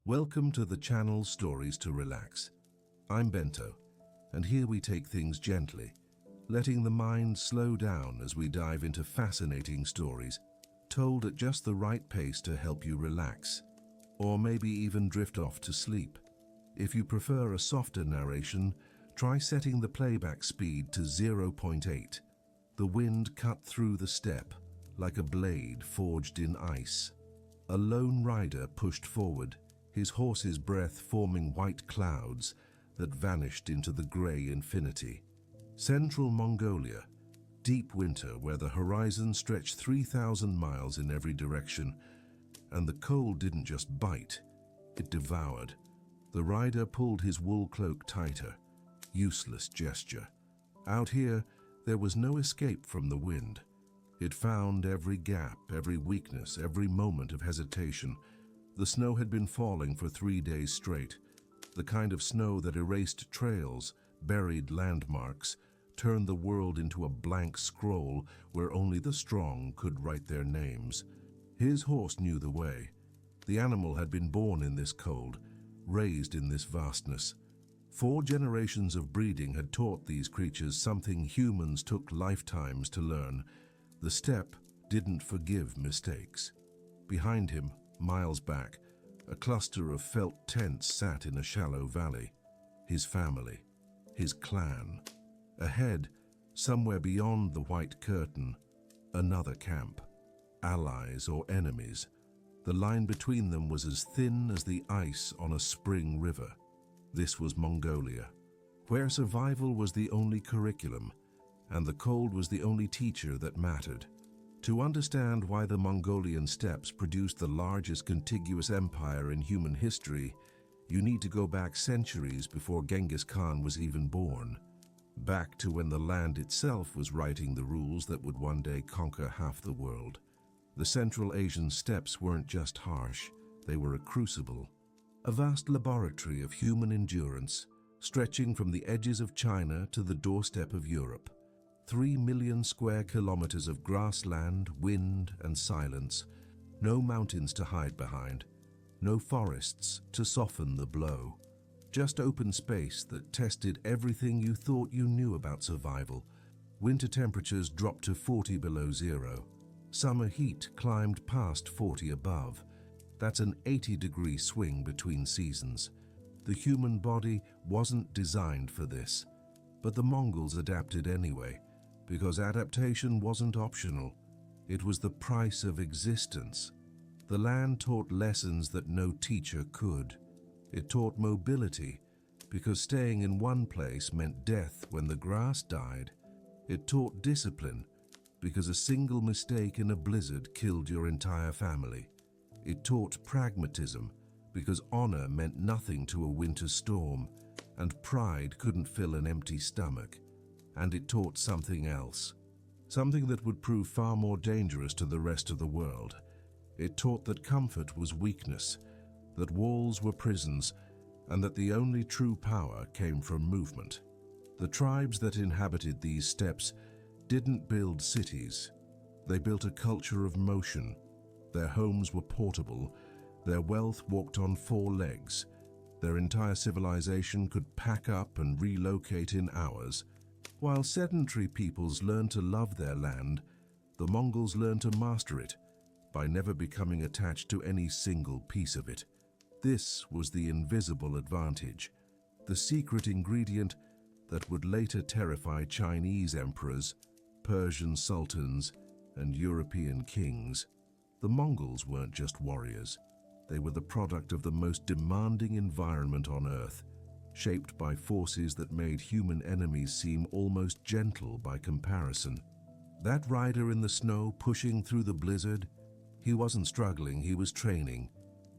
Welcome to the channel Stories to Relax. I'm Bento, and here we take things gently, letting the mind slow down as we dive into fascinating stories, told at just the right pace to help you relax, or maybe even drift off to sleep. If you prefer a softer narration, try setting the playback speed to 0.8. The wind cut through the steppe like a blade forged in ice. A lone rider pushed forward, his horse's breath forming white clouds that vanished into the grey infinity. Central Mongolia, deep winter where the horizon stretched 3,000 miles in every direction, and the cold didn't just bite, it devoured. The rider pulled his wool cloak tighter, useless gesture. Out here, there was no escape from the wind. It found every gap, every weakness, every moment of hesitation. The snow had been falling for 3 days straight, the kind of snow that erased trails, buried landmarks, turned the world into a blank scroll where only the strong could write their names. His horse knew the way. The animal had been born in this cold, raised in this vastness. 4 generations of breeding had taught these creatures something humans took lifetimes to learn. The steppe didn't forgive mistakes. Behind him, miles back, a cluster of felt tents sat in a shallow valley. His family, his clan. Ahead, somewhere beyond the white curtain, another camp. Allies or enemies. The line between them was as thin as the ice on a spring river. This was Mongolia, where survival was the only curriculum, and the cold was the only teacher that mattered. To understand why the Mongolian steppes produced the largest contiguous empire in human history, you need to go back centuries before Genghis Khan was even born. Back to when the land itself was writing the rules that would one day conquer half the world. The Central Asian steppes weren't just harsh, they were a crucible. A vast laboratory of human endurance, stretching from the edges of China to the doorstep of Europe. 3 million square kilometers of grassland, wind, and silence. No mountains to hide behind. No forests to soften the blow. Just open space that tested everything you thought you knew about survival. Winter temperatures dropped to 40 below zero. Summer heat climbed past 40 above. That's an 80-degree swing between seasons. The human body wasn't designed for this, but the Mongols adapted anyway. Because adaptation wasn't optional, it was the price of existence. The land taught lessons that no teacher could. It taught mobility, because staying in one place meant death when the grass died. It taught discipline, because a single mistake in a blizzard killed your entire family. It taught pragmatism, because honor meant nothing to a winter storm, and pride couldn't fill an empty stomach. And it taught something else, something that would prove far more dangerous to the rest of the world. It taught that comfort was weakness, that walls were prisons, and that the only true power came from movement. The tribes that inhabited these steppes didn't build cities. They built a culture of motion. Their homes were portable. Their wealth walked on 4 legs. Their entire civilization could pack up and relocate in hours. While sedentary peoples learned to love their land, the Mongols learned to master it by never becoming attached to any single piece of it. This was the invisible advantage, the secret ingredient that would later terrify Chinese emperors, Persian sultans, and European kings. The Mongols weren't just warriors. They were the product of the most demanding environment on Earth, shaped by forces that made human enemies seem almost gentle by comparison. That rider in the snow pushing through the blizzard, he wasn't struggling, he was training,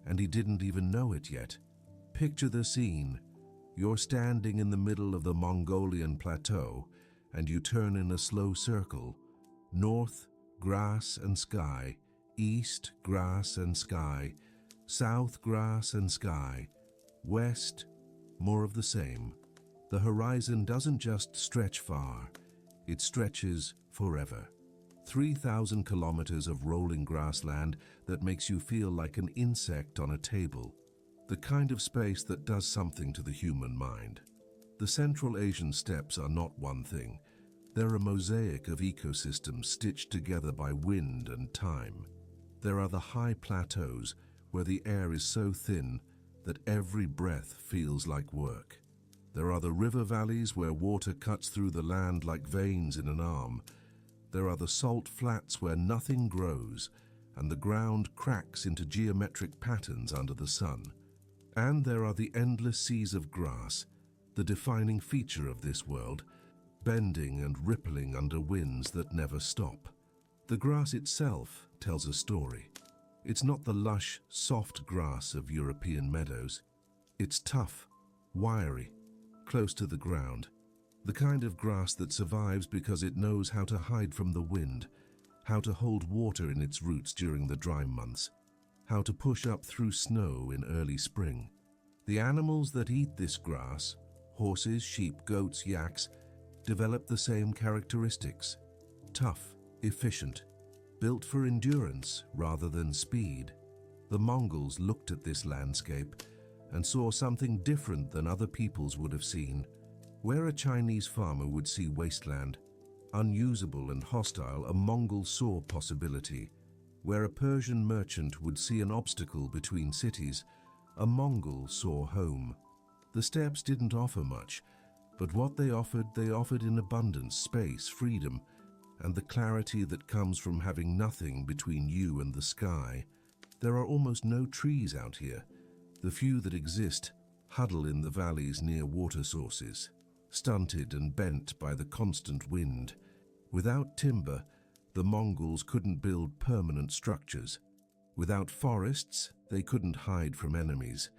and he didn't even know it yet. Picture the scene. You're standing in the middle of the Mongolian plateau, and you turn in a slow circle. North, grass and sky. East, grass and sky. South, grass and sky. West, more of the same. The horizon doesn't just stretch far, it stretches forever. 3,000 kilometers of rolling grassland that makes you feel like an insect on a table. the kind of space that does something to the human mind. The Central Asian steppes are not one thing. They're a mosaic of ecosystems stitched together by wind and time. There are the high plateaus where the air is so thin that every breath feels like work. There are the river valleys where water cuts through the land like veins in an arm. There are the salt flats where nothing grows and the ground cracks into geometric patterns under the sun. And there are the endless seas of grass, the defining feature of this world, bending and rippling under winds that never stop. The grass itself tells a story. It's not the lush, soft grass of European meadows. It's tough, wiry, close to the ground, the kind of grass that survives because it knows how to hide from the wind, how to hold water in its roots during the dry months, how to push up through snow in early spring. The animals that eat this grass, horses, sheep, goats, yaks, develop the same characteristics: tough, efficient, built for endurance rather than speed. The Mongols looked at this landscape and saw something different than other peoples would have seen. Where a Chinese farmer would see wasteland, unusable and hostile, a Mongol saw possibility. Where a Persian merchant would see an obstacle between cities, a Mongol saw home. The steppes didn't offer much, but what they offered in abundance: space, freedom, and the clarity that comes from having nothing between you and the sky. There are almost no trees out here. The few that exist huddle in the valleys near water sources, stunted and bent by the constant wind. Without timber, the Mongols couldn't build permanent structures. Without forests, they couldn't hide from enemies.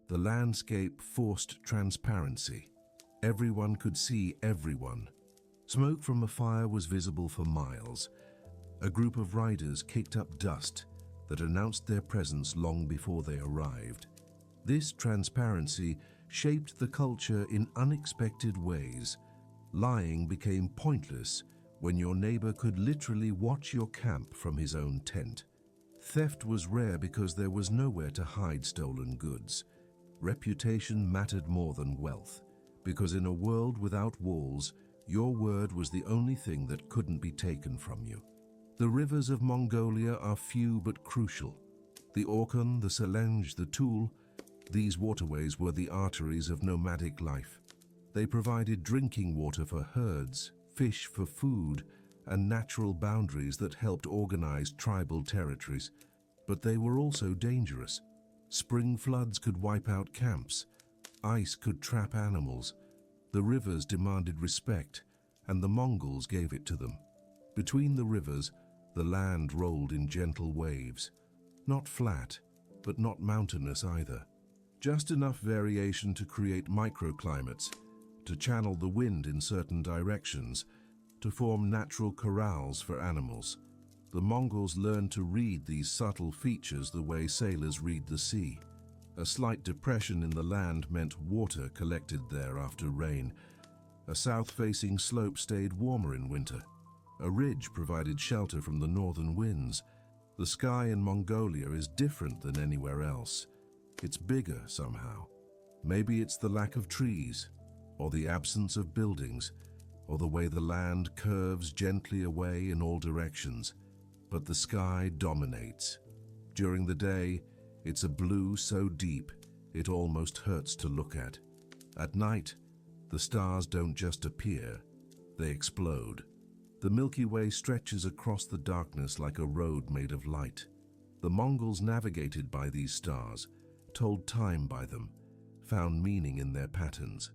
The landscape forced transparency. Everyone could see everyone. Smoke from a fire was visible for miles. A group of riders kicked up dust that announced their presence long before they arrived. This transparency shaped the culture in unexpected ways. Lying became pointless when your neighbor could literally watch your camp from his own tent. Theft was rare because there was nowhere to hide stolen goods. Reputation mattered more than wealth, because in a world without walls, your word was the only thing that couldn't be taken from you. The rivers of Mongolia are few but crucial. The Orkhon, the Selenge, the Toul, these waterways were the arteries of nomadic life. They provided drinking water for herds, fish for food, and natural boundaries that helped organize tribal territories. But they were also dangerous. Spring floods could wipe out camps. Ice could trap animals. The rivers demanded respect, and the Mongols gave it to them. Between the rivers, the land rolled in gentle waves. Not flat, but not mountainous either. Just enough variation to create microclimates, to channel the wind in certain directions, to form natural corrals for animals. The Mongols learned to read these subtle features the way sailors read the sea. A slight depression in the land meant water collected there after rain. A south-facing slope stayed warmer in winter. A ridge provided shelter from the northern winds. The sky in Mongolia is different than anywhere else. It's bigger somehow. Maybe it's the lack of trees, or the absence of buildings, or the way the land curves gently away in all directions. But the sky dominates. During the day, it's a blue so deep it almost hurts to look at. At night, the stars don't just appear, they explode. The Milky Way stretches across the darkness like a road made of light. The Mongols navigated by these stars, told time by them, found meaning in their patterns.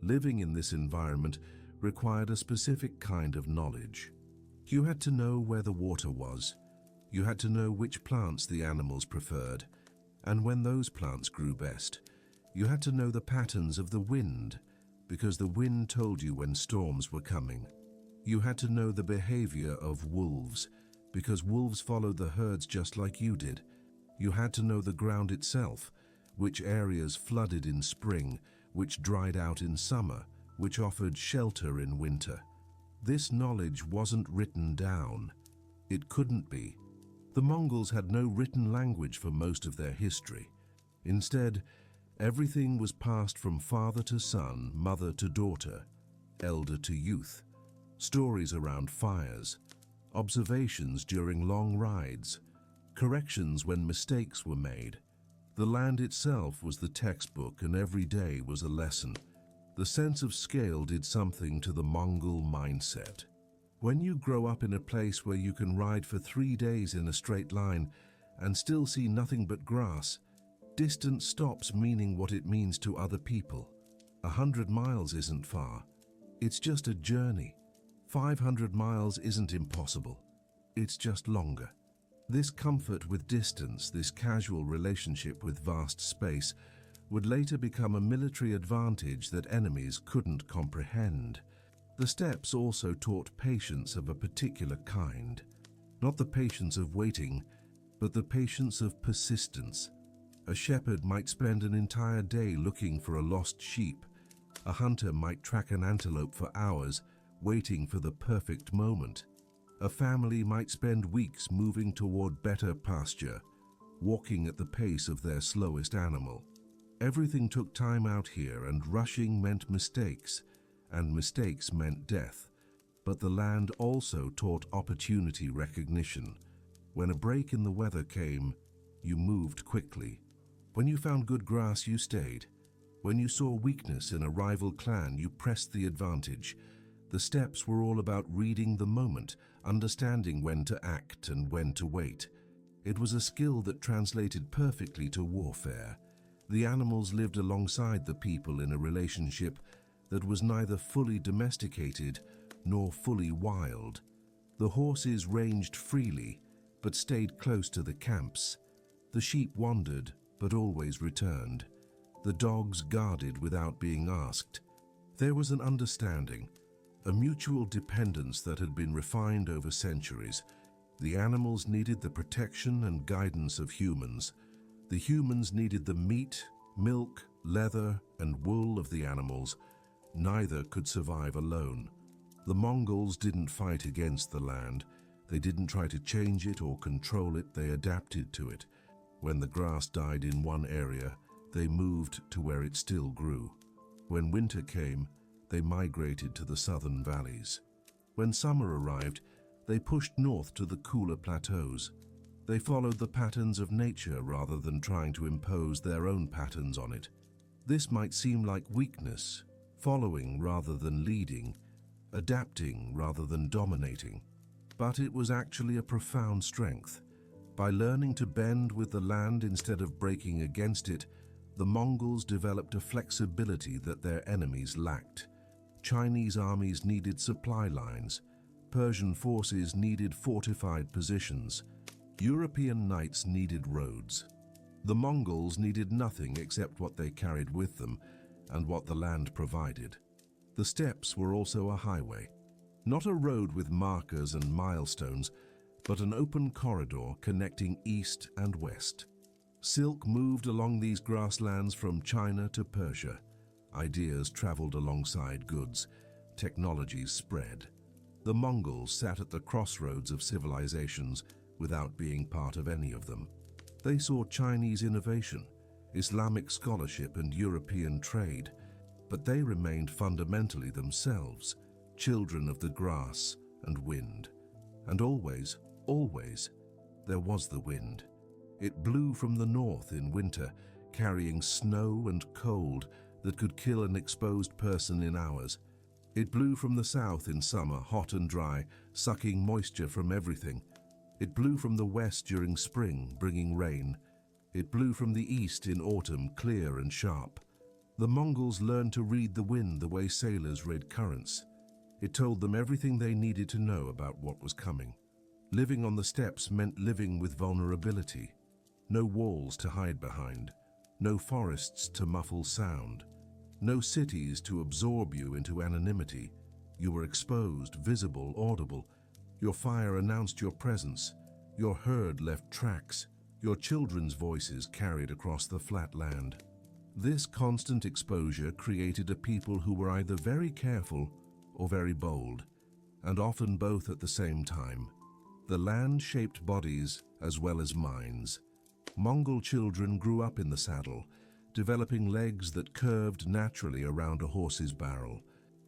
Living in this environment required a specific kind of knowledge. You had to know where the water was. You had to know which plants the animals preferred, and when those plants grew best. You had to know the patterns of the wind, because the wind told you when storms were coming. You had to know the behavior of wolves, because wolves followed the herds just like you did. You had to know the ground itself, which areas flooded in spring, which dried out in summer, which offered shelter in winter. This knowledge wasn't written down. It couldn't be. The Mongols had no written language for most of their history. Instead, everything was passed from father to son, mother to daughter, elder to youth. Stories around fires, observations during long rides, corrections when mistakes were made. The land itself was the textbook, and every day was a lesson. The sense of scale did something to the Mongol mindset. When you grow up in a place where you can ride for 3 days in a straight line and still see nothing but grass, distance stops meaning what it means to other people. 100 miles isn't far. It's just a journey. 500 miles isn't impossible. It's just longer. This comfort with distance, this casual relationship with vast space, would later become a military advantage that enemies couldn't comprehend. The steppes also taught patience of a particular kind. Not the patience of waiting, but the patience of persistence. A shepherd might spend an entire day looking for a lost sheep. A hunter might track an antelope for hours, waiting for the perfect moment. A family might spend weeks moving toward better pasture, walking at the pace of their slowest animal. Everything took time out here, and rushing meant mistakes, and mistakes meant death. But the land also taught opportunity recognition. When a break in the weather came, you moved quickly. When you found good grass, you stayed. When you saw weakness in a rival clan, you pressed the advantage. The steppes were all about reading the moment, understanding when to act and when to wait. It was a skill that translated perfectly to warfare. The animals lived alongside the people in a relationship that was neither fully domesticated nor fully wild. The horses ranged freely, but stayed close to the camps. The sheep wandered, but always returned. The dogs guarded without being asked. There was an understanding, a mutual dependence that had been refined over centuries. The animals needed the protection and guidance of humans. The humans needed the meat, milk, leather, and wool of the animals. Neither could survive alone. The Mongols didn't fight against the land. They didn't try to change it or control it. They adapted to it. When the grass died in one area, they moved to where it still grew. When winter came, they migrated to the southern valleys. When summer arrived, they pushed north to the cooler plateaus. They followed the patterns of nature rather than trying to impose their own patterns on it. This might seem like weakness, following rather than leading, adapting rather than dominating. But it was actually a profound strength. By learning to bend with the land instead of breaking against it, the Mongols developed a flexibility that their enemies lacked. Chinese armies needed supply lines. Persian forces needed fortified positions. European knights needed roads. The Mongols needed nothing except what they carried with them and what the land provided. The steppes were also a highway. Not a road with markers and milestones, but an open corridor connecting east and west. Silk moved along these grasslands from China to Persia. Ideas traveled alongside goods. Technologies spread. The Mongols sat at the crossroads of civilizations without being part of any of them. They saw Chinese innovation, Islamic scholarship, and European trade, but they remained fundamentally themselves, children of the grass and wind. And always, there was the wind. It blew from the north in winter, carrying snow and cold that could kill an exposed person in hours. It blew from the south in summer, hot and dry, sucking moisture from everything. It blew from the west during spring, bringing rain. It blew from the east in autumn, clear and sharp. The Mongols learned to read the wind the way sailors read currents. It told them everything they needed to know about what was coming. Living on the steppes meant living with vulnerability. No walls to hide behind. No forests to muffle sound. No cities to absorb you into anonymity. You were exposed, visible, audible. Your fire announced your presence. Your herd left tracks. Your children's voices carried across the flat land. This constant exposure created a people who were either very careful or very bold, and often both at the same time. The land shaped bodies as well as minds. Mongol children grew up in the saddle, developing legs that curved naturally around a horse's barrel.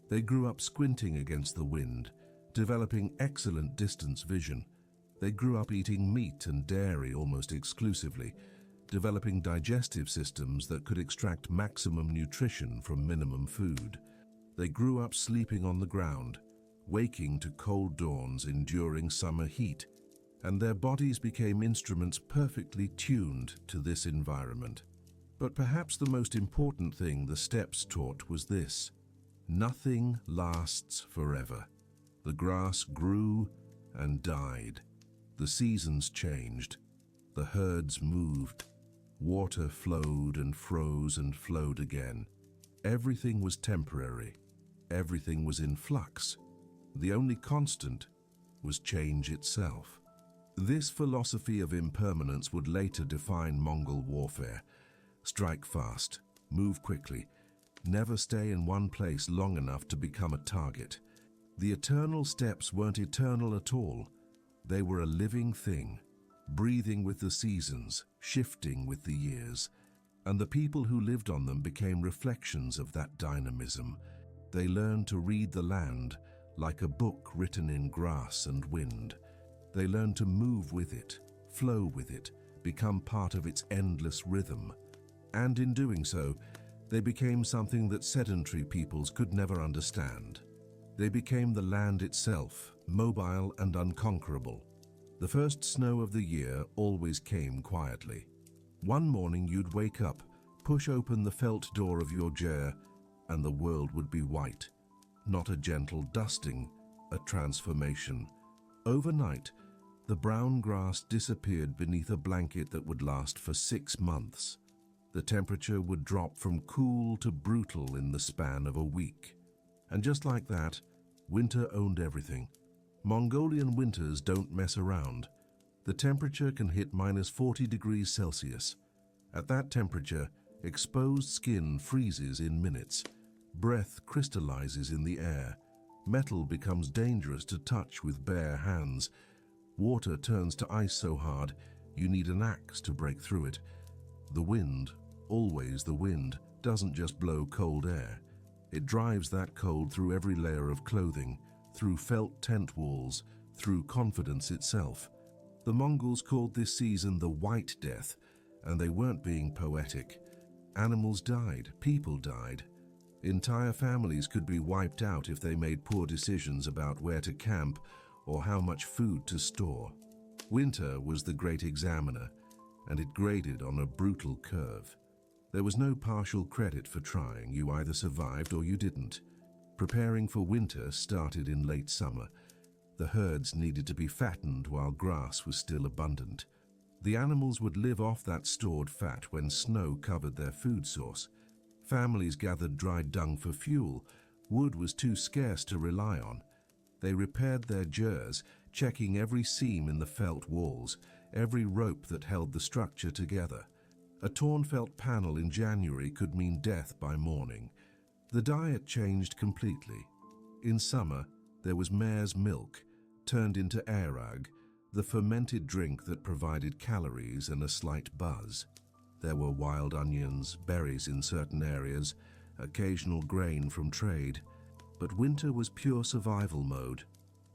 They grew up squinting against the wind, developing excellent distance vision. They grew up eating meat and dairy almost exclusively, developing digestive systems that could extract maximum nutrition from minimum food. They grew up sleeping on the ground, waking to cold dawns, enduring summer heat, and their bodies became instruments perfectly tuned to this environment. But perhaps the most important thing the steppes taught was this: nothing lasts forever. The grass grew and died. The seasons changed. The herds moved. Water flowed and froze and flowed again. Everything was temporary. Everything was in flux. The only constant was change itself. This philosophy of impermanence would later define Mongol warfare. Strike fast, move quickly, never stay in one place long enough to become a target. The eternal steppes weren't eternal at all. They were a living thing, breathing with the seasons, shifting with the years. And the people who lived on them became reflections of that dynamism. They learned to read the land like a book written in grass and wind. They learned to move with it, flow with it, become part of its endless rhythm. And in doing so, they became something that sedentary peoples could never understand. They became the land itself, mobile and unconquerable. The first snow of the year always came quietly. One morning you'd wake up, push open the felt door of your chair, and the world would be white. Not a gentle dusting, a transformation. Overnight, the brown grass disappeared beneath a blanket that would last for 6 months. The temperature would drop from cool to brutal in the span of a week. And just like that, winter owned everything. Mongolian winters don't mess around. The temperature can hit -40 degrees Celsius. At that temperature, exposed skin freezes in minutes. Breath crystallizes in the air. Metal becomes dangerous to touch with bare hands. Water turns to ice so hard, you need an axe to break through it. The wind, always the wind, doesn't just blow cold air. It drives that cold through every layer of clothing, through felt tent walls, through confidence itself. The Mongols called this season the White Death, and they weren't being poetic. Animals died, people died. Entire families could be wiped out if they made poor decisions about where to camp or how much food to store. Winter was the great examiner, and it graded on a brutal curve. There was no partial credit for trying. You either survived or you didn't. Preparing for winter started in late summer. The herds needed to be fattened while grass was still abundant. The animals would live off that stored fat when snow covered their food source. Families gathered dried dung for fuel. Wood was too scarce to rely on. They repaired their gers, checking every seam in the felt walls, every rope that held the structure together. A torn felt panel in January could mean death by morning. The diet changed completely. In summer, there was mare's milk, turned into airag, the fermented drink that provided calories and a slight buzz. There were wild onions, berries in certain areas, occasional grain from trade. But winter was pure survival mode.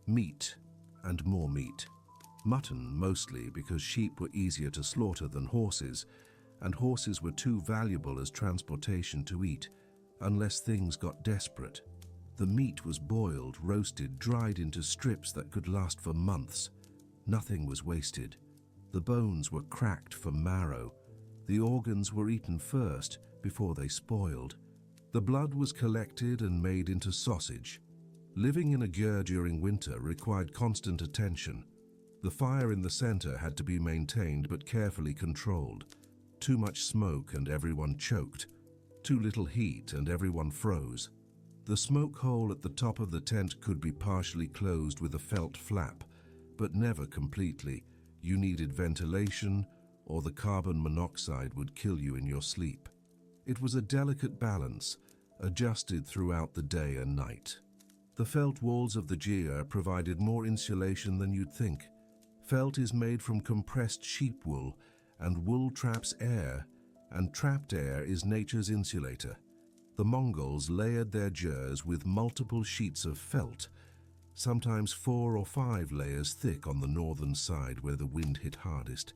Meat and more meat. Mutton mostly because sheep were easier to slaughter than horses, and horses were too valuable as transportation to eat, unless things got desperate. The meat was boiled, roasted, dried into strips that could last for months. Nothing was wasted. The bones were cracked for marrow. The organs were eaten first before they spoiled. The blood was collected and made into sausage. Living in a gyre during winter required constant attention. The fire in the center had to be maintained but carefully controlled. Too much smoke and everyone choked. Too little heat and everyone froze. The smoke hole at the top of the tent could be partially closed with a felt flap, but never completely. You needed ventilation, or the carbon monoxide would kill you in your sleep. It was a delicate balance, adjusted throughout the day and night. The felt walls of the gyre provided more insulation than you'd think. Felt is made from compressed sheep wool, and wool traps air, and trapped air is nature's insulator. The Mongols layered their jurs with multiple sheets of felt, sometimes 4 or 5 layers thick on the northern side where the wind hit hardest.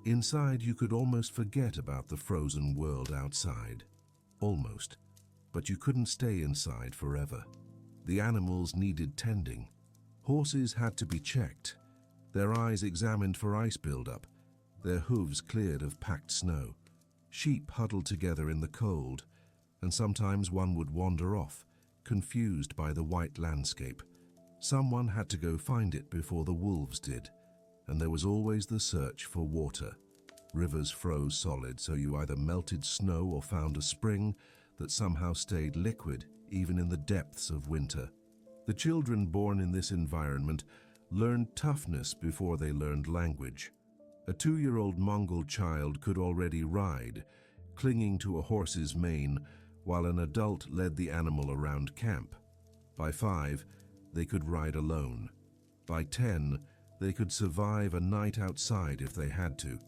Inside, you could almost forget about the frozen world outside. Almost. But you couldn't stay inside forever. The animals needed tending. Horses had to be checked, their eyes examined for ice buildup, their hooves cleared of packed snow. Sheep huddled together in the cold, and sometimes one would wander off, confused by the white landscape. Someone had to go find it before the wolves did, and there was always the search for water. Rivers froze solid, so you either melted snow or found a spring that somehow stayed liquid even in the depths of winter. The children born in this environment learned toughness before they learned language. A 2-year-old Mongol child could already ride, clinging to a horse's mane, while an adult led the animal around camp. By 5, they could ride alone. By 10, they could survive a night outside if they had to.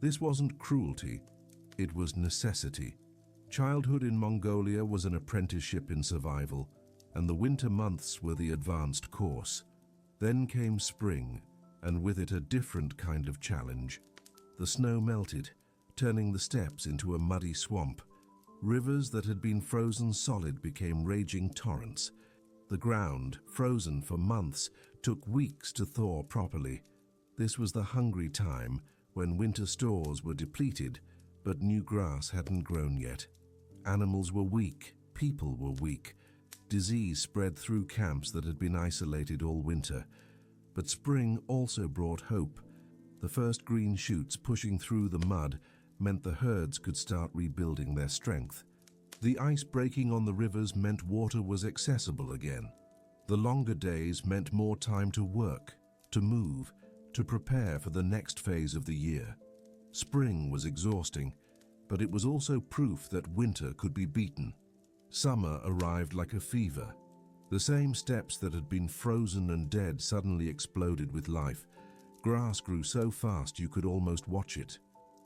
This wasn't cruelty, it was necessity. Childhood in Mongolia was an apprenticeship in survival, and the winter months were the advanced course. Then came spring, and with it a different kind of challenge. The snow melted, turning the steppes into a muddy swamp. Rivers that had been frozen solid became raging torrents. The ground, frozen for months, took weeks to thaw properly. This was the hungry time when winter stores were depleted, but new grass hadn't grown yet. Animals were weak, people were weak. Disease spread through camps that had been isolated all winter. But spring also brought hope. The first green shoots pushing through the mud meant the herds could start rebuilding their strength. The ice breaking on the rivers meant water was accessible again. The longer days meant more time to work, to move, to prepare for the next phase of the year. Spring was exhausting, but it was also proof that winter could be beaten. Summer arrived like a fever. The same steppes that had been frozen and dead suddenly exploded with life. Grass grew so fast you could almost watch it.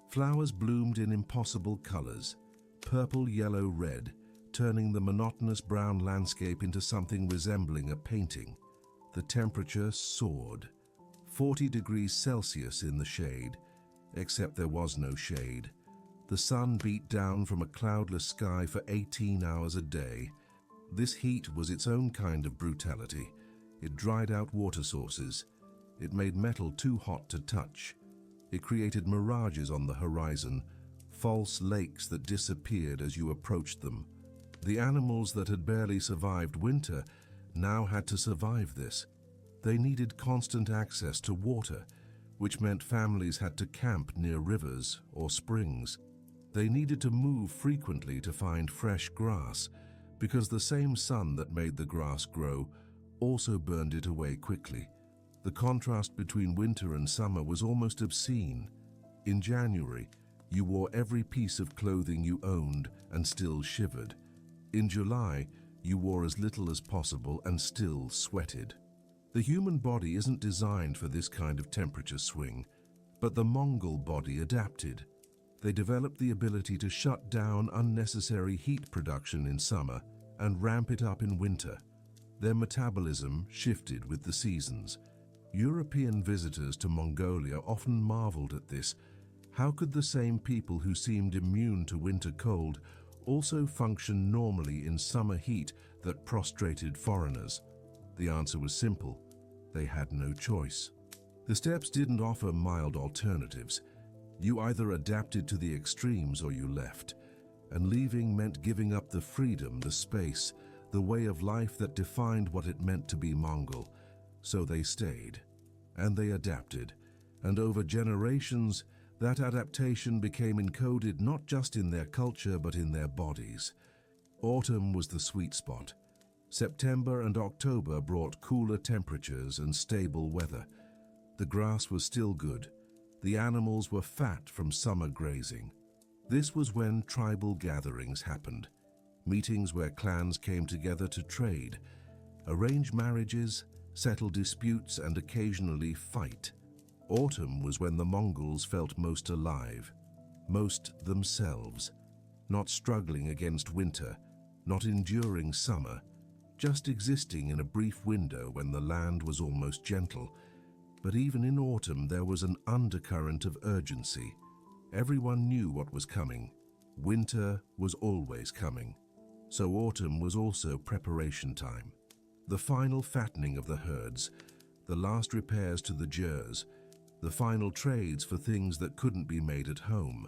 Flowers bloomed in impossible colors, purple, yellow, red, turning the monotonous brown landscape into something resembling a painting. The temperature soared, 40 degrees Celsius in the shade, except there was no shade. The sun beat down from a cloudless sky for 18 hours a day. This heat was its own kind of brutality. It dried out water sources. It made metal too hot to touch. It created mirages on the horizon, false lakes that disappeared as you approached them. The animals that had barely survived winter now had to survive this. They needed constant access to water, which meant families had to camp near rivers or springs. They needed to move frequently to find fresh grass, because the same sun that made the grass grow also burned it away quickly. The contrast between winter and summer was almost obscene. In January, you wore every piece of clothing you owned and still shivered. In July, you wore as little as possible and still sweated. The human body isn't designed for this kind of temperature swing, but the Mongol body adapted. They developed the ability to shut down unnecessary heat production in summer and ramp it up in winter. Their metabolism shifted with the seasons. European visitors to Mongolia often marveled at this. How could the same people who seemed immune to winter cold also function normally in summer heat that prostrated foreigners? The answer was simple. They had no choice. The steppes didn't offer mild alternatives. You either adapted to the extremes or you left, and leaving meant giving up the freedom, the space, the way of life that defined what it meant to be Mongol. So they stayed, and they adapted, and over generations, that adaptation became encoded not just in their culture but in their bodies. Autumn was the sweet spot. September and October brought cooler temperatures and stable weather. The grass was still good. The animals were fat from summer grazing. This was when tribal gatherings happened, meetings where clans came together to trade, arrange marriages, settle disputes, and occasionally fight. Autumn was when the Mongols felt most alive, most themselves, not struggling against winter, not enduring summer, just existing in a brief window when the land was almost gentle. But even in autumn there was an undercurrent of urgency. Everyone knew what was coming. Winter was always coming. So autumn was also preparation time. The final fattening of the herds, the last repairs to the jers, the final trades for things that couldn't be made at home,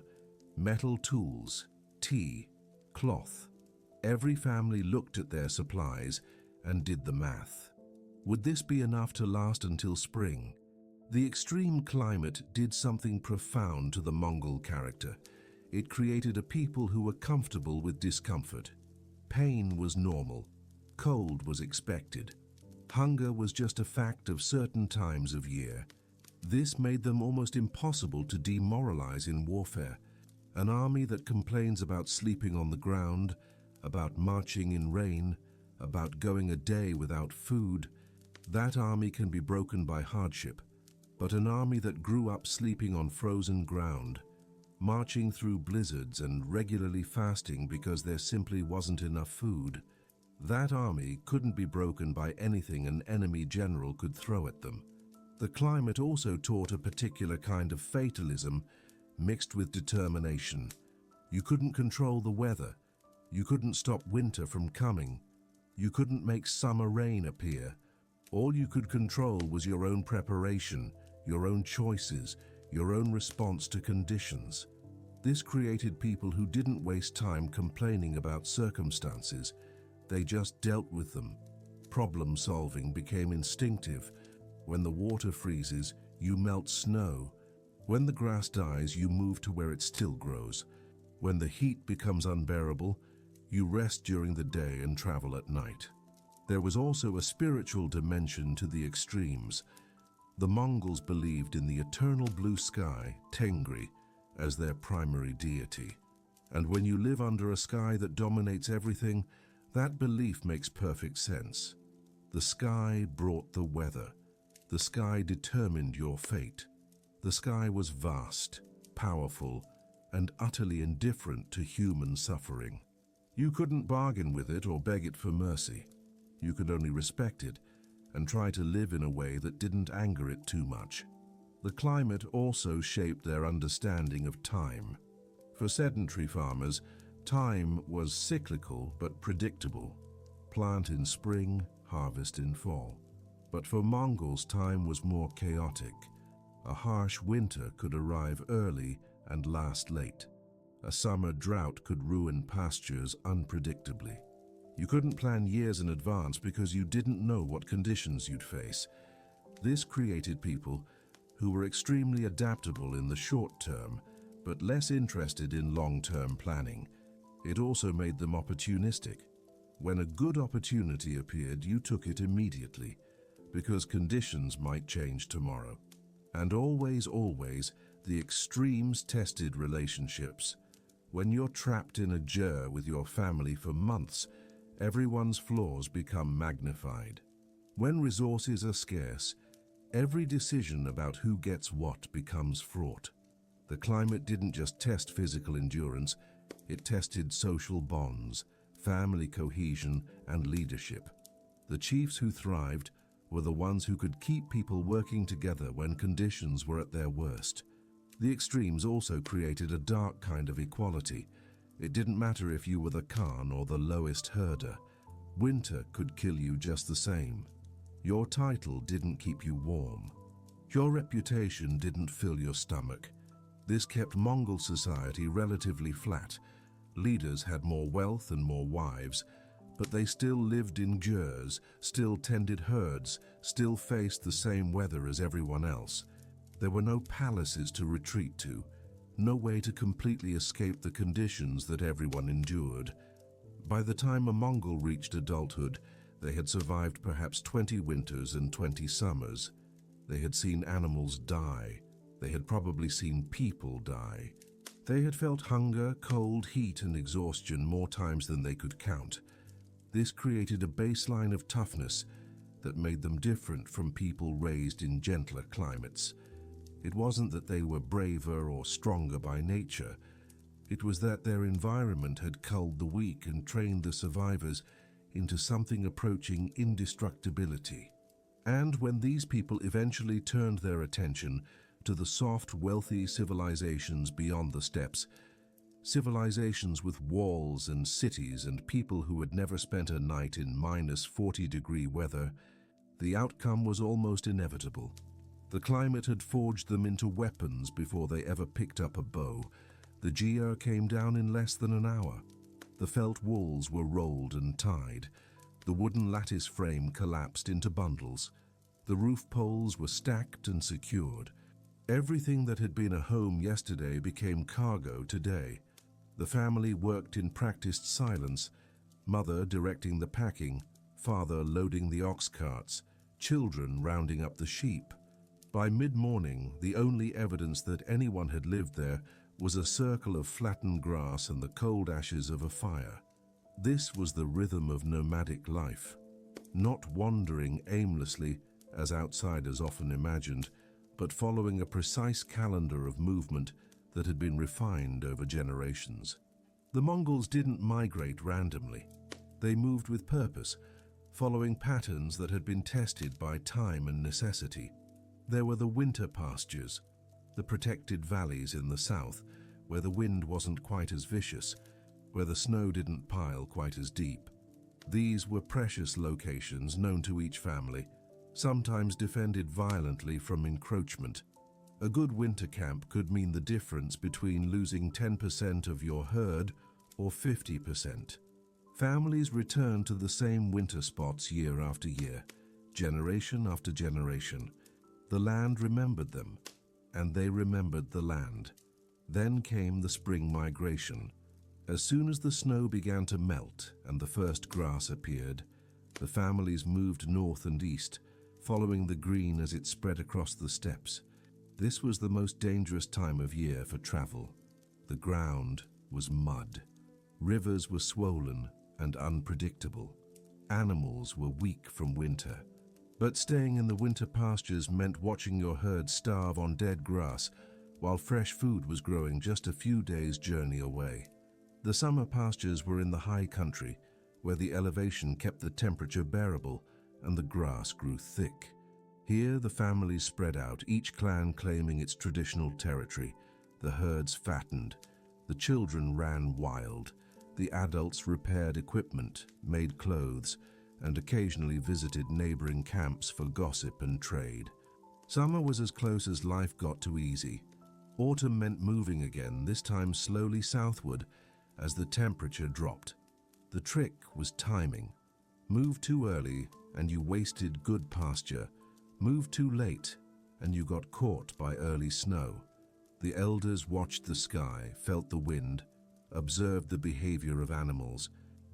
metal tools, tea, cloth. Every family looked at their supplies and did the math. Would this be enough to last until spring? The extreme climate did something profound to the Mongol character. It created a people who were comfortable with discomfort. Pain was normal. Cold was expected. Hunger was just a fact of certain times of year. This made them almost impossible to demoralize in warfare. An army that complains about sleeping on the ground, about marching in rain, about going a day without food, that army can be broken by hardship. But an army that grew up sleeping on frozen ground, marching through blizzards and regularly fasting because there simply wasn't enough food, that army couldn't be broken by anything an enemy general could throw at them. The climate also taught a particular kind of fatalism mixed with determination. You couldn't control the weather. You couldn't stop winter from coming. You couldn't make summer rain appear. All you could control was your own preparation, your own choices, your own response to conditions. This created people who didn't waste time complaining about circumstances. They just dealt with them. Problem solving became instinctive. When the water freezes, you melt snow. When the grass dies, you move to where it still grows. When the heat becomes unbearable, you rest during the day and travel at night. There was also a spiritual dimension to the extremes. The Mongols believed in the eternal blue sky, Tengri, as their primary deity. And when you live under a sky that dominates everything, that belief makes perfect sense. The sky brought the weather. The sky determined your fate. The sky was vast, powerful, and utterly indifferent to human suffering. You couldn't bargain with it or beg it for mercy. You could only respect it and try to live in a way that didn't anger it too much. The climate also shaped their understanding of time. For sedentary farmers, time was cyclical but predictable. Plant in spring, harvest in fall. But for Mongols, time was more chaotic. A harsh winter could arrive early and last late. A summer drought could ruin pastures unpredictably. You couldn't plan years in advance because you didn't know what conditions you'd face. This created people who were extremely adaptable in the short term, but less interested in long-term planning. It also made them opportunistic. When a good opportunity appeared, you took it immediately, because conditions might change tomorrow. And always, the extremes tested relationships. When you're trapped in a ger with your family for months, everyone's flaws become magnified. When resources are scarce, every decision about who gets what becomes fraught. The climate didn't just test physical endurance, it tested social bonds, family cohesion, and leadership. The chiefs who thrived were the ones who could keep people working together when conditions were at their worst. The extremes also created a dark kind of equality. It didn't matter if you were the Khan or the lowest herder. Winter could kill you just the same. Your title didn't keep you warm. Your reputation didn't fill your stomach. This kept Mongol society relatively flat. Leaders had more wealth and more wives, but they still lived in jers, still tended herds, still faced the same weather as everyone else. There were no palaces to retreat to, no way to completely escape the conditions that everyone endured. By the time a Mongol reached adulthood, they had survived perhaps 20 winters and 20 summers. They had seen animals die. They had probably seen people die. They had felt hunger, cold, heat, and exhaustion more times than they could count. This created a baseline of toughness that made them different from people raised in gentler climates. It wasn't that they were braver or stronger by nature. It was that their environment had culled the weak and trained the survivors into something approaching indestructibility. And when these people eventually turned their attention to the soft, wealthy civilizations beyond the steppes, civilizations with walls and cities and people who had never spent a night in -40-degree weather, the outcome was almost inevitable. The climate had forged them into weapons before they ever picked up a bow. The gyre came down in less than an hour. The felt walls were rolled and tied. The wooden lattice frame collapsed into bundles. The roof poles were stacked and secured. Everything that had been a home yesterday became cargo today. The family worked in practiced silence, mother directing the packing, father loading the ox carts, children rounding up the sheep. By mid-morning, the only evidence that anyone had lived there was a circle of flattened grass and the cold ashes of a fire. This was the rhythm of nomadic life, not wandering aimlessly, as outsiders often imagined, but following a precise calendar of movement that had been refined over generations. The Mongols didn't migrate randomly. They moved with purpose, following patterns that had been tested by time and necessity. There were the winter pastures, the protected valleys in the south, where the wind wasn't quite as vicious, where the snow didn't pile quite as deep. These were precious locations known to each family, sometimes defended violently from encroachment. A good winter camp could mean the difference between losing 10% of your herd or 50%. Families returned to the same winter spots year after year, generation after generation. The land remembered them, and they remembered the land. Then came the spring migration. As soon as the snow began to melt and the first grass appeared, the families moved north and east, following the green as it spread across the steppes. This was the most dangerous time of year for travel. The ground was mud. Rivers were swollen and unpredictable. Animals were weak from winter. But staying in the winter pastures meant watching your herd starve on dead grass while fresh food was growing just a few days' journey away. The summer pastures were in the high country, where the elevation kept the temperature bearable and the grass grew thick. Here the families spread out, each clan claiming its traditional territory. The herds fattened, the children ran wild, the adults repaired equipment, made clothes, and occasionally visited neighboring camps for gossip and trade. Summer was as close as life got to easy. Autumn meant moving again, this time slowly southward as the temperature dropped. The trick was timing. Move too early and you wasted good pasture. Move too late and you got caught by early snow. The elders watched the sky, felt the wind, observed the behavior of animals.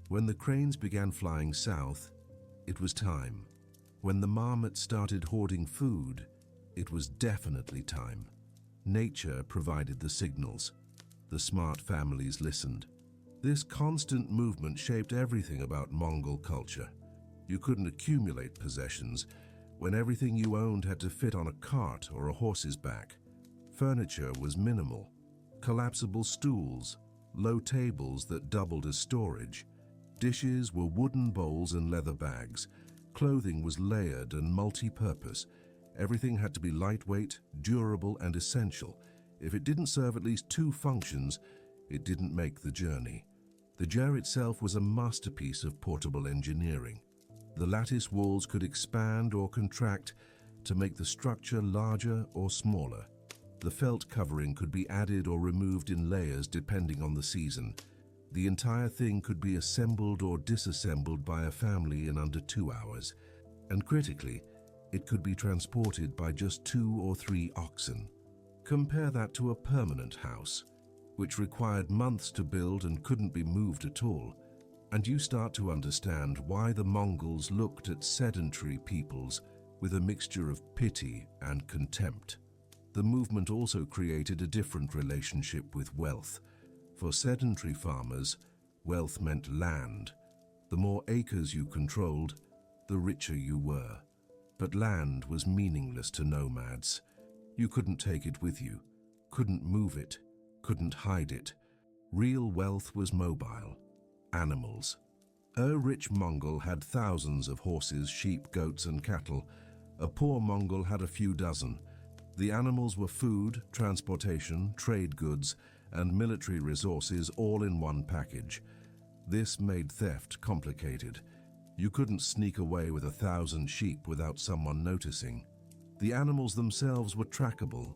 When the cranes began flying south, it was time. When the marmots started hoarding food, it was definitely time. Nature provided the signals. The smart families listened. This constant movement shaped everything about Mongol culture. You couldn't accumulate possessions when everything you owned had to fit on a cart or a horse's back. Furniture was minimal. Collapsible stools, low tables that doubled as storage. Dishes were wooden bowls and leather bags. Clothing was layered and multi-purpose. Everything had to be lightweight, durable, and essential. If it didn't serve at least two functions, it didn't make the journey. The gyre itself was a masterpiece of portable engineering. The lattice walls could expand or contract to make the structure larger or smaller. The felt covering could be added or removed in layers depending on the season. The entire thing could be assembled or disassembled by a family in under 2 hours. And critically, it could be transported by just 2 or 3 oxen. Compare that to a permanent house, which required months to build and couldn't be moved at all, and you start to understand why the Mongols looked at sedentary peoples with a mixture of pity and contempt. The movement also created a different relationship with wealth. For sedentary farmers, wealth meant land. The more acres you controlled, the richer you were. But land was meaningless to nomads. You couldn't take it with you, couldn't move it, couldn't hide it. Real wealth was mobile. Animals. A rich Mongol had thousands of horses, sheep, goats, and cattle. A poor Mongol had a few dozen. The animals were food, transportation, trade goods, and military resources all in one package. This made theft complicated. You couldn't sneak away with 1,000 sheep without someone noticing. The animals themselves were trackable.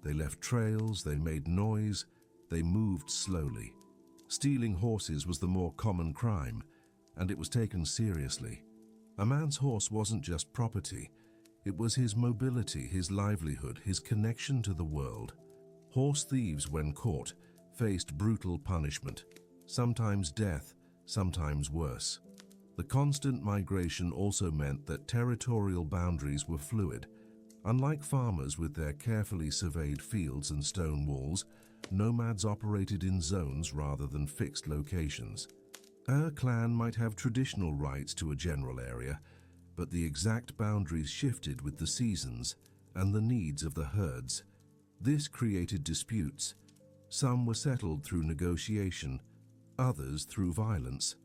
They left trails, they made noise, they moved slowly. Stealing horses was the more common crime, and it was taken seriously. A man's horse wasn't just property. It was his mobility, his livelihood, his connection to the world. Horse thieves, when caught, faced brutal punishment, sometimes death, sometimes worse. The constant migration also meant that territorial boundaries were fluid. Unlike farmers with their carefully surveyed fields and stone walls, nomads operated in zones rather than fixed locations. A clan might have traditional rights to a general area, but the exact boundaries shifted with the seasons and the needs of the herds. This created disputes. Some were settled through negotiation, others through violence,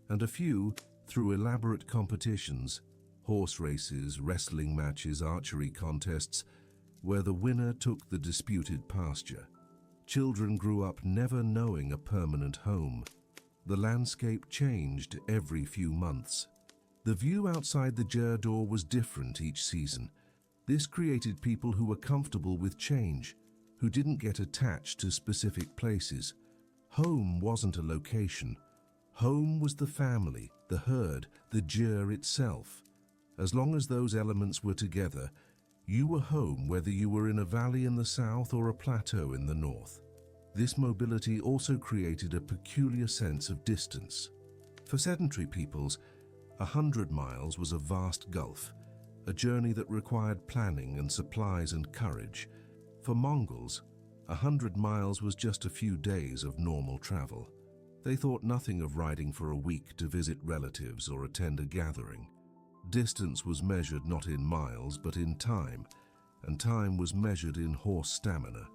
and a few through elaborate competitions, horse races, wrestling matches, archery contests, where the winner took the disputed pasture. Children grew up never knowing a permanent home. The landscape changed every few months. The view outside the ger door was different each season. This created people who were comfortable with change, who didn't get attached to specific places. Home wasn't a location. Home was the family, the herd, the ger itself. As long as those elements were together, you were home whether you were in a valley in the south or a plateau in the north. This mobility also created a peculiar sense of distance. For sedentary peoples, 100 miles was a vast gulf, a journey that required planning and supplies and courage. For Mongols, 100 miles was just a few days of normal travel. They thought nothing of riding for a week to visit relatives or attend a gathering. Distance was measured not in miles but in time, and time was measured in horse stamina.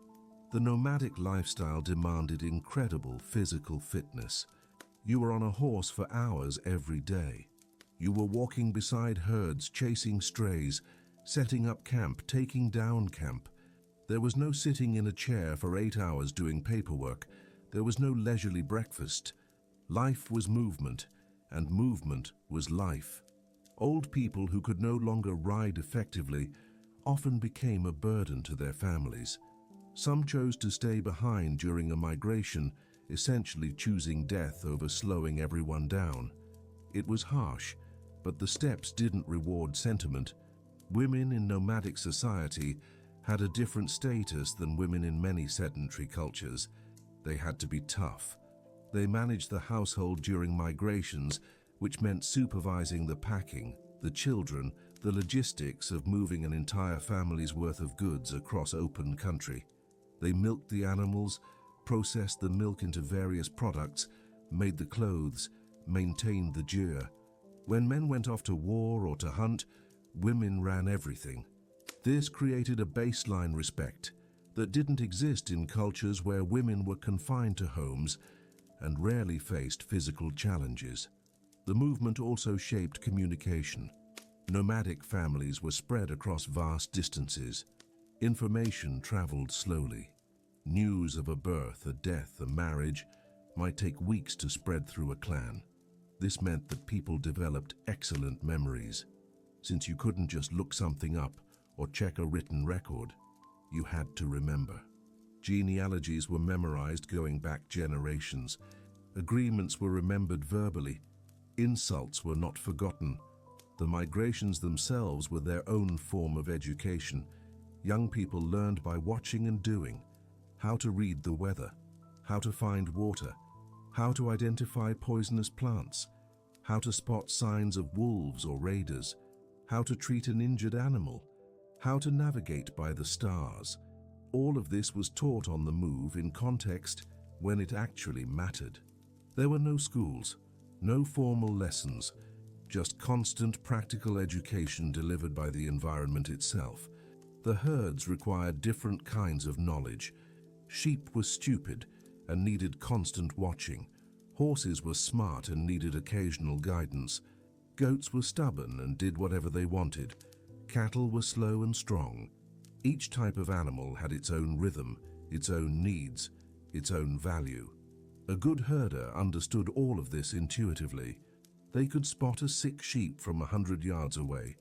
The nomadic lifestyle demanded incredible physical fitness. You were on a horse for hours every day. You were walking beside herds, chasing strays, setting up camp, taking down camp. There was no sitting in a chair for 8 hours doing paperwork. There was no leisurely breakfast. Life was movement, and movement was life. Old people who could no longer ride effectively often became a burden to their families. Some chose to stay behind during a migration, essentially choosing death over slowing everyone down. It was harsh, but the steppes didn't reward sentiment. Women in nomadic society had a different status than women in many sedentary cultures. They had to be tough. They managed the household during migrations, which meant supervising the packing, the children, the logistics of moving an entire family's worth of goods across open country. They milked the animals, processed the milk into various products, made the clothes, maintained the ger. When men went off to war or to hunt, women ran everything. This created a baseline respect that didn't exist in cultures where women were confined to homes and rarely faced physical challenges. The movement also shaped communication. Nomadic families were spread across vast distances. Information traveled slowly. News of a birth, a death, a marriage might take weeks to spread through a clan. This meant that people developed excellent memories. Since you couldn't just look something up or check a written record, you had to remember. Genealogies were memorized going back generations. Agreements were remembered verbally. Insults were not forgotten. The migrations themselves were their own form of education. Young people learned by watching and doing, how to read the weather, how to find water, how to identify poisonous plants, how to spot signs of wolves or raiders, how to treat an injured animal, how to navigate by the stars. All of this was taught on the move in context when it actually mattered. There were no schools, no formal lessons, just constant practical education delivered by the environment itself. The herds required different kinds of knowledge. Sheep were stupid and needed constant watching. Horses were smart and needed occasional guidance. Goats were stubborn and did whatever they wanted. Cattle were slow and strong. Each type of animal had its own rhythm, its own needs, its own value. A good herder understood all of this intuitively. They could spot a sick sheep from 100 yards away.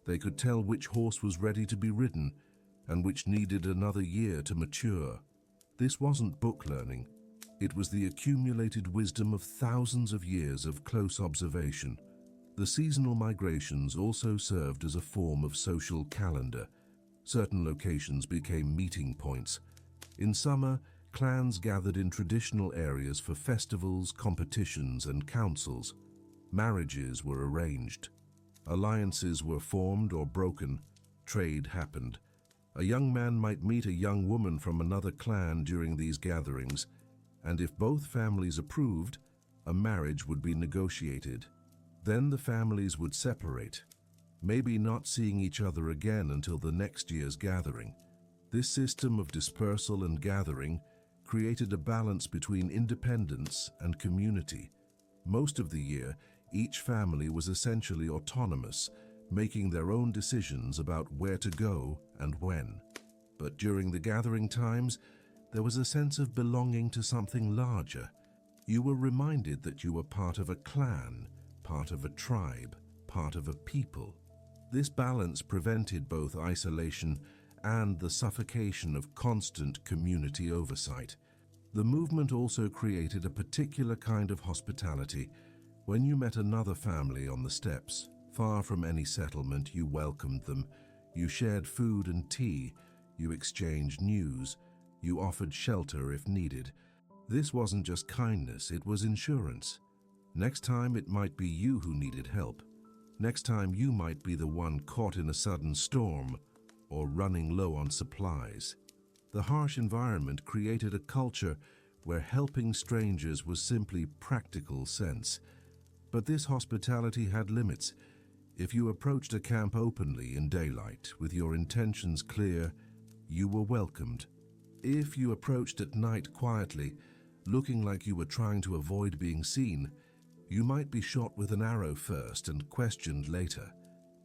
They could tell which horse was ready to be ridden and which needed another year to mature. This wasn't book learning. It was the accumulated wisdom of thousands of years of close observation. The seasonal migrations also served as a form of social calendar. Certain locations became meeting points. In summer, clans gathered in traditional areas for festivals, competitions, and councils. Marriages were arranged. Alliances were formed or broken. Trade happened. A young man might meet a young woman from another clan during these gatherings, and if both families approved, a marriage would be negotiated. Then the families would separate, maybe not seeing each other again until the next year's gathering. This system of dispersal and gathering created a balance between independence and community. Most of the year, each family was essentially autonomous, making their own decisions about where to go and when. But during the gathering times, there was a sense of belonging to something larger. You were reminded that you were part of a clan, part of a tribe, part of a people. This balance prevented both isolation and the suffocation of constant community oversight. The movement also created a particular kind of hospitality. When you met another family on the steppes, far from any settlement, you welcomed them. You shared food and tea. You exchanged news. You offered shelter if needed. This wasn't just kindness, it was insurance. Next time it might be you who needed help. Next time you might be the one caught in a sudden storm or running low on supplies. The harsh environment created a culture where helping strangers was simply practical sense. But this hospitality had limits. If you approached a camp openly in daylight, with your intentions clear, you were welcomed. If you approached at night quietly, looking like you were trying to avoid being seen, you might be shot with an arrow first and questioned later.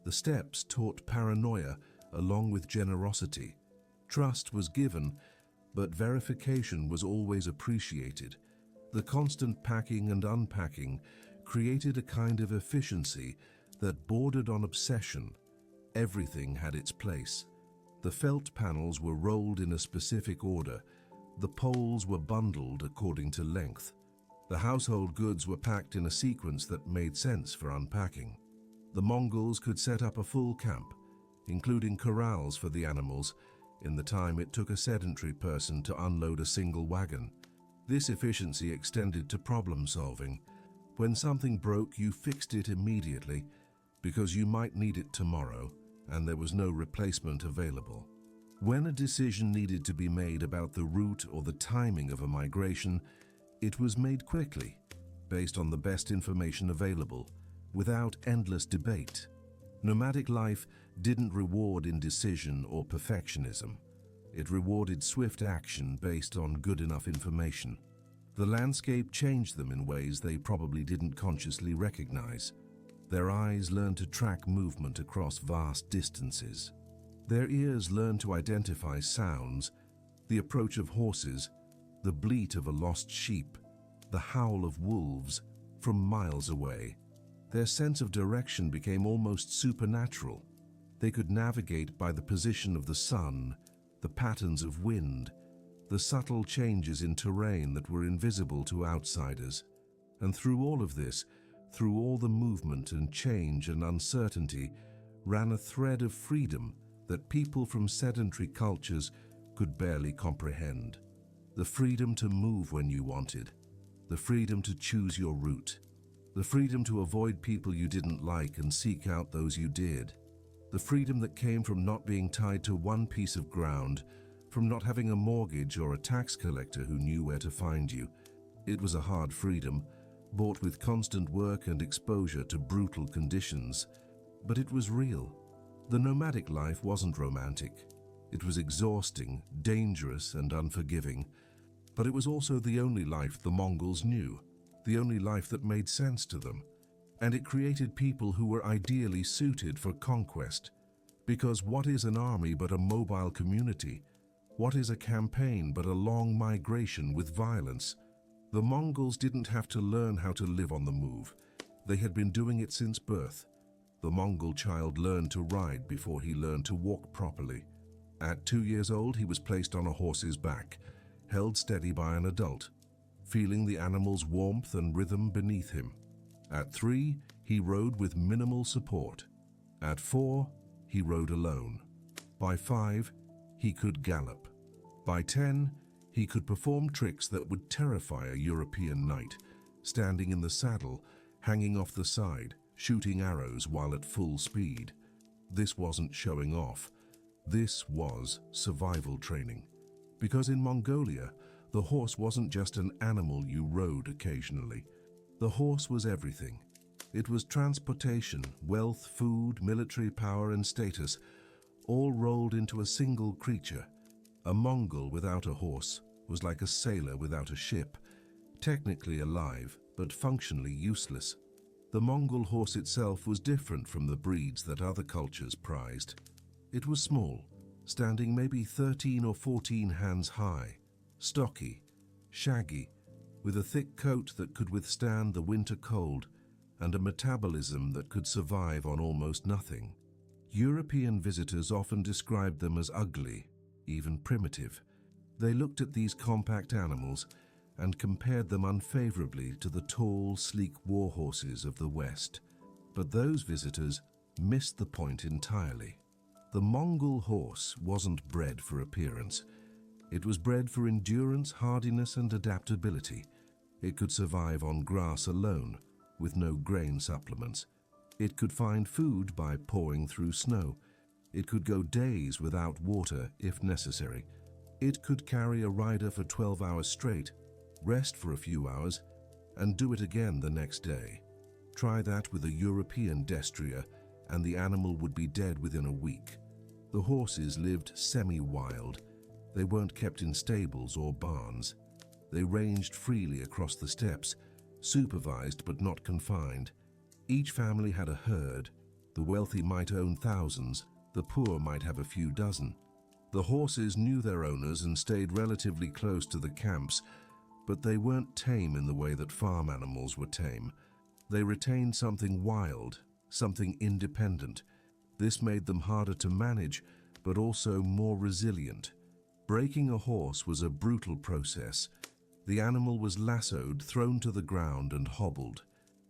The steppes taught paranoia along with generosity. Trust was given, but verification was always appreciated. The constant packing and unpacking created a kind of efficiency that bordered on obsession. Everything had its place. The felt panels were rolled in a specific order. The poles were bundled according to length. The household goods were packed in a sequence that made sense for unpacking. The Mongols could set up a full camp, including corrals for the animals, in the time it took a sedentary person to unload a single wagon. This efficiency extended to problem solving. When something broke, you fixed it immediately, because you might need it tomorrow, and there was no replacement available. When a decision needed to be made about the route or the timing of a migration, it was made quickly, based on the best information available, without endless debate. Nomadic life didn't reward indecision or perfectionism. It rewarded swift action based on good enough information. The landscape changed them in ways they probably didn't consciously recognize. Their eyes learned to track movement across vast distances. Their ears learned to identify sounds, the approach of horses, the bleat of a lost sheep, the howl of wolves from miles away. Their sense of direction became almost supernatural. They could navigate by the position of the sun, the patterns of wind, the subtle changes in terrain that were invisible to outsiders. And through all of this, through all the movement and change and uncertainty, ran a thread of freedom that people from sedentary cultures could barely comprehend. The freedom to move when you wanted, the freedom to choose your route, the freedom to avoid people you didn't like and seek out those you did, the freedom that came from not being tied to one piece of ground, from not having a mortgage or a tax collector who knew where to find you. It was a hard freedom, bought with constant work and exposure to brutal conditions, but it was real. The nomadic life wasn't romantic. It was exhausting, dangerous, and unforgiving, but it was also the only life the Mongols knew, the only life that made sense to them. And it created people who were ideally suited for conquest. Because what is an army but a mobile community? What is a campaign but a long migration with violence? The Mongols didn't have to learn how to live on the move. They had been doing it since birth. The Mongol child learned to ride before he learned to walk properly. At 2 years old, he was placed on a horse's back, held steady by an adult, feeling the animal's warmth and rhythm beneath him. At 3, he rode with minimal support. At 4, he rode alone. By 5, he could gallop. By 10, he could perform tricks that would terrify a European knight, standing in the saddle, hanging off the side, shooting arrows while at full speed. This wasn't showing off. This was survival training. Because in Mongolia, the horse wasn't just an animal you rode occasionally. The horse was everything. It was transportation, wealth, food, military power, and status, all rolled into a single creature. A Mongol without a horse was like a sailor without a ship, technically alive, but functionally useless. The Mongol horse itself was different from the breeds that other cultures prized. It was small, standing maybe 13 or 14 hands high, stocky, shaggy, with a thick coat that could withstand the winter cold and a metabolism that could survive on almost nothing. European visitors often described them as ugly, even primitive. They looked at these compact animals and compared them unfavorably to the tall, sleek war horses of the West. But those visitors missed the point entirely. The Mongol horse wasn't bred for appearance. It was bred for endurance, hardiness, and adaptability. It could survive on grass alone, with no grain supplements. It could find food by pawing through snow. It could go days without water if necessary. It could carry a rider for 12 hours straight, rest for a few hours, and do it again the next day. Try that with a European destrier, and the animal would be dead within a week. The horses lived semi-wild. They weren't kept in stables or barns. They ranged freely across the steppes, supervised but not confined. Each family had a herd. The wealthy might own thousands, the poor might have a few dozen. The horses knew their owners and stayed relatively close to the camps, but they weren't tame in the way that farm animals were tame. They retained something wild, something independent. This made them harder to manage, but also more resilient. Breaking a horse was a brutal process. The animal was lassoed, thrown to the ground, and hobbled.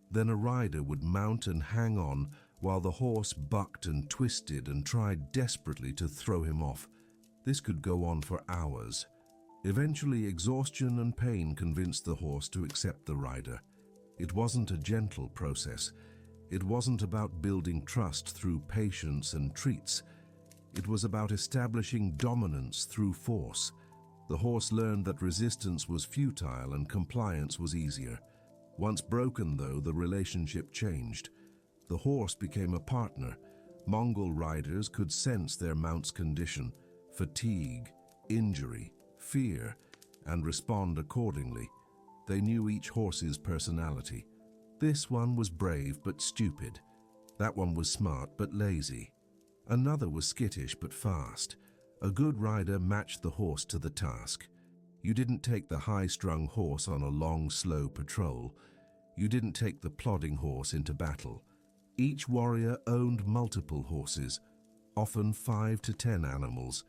Then a rider would mount and hang on while the horse bucked and twisted and tried desperately to throw him off. This could go on for hours. Eventually, exhaustion and pain convinced the horse to accept the rider. It wasn't a gentle process. It wasn't about building trust through patience and treats. It was about establishing dominance through force. The horse learned that resistance was futile and compliance was easier. Once broken, though, the relationship changed. The horse became a partner. Mongol riders could sense their mount's condition, fatigue, injury, fear, and respond accordingly. They knew each horse's personality. This one was brave but stupid. That one was smart but lazy. Another was skittish but fast. A good rider matched the horse to the task. You didn't take the high-strung horse on a long, slow patrol. You didn't take the plodding horse into battle. Each warrior owned multiple horses, often 5 to 10 animals.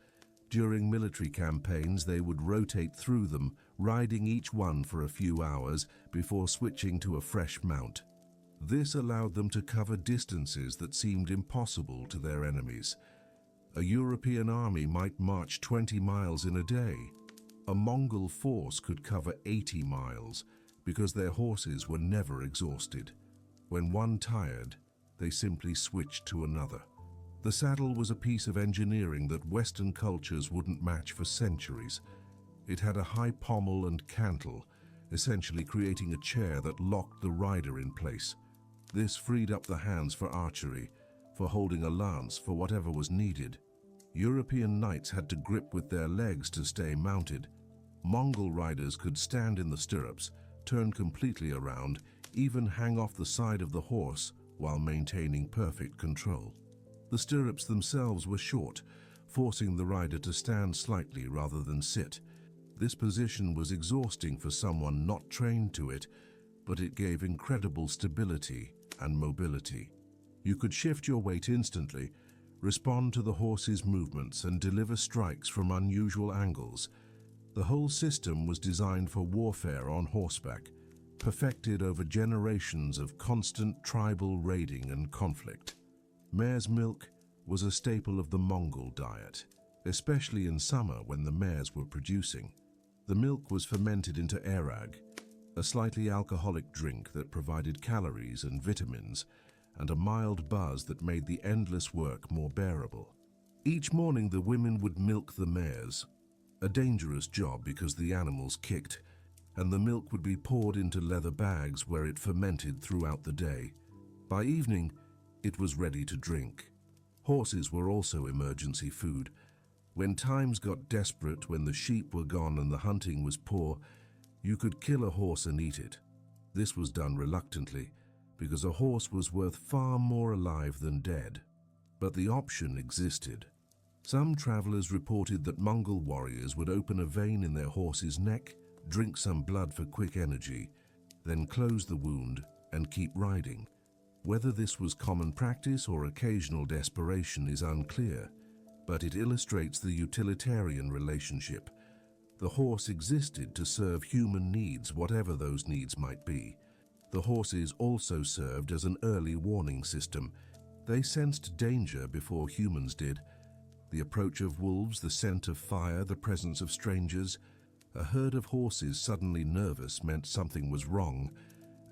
During military campaigns, they would rotate through them, riding each one for a few hours before switching to a fresh mount. This allowed them to cover distances that seemed impossible to their enemies. A European army might march 20 miles in a day. A Mongol force could cover 80 miles because their horses were never exhausted. When one tired, they simply switched to another. The saddle was a piece of engineering that Western cultures wouldn't match for centuries. It had a high pommel and cantle, essentially creating a chair that locked the rider in place. This freed up the hands for archery, for holding a lance, for whatever was needed. European knights had to grip with their legs to stay mounted. Mongol riders could stand in the stirrups, turn completely around, even hang off the side of the horse while maintaining perfect control. The stirrups themselves were short, forcing the rider to stand slightly rather than sit. This position was exhausting for someone not trained to it, but it gave incredible stability and mobility. You could shift your weight instantly, respond to the horse's movements, and deliver strikes from unusual angles. The whole system was designed for warfare on horseback, perfected over generations of constant tribal raiding and conflict. Mare's milk was a staple of the Mongol diet, especially in summer when the mares were producing. The milk was fermented into arag, a slightly alcoholic drink that provided calories and vitamins, and a mild buzz that made the endless work more bearable. Each morning the women would milk the mares, a dangerous job because the animals kicked, and the milk would be poured into leather bags where it fermented throughout the day. By evening, it was ready to drink. Horses were also emergency food. When times got desperate, when the sheep were gone and the hunting was poor, you could kill a horse and eat it. This was done reluctantly, because a horse was worth far more alive than dead. But the option existed. Some travelers reported that Mongol warriors would open a vein in their horse's neck, drink some blood for quick energy, then close the wound and keep riding. Whether this was common practice or occasional desperation is unclear, but it illustrates the utilitarian relationship. The horse existed to serve human needs, whatever those needs might be. The horses also served as an early warning system. They sensed danger before humans did. The approach of wolves, the scent of fire, the presence of strangers. A herd of horses suddenly nervous meant something was wrong,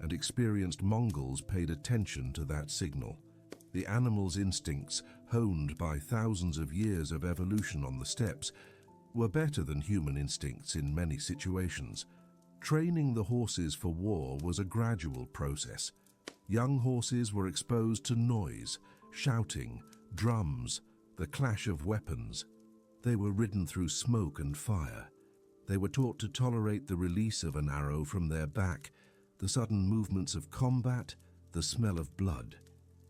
and experienced Mongols paid attention to that signal. The animal's instincts, honed by thousands of years of evolution on the steppes, were better than human instincts in many situations. Training the horses for war was a gradual process. Young horses were exposed to noise, shouting, drums, the clash of weapons. They were ridden through smoke and fire. They were taught to tolerate the release of an arrow from their back, the sudden movements of combat, the smell of blood.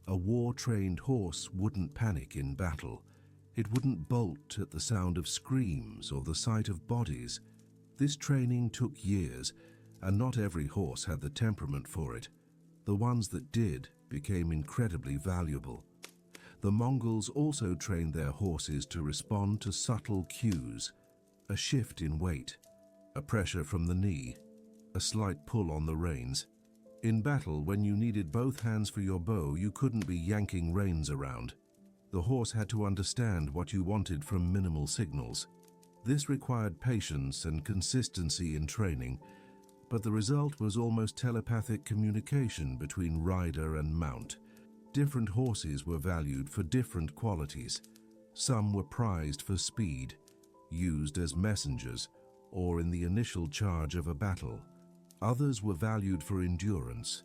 A war-trained horse wouldn't panic in battle. It wouldn't bolt at the sound of screams or the sight of bodies. This training took years, and not every horse had the temperament for it. The ones that did became incredibly valuable. The Mongols also trained their horses to respond to subtle cues: a shift in weight, a pressure from the knee, a slight pull on the reins. In battle, when you needed both hands for your bow, you couldn't be yanking reins around. The horse had to understand what you wanted from minimal signals. This required patience and consistency in training, but the result was almost telepathic communication between rider and mount. Different horses were valued for different qualities. Some were prized for speed, used as messengers, or in the initial charge of a battle. Others were valued for endurance,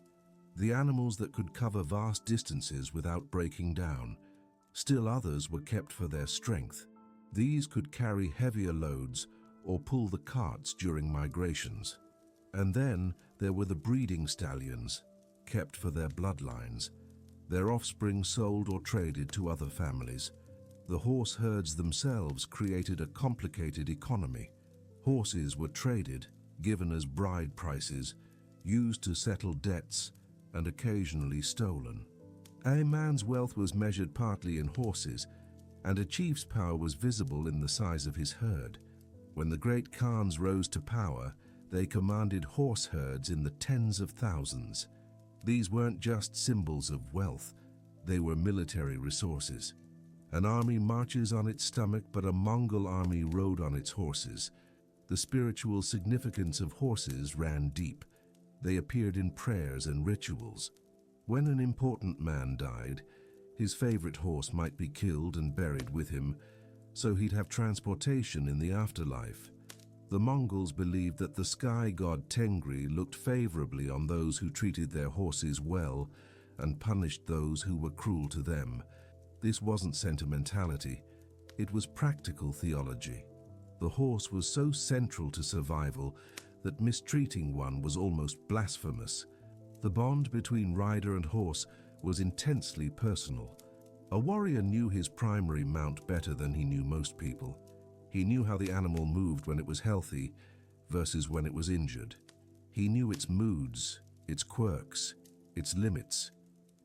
the animals that could cover vast distances without breaking down. Still others were kept for their strength. These could carry heavier loads or pull the carts during migrations. And then there were the breeding stallions, kept for their bloodlines. Their offspring sold or traded to other families. The horse herds themselves created a complicated economy. Horses were traded, given as bride prices, used to settle debts, and occasionally stolen. A man's wealth was measured partly in horses, and a chief's power was visible in the size of his herd. When the great Khans rose to power, they commanded horse herds in the tens of thousands. These weren't just symbols of wealth, they were military resources. An army marches on its stomach, but a Mongol army rode on its horses. The spiritual significance of horses ran deep. They appeared in prayers and rituals. When an important man died, his favorite horse might be killed and buried with him, so he'd have transportation in the afterlife. The Mongols believed that the sky god Tengri looked favorably on those who treated their horses well and punished those who were cruel to them. This wasn't sentimentality. It was practical theology. The horse was so central to survival that mistreating one was almost blasphemous. The bond between rider and horse was intensely personal. A warrior knew his primary mount better than he knew most people. He knew how the animal moved when it was healthy versus when it was injured. He knew its moods, its quirks, its limits.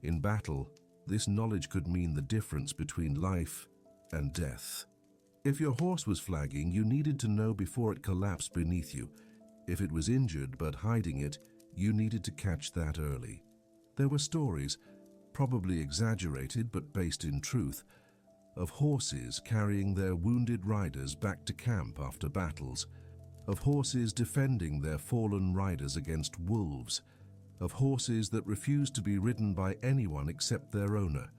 In battle, this knowledge could mean the difference between life and death. If your horse was flagging, you needed to know before it collapsed beneath you. If it was injured but hiding it, you needed to catch that early. There were stories, probably exaggerated but based in truth, of horses carrying their wounded riders back to camp after battles, of horses defending their fallen riders against wolves, of horses that refused to be ridden by anyone except their owner.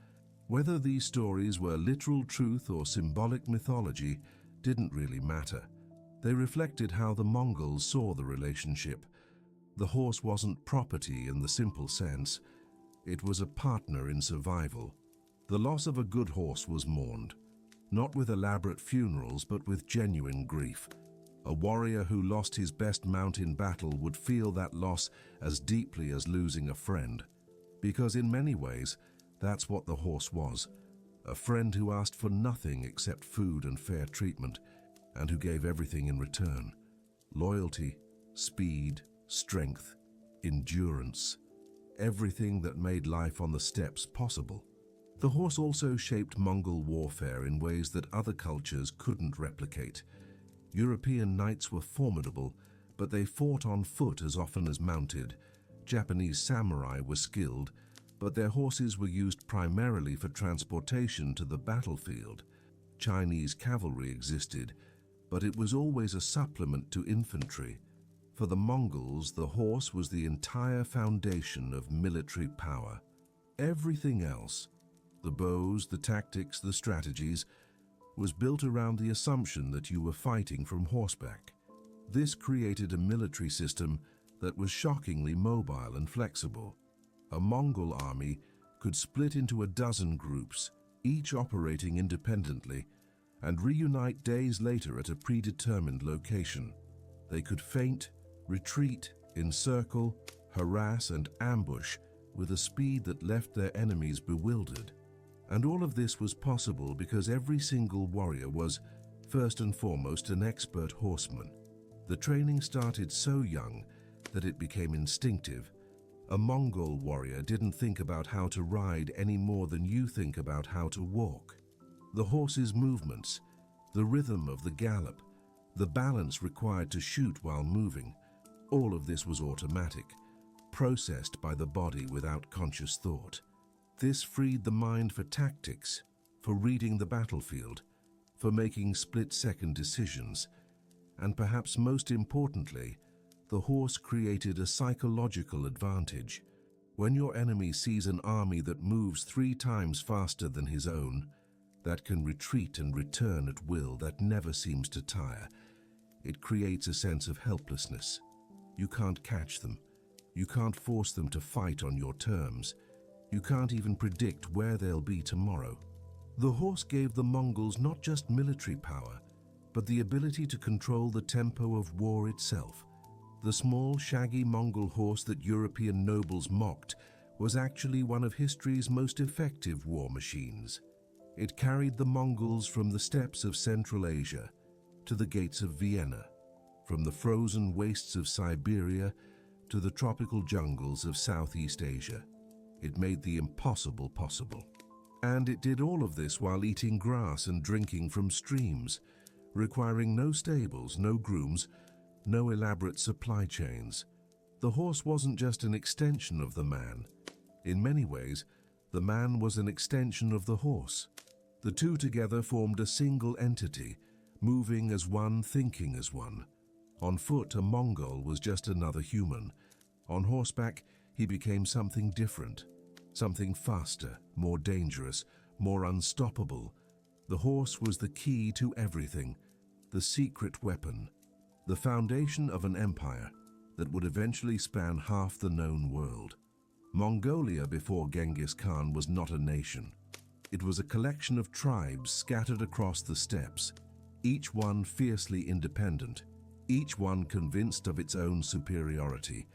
Whether these stories were literal truth or symbolic mythology didn't really matter. They reflected how the Mongols saw the relationship. The horse wasn't property in the simple sense. It was a partner in survival. The loss of a good horse was mourned, not with elaborate funerals but with genuine grief. A warrior who lost his best mount in battle would feel that loss as deeply as losing a friend, because in many ways, that's what the horse was, a friend who asked for nothing except food and fair treatment, and who gave everything in return. Loyalty, speed, strength, endurance, everything that made life on the steppes possible. The horse also shaped Mongol warfare in ways that other cultures couldn't replicate. European knights were formidable, but they fought on foot as often as mounted. Japanese samurai were skilled, but their horses were used primarily for transportation to the battlefield. Chinese cavalry existed, but it was always a supplement to infantry. For the Mongols, the horse was the entire foundation of military power. Everything else, the bows, the tactics, the strategies, was built around the assumption that you were fighting from horseback. This created a military system that was shockingly mobile and flexible. A Mongol army could split into a dozen groups, each operating independently, and reunite days later at a predetermined location. They could feint, retreat, encircle, harass, and ambush with a speed that left their enemies bewildered. And all of this was possible because every single warrior was, first and foremost, an expert horseman. The training started so young that it became instinctive. A Mongol warrior didn't think about how to ride any more than you think about how to walk. The horse's movements, the rhythm of the gallop, the balance required to shoot while moving, all of this was automatic, processed by the body without conscious thought. This freed the mind for tactics, for reading the battlefield, for making split-second decisions, and perhaps most importantly, the horse created a psychological advantage. When your enemy sees an army that moves 3 times faster than his own, that can retreat and return at will, that never seems to tire, it creates a sense of helplessness. You can't catch them. You can't force them to fight on your terms. You can't even predict where they'll be tomorrow. The horse gave the Mongols not just military power, but the ability to control the tempo of war itself. The small, shaggy Mongol horse that European nobles mocked was actually one of history's most effective war machines. It carried the Mongols from the steppes of Central Asia to the gates of Vienna, from the frozen wastes of Siberia to the tropical jungles of Southeast Asia. It made the impossible possible. And it did all of this while eating grass and drinking from streams, requiring no stables, no grooms, no elaborate supply chains. The horse wasn't just an extension of the man. In many ways, the man was an extension of the horse. The two together formed a single entity, moving as one, thinking as one. On foot, a Mongol was just another human. On horseback, he became something different, something faster, more dangerous, more unstoppable. The horse was the key to everything, the secret weapon, the foundation of an empire that would eventually span half the known world. Mongolia before Genghis Khan was not a nation. It was a collection of tribes scattered across the steppes, each one fiercely independent, each one convinced of its own superiority.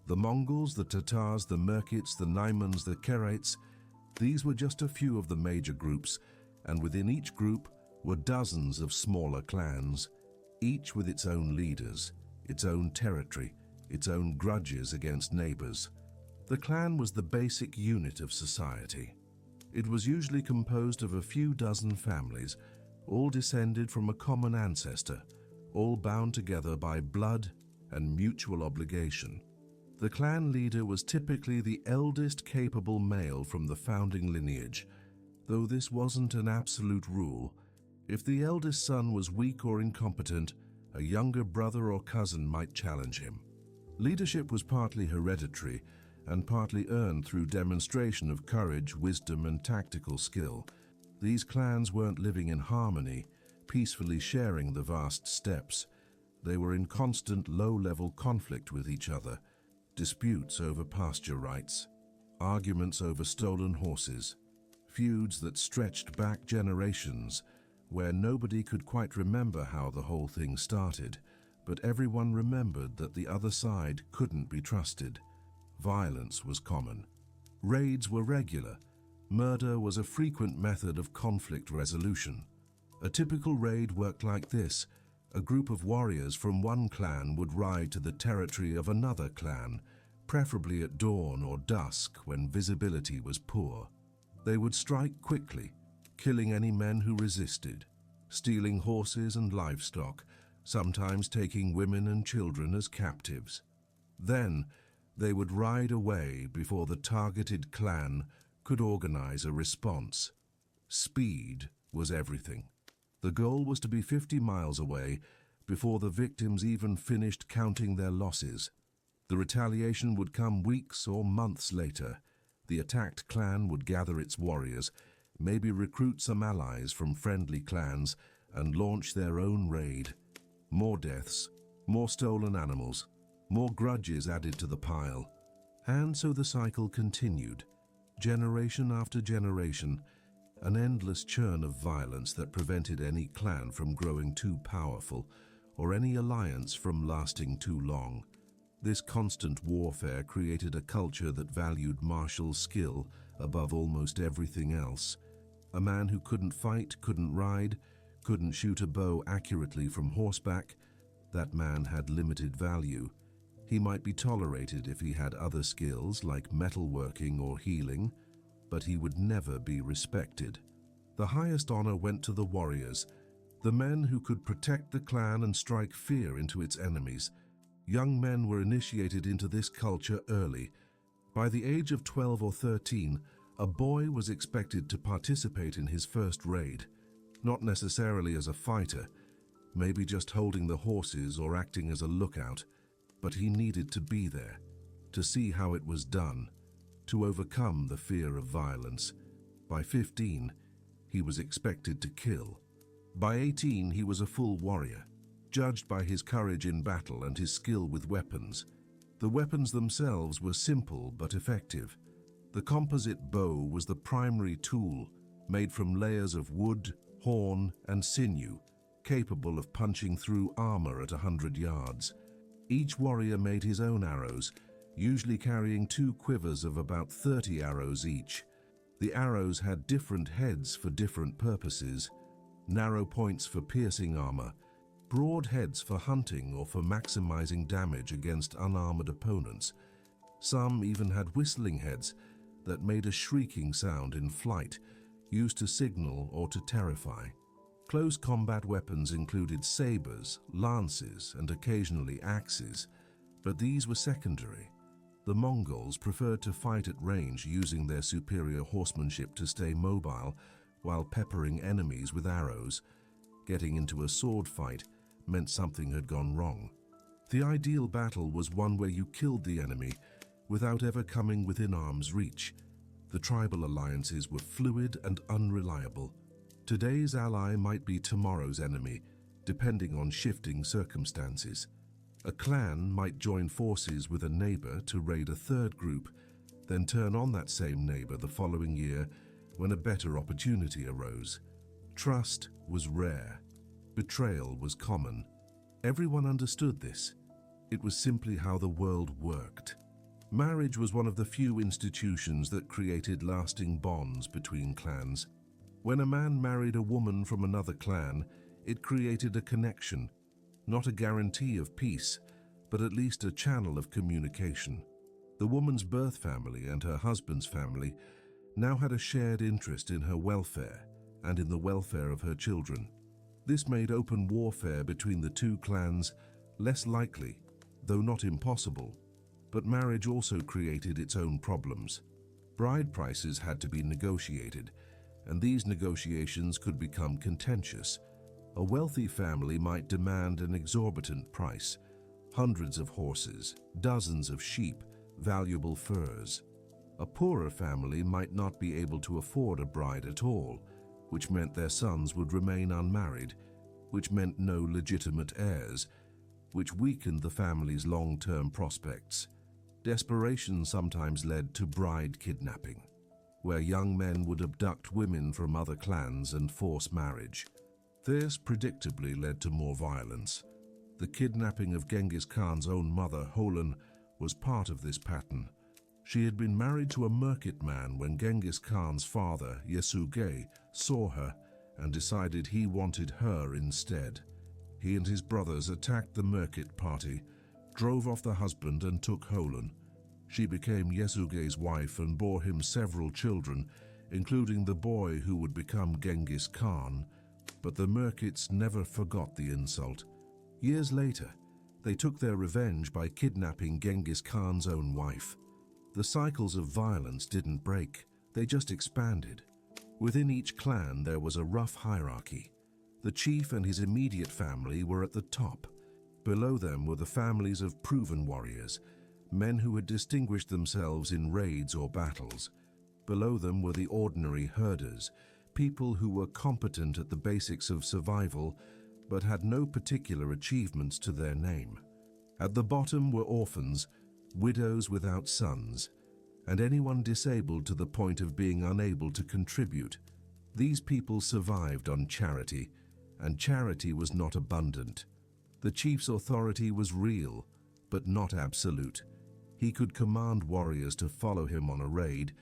The Mongols, the Tatars, the Merkits, the Naimans, the Keraits, these were just a few of the major groups, and within each group were dozens of smaller clans, each with its own leaders, its own territory, its own grudges against neighbors. The clan was the basic unit of society. It was usually composed of a few dozen families, all descended from a common ancestor, all bound together by blood and mutual obligation. The clan leader was typically the eldest capable male from the founding lineage, though this wasn't an absolute rule. If the eldest son was weak or incompetent, a younger brother or cousin might challenge him. Leadership was partly hereditary and partly earned through demonstration of courage, wisdom, and tactical skill. These clans weren't living in harmony, peacefully sharing the vast steppes. They were in constant low-level conflict with each other, disputes over pasture rights, arguments over stolen horses, feuds that stretched back generations, where nobody could quite remember how the whole thing started, but everyone remembered that the other side couldn't be trusted. Violence was common. Raids were regular. Murder was a frequent method of conflict resolution. A typical raid worked like this. A group of warriors from one clan would ride to the territory of another clan, preferably at dawn or dusk when visibility was poor. They would strike quickly, killing any men who resisted, stealing horses and livestock, sometimes taking women and children as captives. Then, they would ride away before the targeted clan could organize a response. Speed was everything. The goal was to be 50 miles away before the victims even finished counting their losses. The retaliation would come weeks or months later. The attacked clan would gather its warriors, maybe recruit some allies from friendly clans, and launch their own raid. More deaths, more stolen animals, more grudges added to the pile. And so the cycle continued, generation after generation, an endless churn of violence that prevented any clan from growing too powerful or any alliance from lasting too long. This constant warfare created a culture that valued martial skill above almost everything else. A man who couldn't fight, couldn't ride, couldn't shoot a bow accurately from horseback, that man had limited value. He might be tolerated if he had other skills like metalworking or healing, but he would never be respected. The highest honor went to the warriors, the men who could protect the clan and strike fear into its enemies. Young men were initiated into this culture early. By the age of 12 or 13, a boy was expected to participate in his first raid, not necessarily as a fighter, maybe just holding the horses or acting as a lookout, but he needed to be there, to see how it was done, to overcome the fear of violence. By 15, he was expected to kill. By 18, he was a full warrior, judged by his courage in battle and his skill with weapons. The weapons themselves were simple but effective. The composite bow was the primary tool, made from layers of wood, horn, and sinew, capable of punching through armor at 100 yards. Each warrior made his own arrows, usually carrying 2 quivers of about 30 arrows each. The arrows had different heads for different purposes: narrow points for piercing armor, broad heads for hunting or for maximizing damage against unarmored opponents. Some even had whistling heads that made a shrieking sound in flight, used to signal or to terrify. Close combat weapons included sabers, lances, and occasionally axes, but these were secondary. The Mongols preferred to fight at range, using their superior horsemanship to stay mobile while peppering enemies with arrows. Getting into a sword fight meant something had gone wrong. The ideal battle was one where you killed the enemy without ever coming within arm's reach. The tribal alliances were fluid and unreliable. Today's ally might be tomorrow's enemy, depending on shifting circumstances. A clan might join forces with a neighbor to raid a third group, then turn on that same neighbor the following year when a better opportunity arose. Trust was rare. Betrayal was common. Everyone understood this. It was simply how the world worked. Marriage was one of the few institutions that created lasting bonds between clans. When a man married a woman from another clan, it created a connection, not a guarantee of peace, but at least a channel of communication. The woman's birth family and her husband's family now had a shared interest in her welfare and in the welfare of her children. This made open warfare between the two clans less likely, though not impossible. But marriage also created its own problems. Bride prices had to be negotiated, and these negotiations could become contentious. A wealthy family might demand an exorbitant price, hundreds of horses, dozens of sheep, valuable furs. A poorer family might not be able to afford a bride at all, which meant their sons would remain unmarried, which meant no legitimate heirs, which weakened the family's long-term prospects. Desperation sometimes led to bride kidnapping, where young men would abduct women from other clans and force marriage. This predictably led to more violence. The kidnapping of Genghis Khan's own mother, Holan, was part of this pattern. She had been married to a merchantman when Genghis Khan's father, Yesugei, saw her and decided he wanted her instead. He and his brothers attacked the merchant party, drove off the husband and took Holan. She became Yesugei's wife and bore him several children, including the boy who would become Genghis Khan. But the merchants never forgot the insult. Years later, they took their revenge by kidnapping Genghis Khan's own wife. The cycles of violence didn't break, they just expanded. Within each clan there was a rough hierarchy. The chief and his immediate family were at the top. Below them were the families of proven warriors, men who had distinguished themselves in raids or battles. Below them were the ordinary herders, people who were competent at the basics of survival but had no particular achievements to their name. At the bottom were orphans, widows without sons, and anyone disabled to the point of being unable to contribute. These people survived on charity, and charity was not abundant. The chief's authority was real, but not absolute. He could command warriors to follow him on a raid,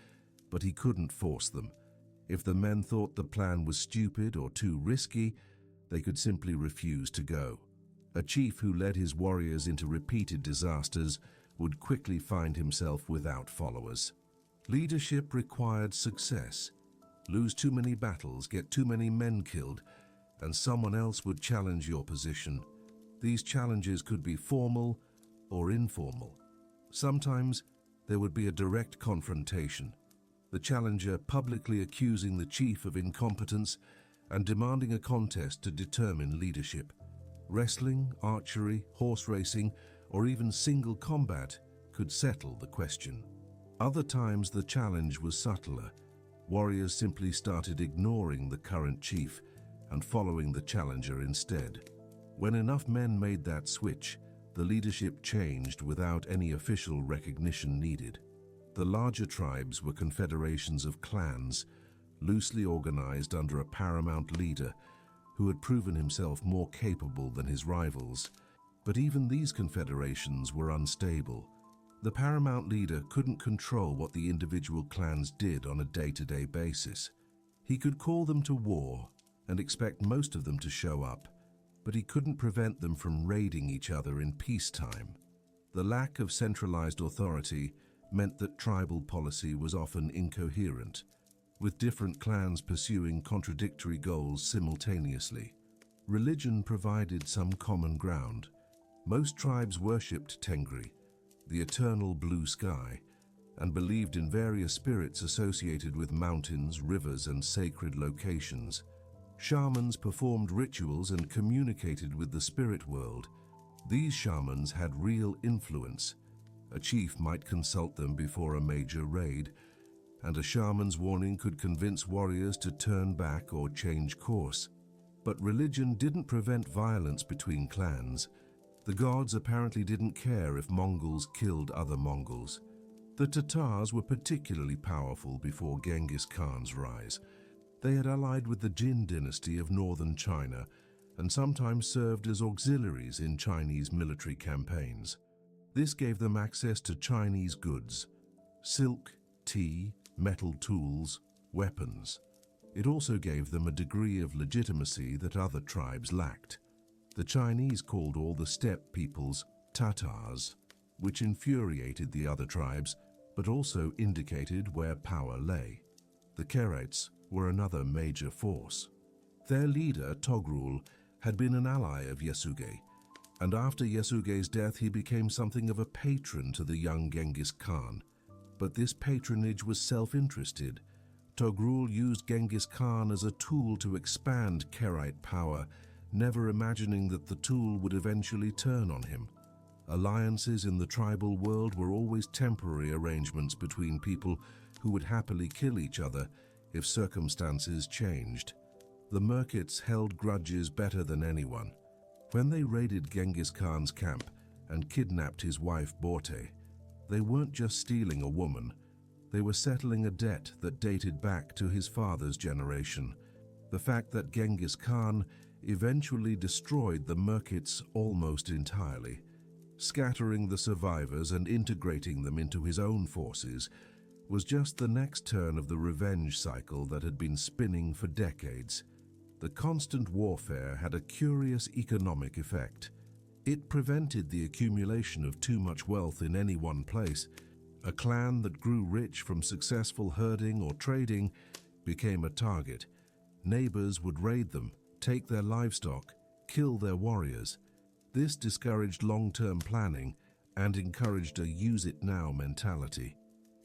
but he couldn't force them. If the men thought the plan was stupid or too risky, they could simply refuse to go. A chief who led his warriors into repeated disasters would quickly find himself without followers. Leadership required success. Lose too many battles, get too many men killed, and someone else would challenge your position. These challenges could be formal or informal. Sometimes there would be a direct confrontation, the challenger publicly accusing the chief of incompetence and demanding a contest to determine leadership. Wrestling, archery, horse racing, or even single combat could settle the question. Other times the challenge was subtler. Warriors simply started ignoring the current chief and following the challenger instead. When enough men made that switch, the leadership changed without any official recognition needed. The larger tribes were confederations of clans, loosely organized under a paramount leader who had proven himself more capable than his rivals. But even these confederations were unstable. The paramount leader couldn't control what the individual clans did on a day-to-day basis. He could call them to war and expect most of them to show up, but he couldn't prevent them from raiding each other in peacetime. The lack of centralized authority meant that tribal policy was often incoherent, with different clans pursuing contradictory goals simultaneously. Religion provided some common ground. Most tribes worshipped Tengri, the eternal blue sky, and believed in various spirits associated with mountains, rivers, and sacred locations. Shamans performed rituals and communicated with the spirit world. These shamans had real influence. A chief might consult them before a major raid, and a shaman's warning could convince warriors to turn back or change course. But religion didn't prevent violence between clans. The gods apparently didn't care if Mongols killed other Mongols. The Tatars were particularly powerful before Genghis Khan's rise. They had allied with the Jin dynasty of northern China and sometimes served as auxiliaries in Chinese military campaigns. This gave them access to Chinese goods: silk, tea, metal tools, weapons. It also gave them a degree of legitimacy that other tribes lacked. The Chinese called all the steppe peoples Tatars, which infuriated the other tribes, but also indicated where power lay. The Karaites were another major force. Their leader, Togrul, had been an ally of Yasuge, and after Yasuge's death he became something of a patron to the young Genghis Khan. But this patronage was self-interested. Togrul used Genghis Khan as a tool to expand Karaite power, never imagining that the tool would eventually turn on him. Alliances in the tribal world were always temporary arrangements between people who would happily kill each other if circumstances changed. The Merkits held grudges better than anyone. When they raided Genghis Khan's camp and kidnapped his wife Borte, they weren't just stealing a woman, they were settling a debt that dated back to his father's generation. The fact that Genghis Khan eventually destroyed the Merkits almost entirely, scattering the survivors and integrating them into his own forces, was just the next turn of the revenge cycle that had been spinning for decades. The constant warfare had a curious economic effect. It prevented the accumulation of too much wealth in any one place. A clan that grew rich from successful herding or trading became a target. Neighbors would raid them, take their livestock, kill their warriors. This discouraged long-term planning and encouraged a use-it-now mentality.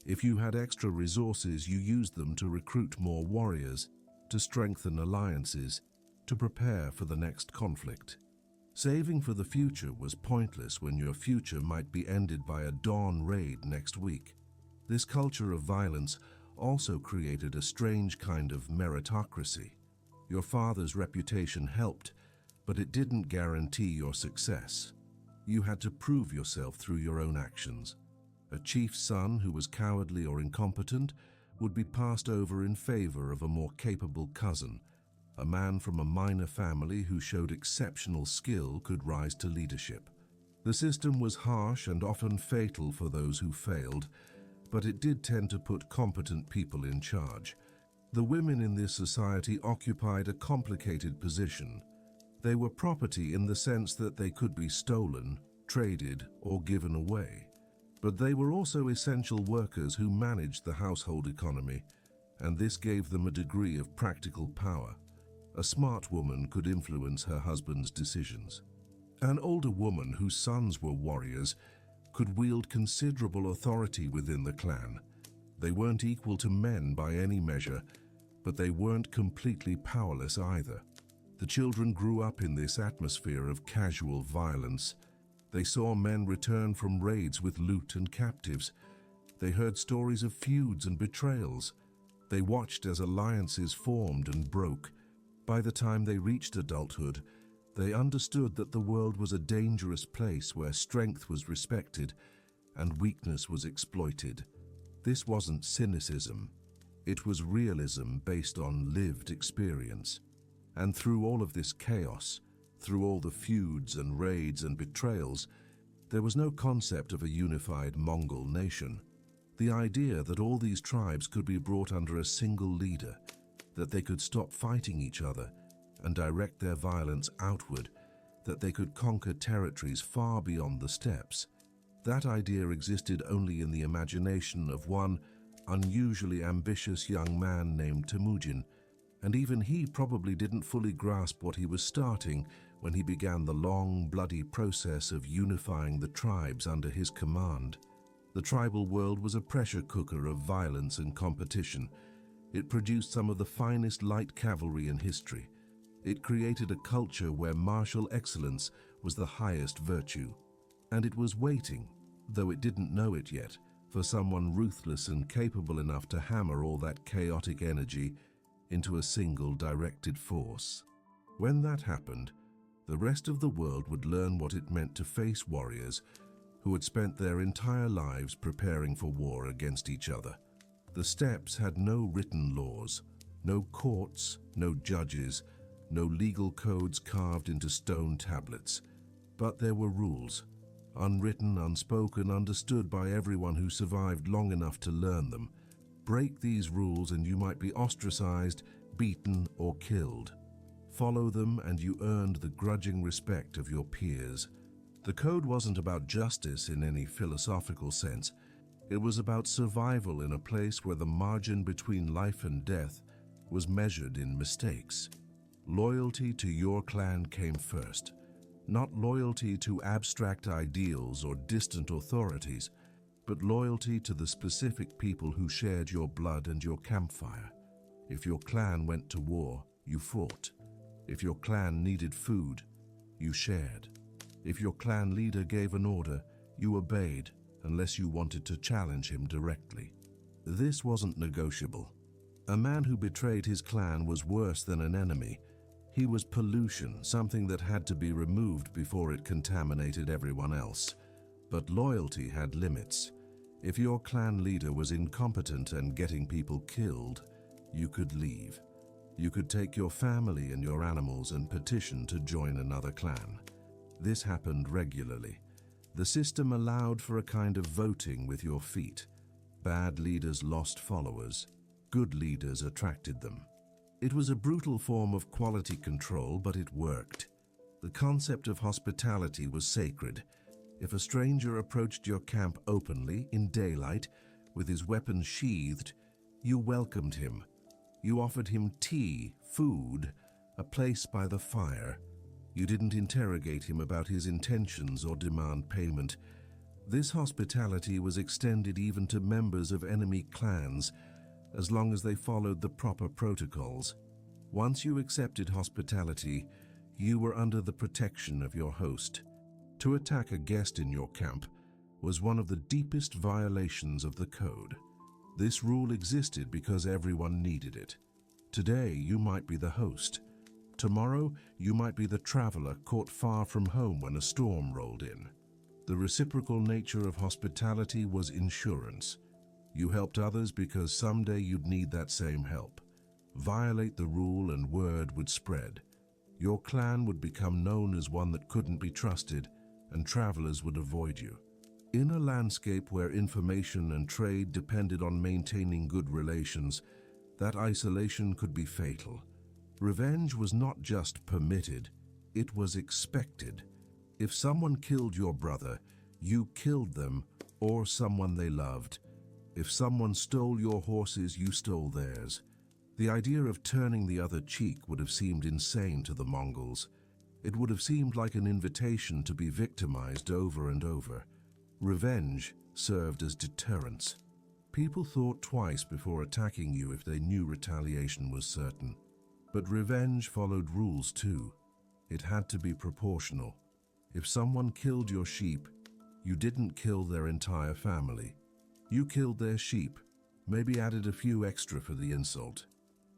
If you had extra resources, you used them to recruit more warriors, to strengthen alliances, to prepare for the next conflict. Saving for the future was pointless when your future might be ended by a dawn raid next week. This culture of violence also created a strange kind of meritocracy. Your father's reputation helped, but it didn't guarantee your success. You had to prove yourself through your own actions. A chief's son who was cowardly or incompetent would be passed over in favor of a more capable cousin. A man from a minor family who showed exceptional skill could rise to leadership. The system was harsh and often fatal for those who failed, but it did tend to put competent people in charge. The women in this society occupied a complicated position. They were property in the sense that they could be stolen, traded, or given away. But they were also essential workers who managed the household economy, and this gave them a degree of practical power. A smart woman could influence her husband's decisions. An older woman whose sons were warriors could wield considerable authority within the clan. They weren't equal to men by any measure, but they weren't completely powerless either. The children grew up in this atmosphere of casual violence. They saw men return from raids with loot and captives. They heard stories of feuds and betrayals. They watched as alliances formed and broke. By the time they reached adulthood, they understood that the world was a dangerous place where strength was respected and weakness was exploited. This wasn't cynicism. It was realism based on lived experience. And through all of this chaos, through all the feuds and raids and betrayals, there was no concept of a unified Mongol nation. The idea that all these tribes could be brought under a single leader, that they could stop fighting each other and direct their violence outward, that they could conquer territories far beyond the steppes. That idea existed only in the imagination of one unusually ambitious young man named Temujin, and even he probably didn't fully grasp what he was starting when he began the long, bloody process of unifying the tribes under his command. The tribal world was a pressure cooker of violence and competition. It produced some of the finest light cavalry in history. It created a culture where martial excellence was the highest virtue. And it was waiting, though it didn't know it yet, for someone ruthless and capable enough to hammer all that chaotic energy into a single directed force. When that happened, the rest of the world would learn what it meant to face warriors who had spent their entire lives preparing for war against each other. The steppes had no written laws, no courts, no judges, no legal codes carved into stone tablets. But there were rules, unwritten, unspoken, understood by everyone who survived long enough to learn them. Break these rules and you might be ostracized, beaten, or killed. Follow them and you earned the grudging respect of your peers. The code wasn't about justice in any philosophical sense. It was about survival in a place where the margin between life and death was measured in mistakes. Loyalty to your clan came first, not loyalty to abstract ideals or distant authorities, but loyalty to the specific people who shared your blood and your campfire. If your clan went to war, you fought. If your clan needed food, you shared. If your clan leader gave an order, you obeyed, unless you wanted to challenge him directly. This wasn't negotiable. A man who betrayed his clan was worse than an enemy. He was pollution, something that had to be removed before it contaminated everyone else. But loyalty had limits. If your clan leader was incompetent and getting people killed, you could leave. You could take your family and your animals and petition to join another clan. This happened regularly. The system allowed for a kind of voting with your feet. Bad leaders lost followers. Good leaders attracted them. It was a brutal form of quality control, but it worked. The concept of hospitality was sacred. If a stranger approached your camp openly, in daylight, with his weapons sheathed, you welcomed him. You offered him tea, food, a place by the fire. You didn't interrogate him about his intentions or demand payment. This hospitality was extended even to members of enemy clans, as long as they followed the proper protocols. Once you accepted hospitality, you were under the protection of your host. To attack a guest in your camp was one of the deepest violations of the code. This rule existed because everyone needed it. Today, you might be the host. Tomorrow, you might be the traveler caught far from home when a storm rolled in. The reciprocal nature of hospitality was insurance. You helped others because someday you'd need that same help. Violate the rule and word would spread. Your clan would become known as one that couldn't be trusted, and travelers would avoid you. In a landscape where information and trade depended on maintaining good relations, that isolation could be fatal. Revenge was not just permitted, it was expected. If someone killed your brother, you killed them or someone they loved. If someone stole your horses, you stole theirs. The idea of turning the other cheek would have seemed insane to the Mongols. It would have seemed like an invitation to be victimized over and over. Revenge served as deterrence. People thought twice before attacking you if they knew retaliation was certain. But revenge followed rules too. It had to be proportional. If someone killed your sheep, you didn't kill their entire family. You killed their sheep, maybe added a few extra for the insult.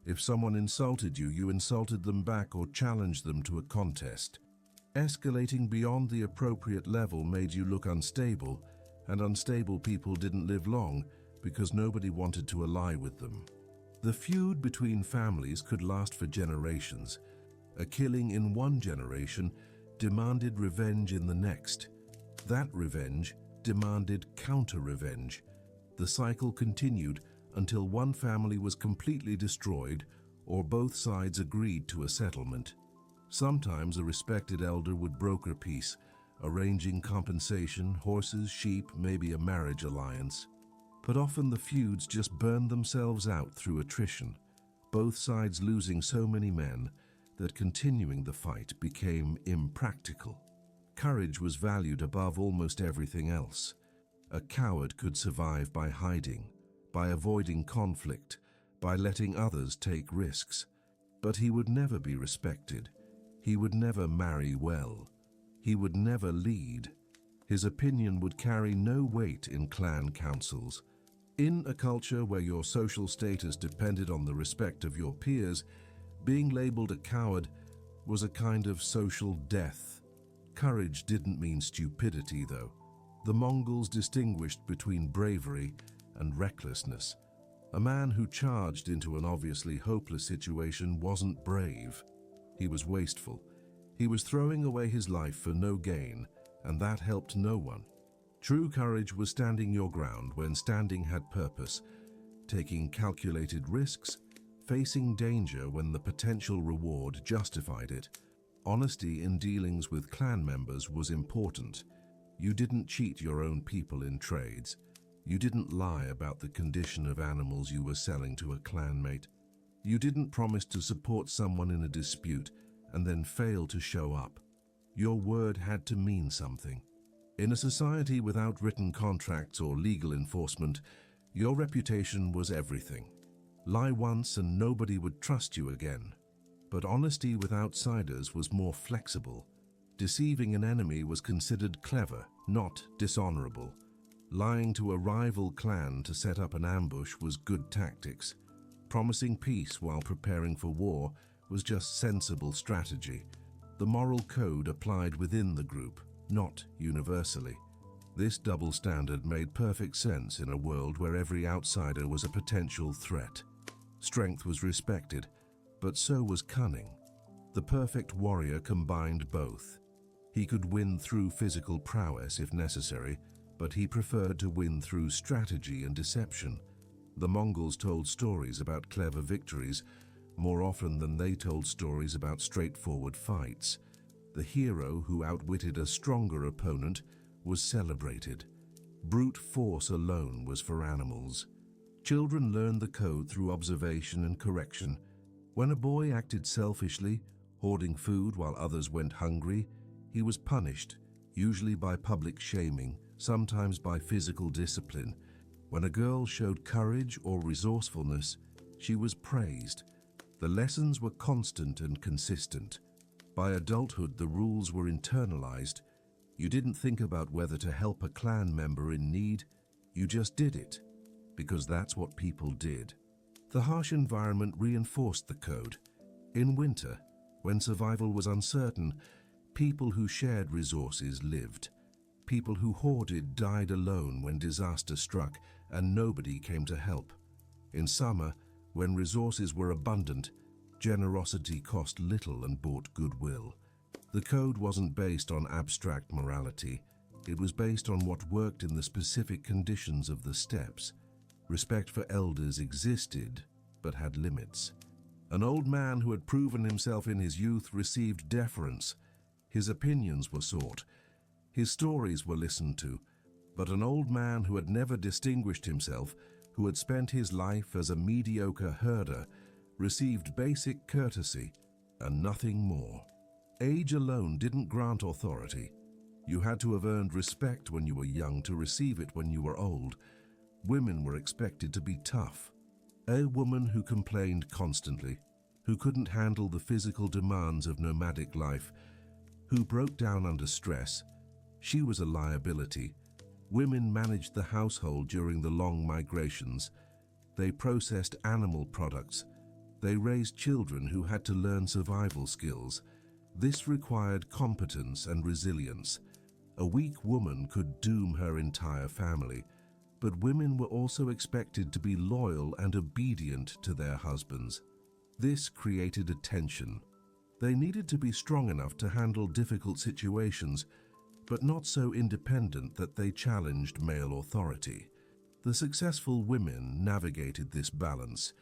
If someone insulted you, you insulted them back or challenged them to a contest. Escalating beyond the appropriate level made you look unstable, and unstable people didn't live long because nobody wanted to ally with them. The feud between families could last for generations. A killing in one generation demanded revenge in the next. That revenge demanded counter-revenge. The cycle continued until one family was completely destroyed or both sides agreed to a settlement. Sometimes a respected elder would broker peace, arranging compensation, horses, sheep, maybe a marriage alliance. But often the feuds just burned themselves out through attrition, both sides losing so many men that continuing the fight became impractical. Courage was valued above almost everything else. A coward could survive by hiding, by avoiding conflict, by letting others take risks. But he would never be respected. He would never marry well. He would never lead. His opinion would carry no weight in clan councils. In a culture where your social status depended on the respect of your peers, being labeled a coward was a kind of social death. Courage didn't mean stupidity, though. The Mongols distinguished between bravery and recklessness. A man who charged into an obviously hopeless situation wasn't brave. He was wasteful. He was throwing away his life for no gain, and that helped no one. True courage was standing your ground when standing had purpose, taking calculated risks, facing danger when the potential reward justified it. Honesty in dealings with clan members was important. You didn't cheat your own people in trades. You didn't lie about the condition of animals you were selling to a clanmate. You didn't promise to support someone in a dispute and then fail to show up. Your word had to mean something. In a society without written contracts or legal enforcement, your reputation was everything. Lie once and nobody would trust you again. But honesty with outsiders was more flexible. Deceiving an enemy was considered clever, not dishonorable. Lying to a rival clan to set up an ambush was good tactics. Promising peace while preparing for war was just sensible strategy. The moral code applied within the group, not universally. This double standard made perfect sense in a world where every outsider was a potential threat. Strength was respected, but so was cunning. The perfect warrior combined both. He could win through physical prowess if necessary, but he preferred to win through strategy and deception. The Mongols told stories about clever victories more often than they told stories about straightforward fights. The hero who outwitted a stronger opponent was celebrated. Brute force alone was for animals. Children learned the code through observation and correction. When a boy acted selfishly, hoarding food while others went hungry, he was punished, usually by public shaming, sometimes by physical discipline. When a girl showed courage or resourcefulness, she was praised. The lessons were constant and consistent. By adulthood, the rules were internalized. You didn't think about whether to help a clan member in need. You just did it, because that's what people did. The harsh environment reinforced the code. In winter, when survival was uncertain, people who shared resources lived. People who hoarded died alone when disaster struck and nobody came to help. In summer, when resources were abundant, generosity cost little and bought goodwill. The code wasn't based on abstract morality. It was based on what worked in the specific conditions of the steppes. Respect for elders existed, but had limits. An old man who had proven himself in his youth received deference. His opinions were sought. His stories were listened to. But an old man who had never distinguished himself, who had spent his life as a mediocre herder, received basic courtesy and nothing more. Age alone didn't grant authority. You had to have earned respect when you were young to receive it when you were old. Women were expected to be tough. A woman who complained constantly, who couldn't handle the physical demands of nomadic life, who broke down under stress, she was a liability. Women managed the household during the long migrations. They processed animal products. They raised children who had to learn survival skills. This required competence and resilience. A weak woman could doom her entire family, but women were also expected to be loyal and obedient to their husbands. This created a tension. They needed to be strong enough to handle difficult situations, but not so independent that they challenged male authority. The successful women navigated this balance,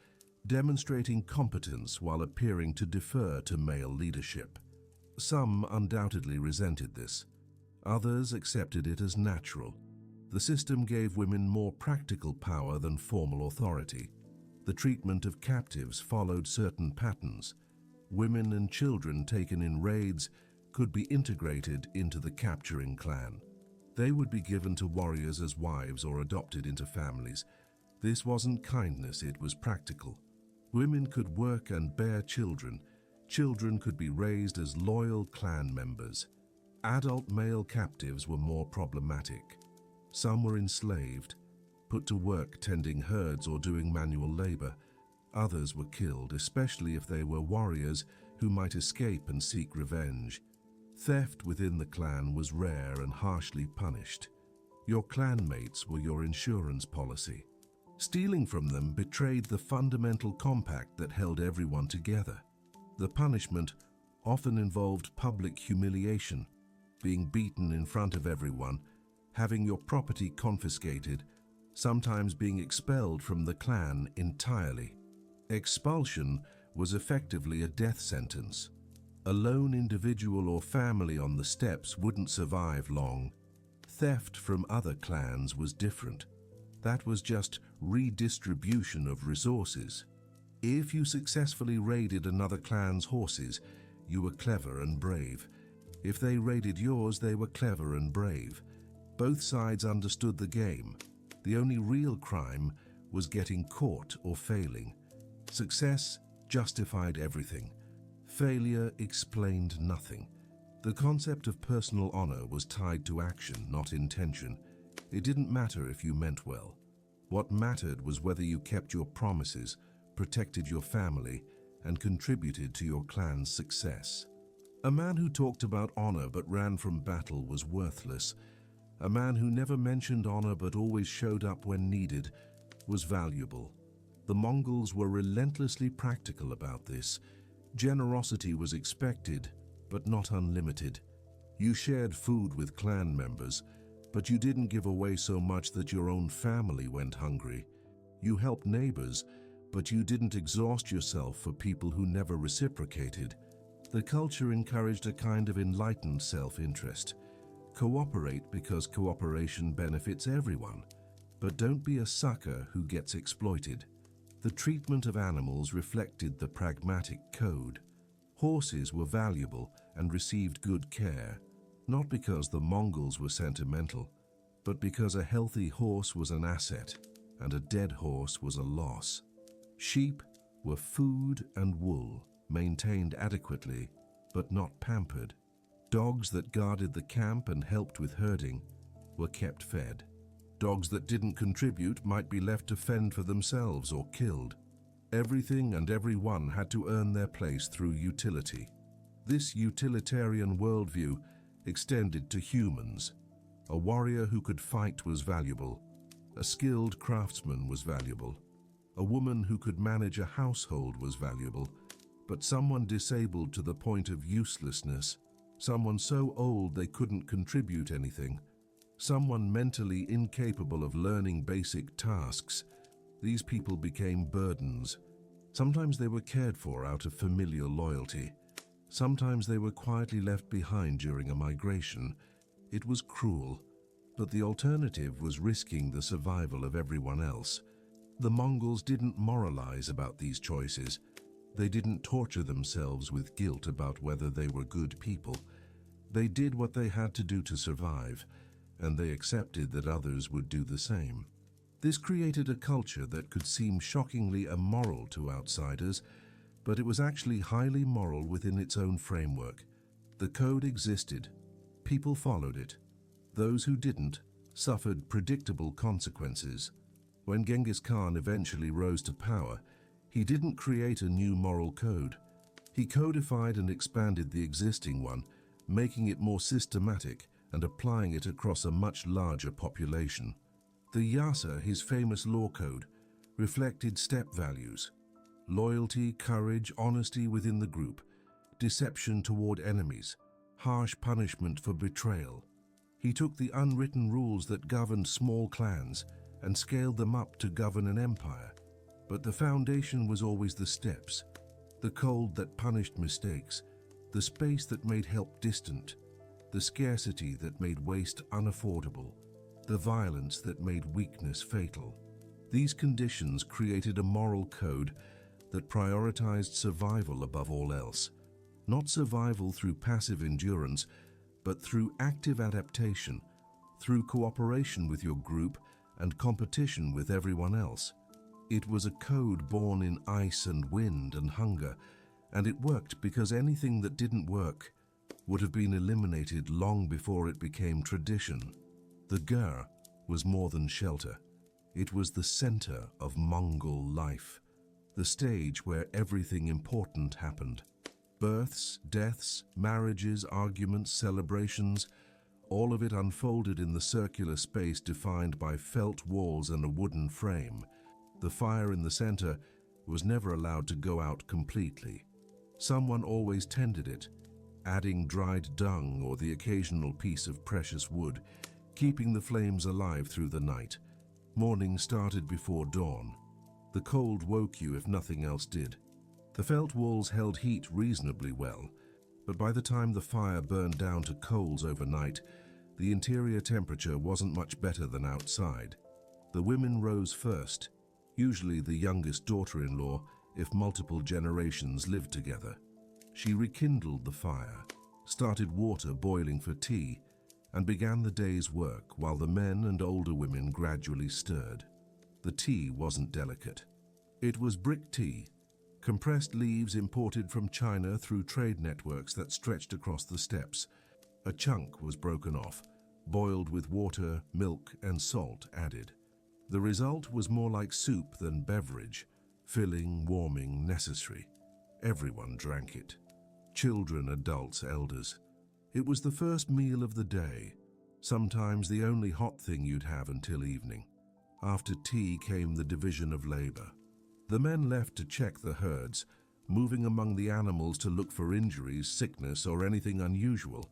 demonstrating competence while appearing to defer to male leadership. Some undoubtedly resented this. Others accepted it as natural. The system gave women more practical power than formal authority. The treatment of captives followed certain patterns. Women and children taken in raids could be integrated into the capturing clan. They would be given to warriors as wives or adopted into families. This wasn't kindness, it was practical. Women could work and bear children. Children could be raised as loyal clan members. Adult male captives were more problematic. Some were enslaved, put to work tending herds or doing manual labor. Others were killed, especially if they were warriors who might escape and seek revenge. Theft within the clan was rare and harshly punished. Your clanmates were your insurance policy. Stealing from them betrayed the fundamental compact that held everyone together. The punishment often involved public humiliation, being beaten in front of everyone, having your property confiscated, sometimes being expelled from the clan entirely. Expulsion was effectively a death sentence. A lone individual or family on the steppes wouldn't survive long. Theft from other clans was different. That was just redistribution of resources. If you successfully raided another clan's horses, you were clever and brave. If they raided yours, they were clever and brave. Both sides understood the game. The only real crime was getting caught or failing. Success justified everything. Failure explained nothing. The concept of personal honor was tied to action, not intention. It didn't matter if you meant well. What mattered was whether you kept your promises, protected your family, and contributed to your clan's success. A man who talked about honor but ran from battle was worthless. A man who never mentioned honor but always showed up when needed was valuable. The Mongols were relentlessly practical about this. Generosity was expected, but not unlimited. You shared food with clan members, but you didn't give away so much that your own family went hungry. You helped neighbors, but you didn't exhaust yourself for people who never reciprocated. The culture encouraged a kind of enlightened self-interest. Cooperate because cooperation benefits everyone, but don't be a sucker who gets exploited. The treatment of animals reflected the pragmatic code. Horses were valuable and received good care, not because the Mongols were sentimental, but because a healthy horse was an asset and a dead horse was a loss. Sheep were food and wool, maintained adequately, but not pampered. Dogs that guarded the camp and helped with herding were kept fed. Dogs that didn't contribute might be left to fend for themselves or killed. Everything and everyone had to earn their place through utility. This utilitarian worldview extended to humans. A warrior who could fight was valuable. A skilled craftsman was valuable. A woman who could manage a household was valuable. But someone disabled to the point of uselessness, someone so old they couldn't contribute anything, someone mentally incapable of learning basic tasks, these people became burdens. Sometimes they were cared for out of familial loyalty. Sometimes they were quietly left behind during a migration. It was cruel, but the alternative was risking the survival of everyone else. The Mongols didn't moralize about these choices. They didn't torture themselves with guilt about whether they were good people. They did what they had to do to survive, and they accepted that others would do the same. This created a culture that could seem shockingly immoral to outsiders, but it was actually highly moral within its own framework. The code existed. People followed it. Those who didn't suffered predictable consequences. When Genghis Khan eventually rose to power, he didn't create a new moral code. He codified and expanded the existing one, making it more systematic and applying it across a much larger population. The Yasa, his famous law code, reflected steppe values: loyalty, courage, honesty within the group, deception toward enemies, harsh punishment for betrayal. He took the unwritten rules that governed small clans and scaled them up to govern an empire. But the foundation was always the steppes, the cold that punished mistakes, the space that made help distant, the scarcity that made waste unaffordable, the violence that made weakness fatal. These conditions created a moral code that prioritized survival above all else. Not survival through passive endurance, but through active adaptation, through cooperation with your group and competition with everyone else. It was a code born in ice and wind and hunger, and it worked because anything that didn't work would have been eliminated long before it became tradition. The Gur was more than shelter. It was the center of Mongol life, the stage where everything important happened. Births, deaths, marriages, arguments, celebrations, all of it unfolded in the circular space defined by felt walls and a wooden frame. The fire in the center was never allowed to go out completely. Someone always tended it, adding dried dung or the occasional piece of precious wood, keeping the flames alive through the night. Morning started before dawn. The cold woke you if nothing else did. The felt walls held heat reasonably well, but by the time the fire burned down to coals overnight, the interior temperature wasn't much better than outside. The women rose first, usually the youngest daughter-in-law if multiple generations lived together. She rekindled the fire, started water boiling for tea, and began the day's work while the men and older women gradually stirred. The tea wasn't delicate. It was brick tea, compressed leaves imported from China through trade networks that stretched across the steppes. A chunk was broken off, boiled with water, milk, and salt added. The result was more like soup than beverage, filling, warming, necessary. Everyone drank it. Children, adults, elders. It was the first meal of the day, sometimes the only hot thing you'd have until evening. After tea came the division of labor. The men left to check the herds, moving among the animals to look for injuries, sickness, or anything unusual.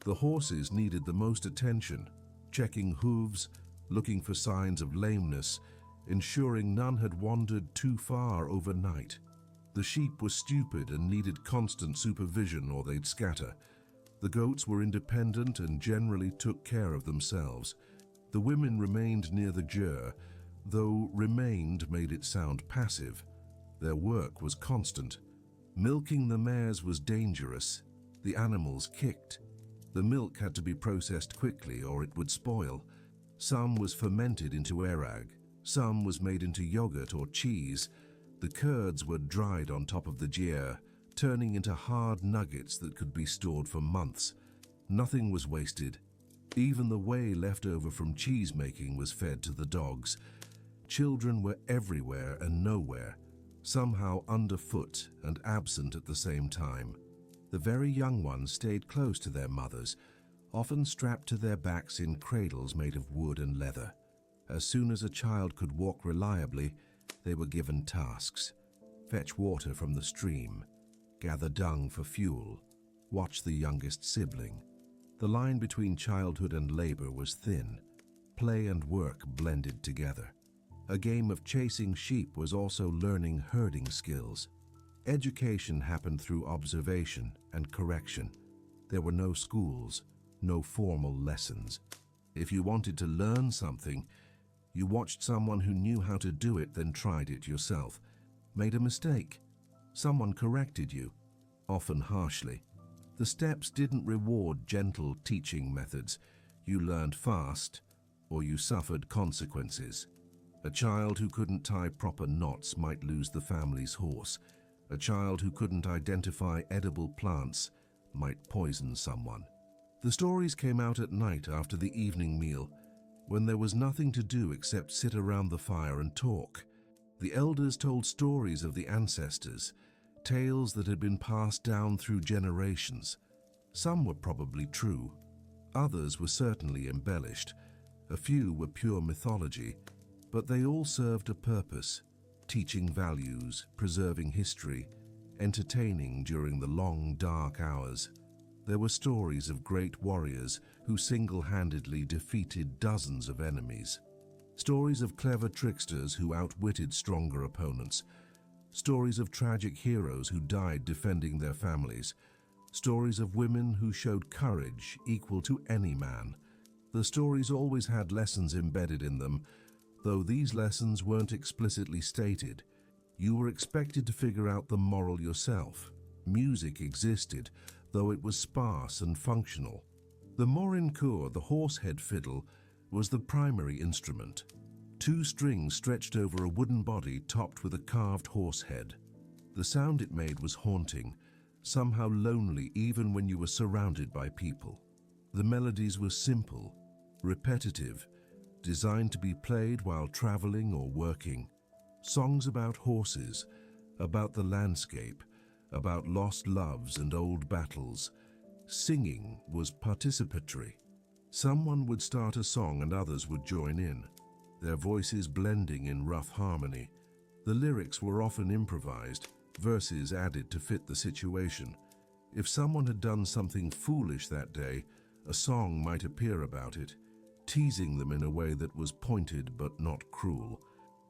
The horses needed the most attention, checking hooves, looking for signs of lameness, ensuring none had wandered too far overnight. The sheep were stupid and needed constant supervision or they'd scatter. The goats were independent and generally took care of themselves. The women remained near the gyre, though remained made it sound passive. Their work was constant. Milking the mares was dangerous. The animals kicked. The milk had to be processed quickly or it would spoil. Some was fermented into arag. Some was made into yogurt or cheese. The curds were dried on top of the gyre, turning into hard nuggets that could be stored for months. Nothing was wasted. Even the whey left over from cheese making was fed to the dogs. Children were everywhere and nowhere, somehow underfoot and absent at the same time. The very young ones stayed close to their mothers, often strapped to their backs in cradles made of wood and leather. As soon as a child could walk reliably, they were given tasks. Fetch water from the stream, gather dung for fuel, watch the youngest sibling. The line between childhood and labor was thin. Play and work blended together. A game of chasing sheep was also learning herding skills. Education happened through observation and correction. There were no schools, no formal lessons. If you wanted to learn something, you watched someone who knew how to do it, then tried it yourself. Made a mistake. Someone corrected you, often harshly. The steppes didn't reward gentle teaching methods. You learned fast, or you suffered consequences. A child who couldn't tie proper knots might lose the family's horse. A child who couldn't identify edible plants might poison someone. The stories came out at night after the evening meal, when there was nothing to do except sit around the fire and talk. The elders told stories of the ancestors, tales that had been passed down through generations. Some were probably true. Others were certainly embellished. A few were pure mythology, but they all served a purpose, teaching values, preserving history, entertaining during the long, dark hours. There were stories of great warriors who single-handedly defeated dozens of enemies. Stories of clever tricksters who outwitted stronger opponents. Stories of tragic heroes who died defending their families. Stories of women who showed courage equal to any man. The stories always had lessons embedded in them, though these lessons weren't explicitly stated. You were expected to figure out the moral yourself. Music existed, though it was sparse and functional. The morincourt, the horsehead fiddle, was the primary instrument. 2 strings stretched over a wooden body topped with a carved horse head. The sound it made was haunting, somehow lonely even when you were surrounded by people. The melodies were simple, repetitive, designed to be played while traveling or working. Songs about horses, about the landscape, about lost loves and old battles. Singing was participatory. Someone would start a song and others would join in, their voices blending in rough harmony. The lyrics were often improvised, verses added to fit the situation. If someone had done something foolish that day, a song might appear about it, teasing them in a way that was pointed but not cruel.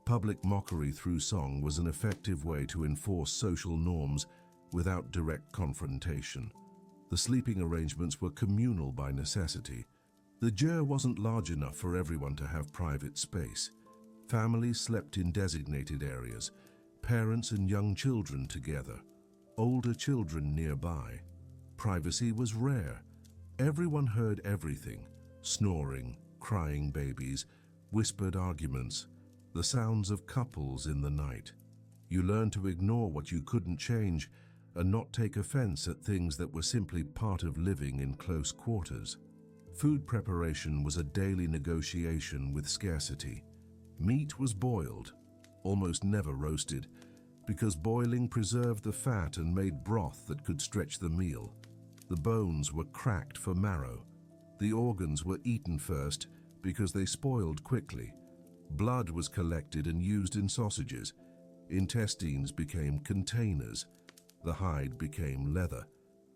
Public mockery through song was an effective way to enforce social norms without direct confrontation. The sleeping arrangements were communal by necessity. The jur wasn't large enough for everyone to have private space. Families slept in designated areas, parents and young children together, older children nearby. Privacy was rare. Everyone heard everything: snoring, crying babies, whispered arguments, the sounds of couples in the night. You learned to ignore what you couldn't change and not take offense at things that were simply part of living in close quarters. Food preparation was a daily negotiation with scarcity. Meat was boiled, almost never roasted, because boiling preserved the fat and made broth that could stretch the meal. The bones were cracked for marrow. The organs were eaten first because they spoiled quickly. Blood was collected and used in sausages. Intestines became containers. The hide became leather.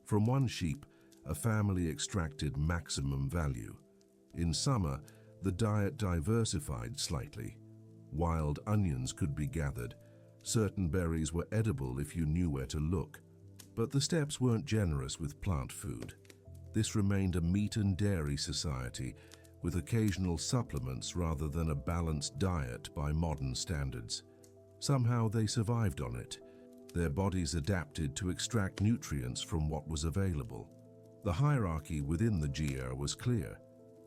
From one sheep, a family extracted maximum value. In summer, the diet diversified slightly. Wild onions could be gathered. Certain berries were edible if you knew where to look. But the steppes weren't generous with plant food. This remained a meat and dairy society, with occasional supplements rather than a balanced diet by modern standards. Somehow they survived on it. Their bodies adapted to extract nutrients from what was available. The hierarchy within the jur was clear.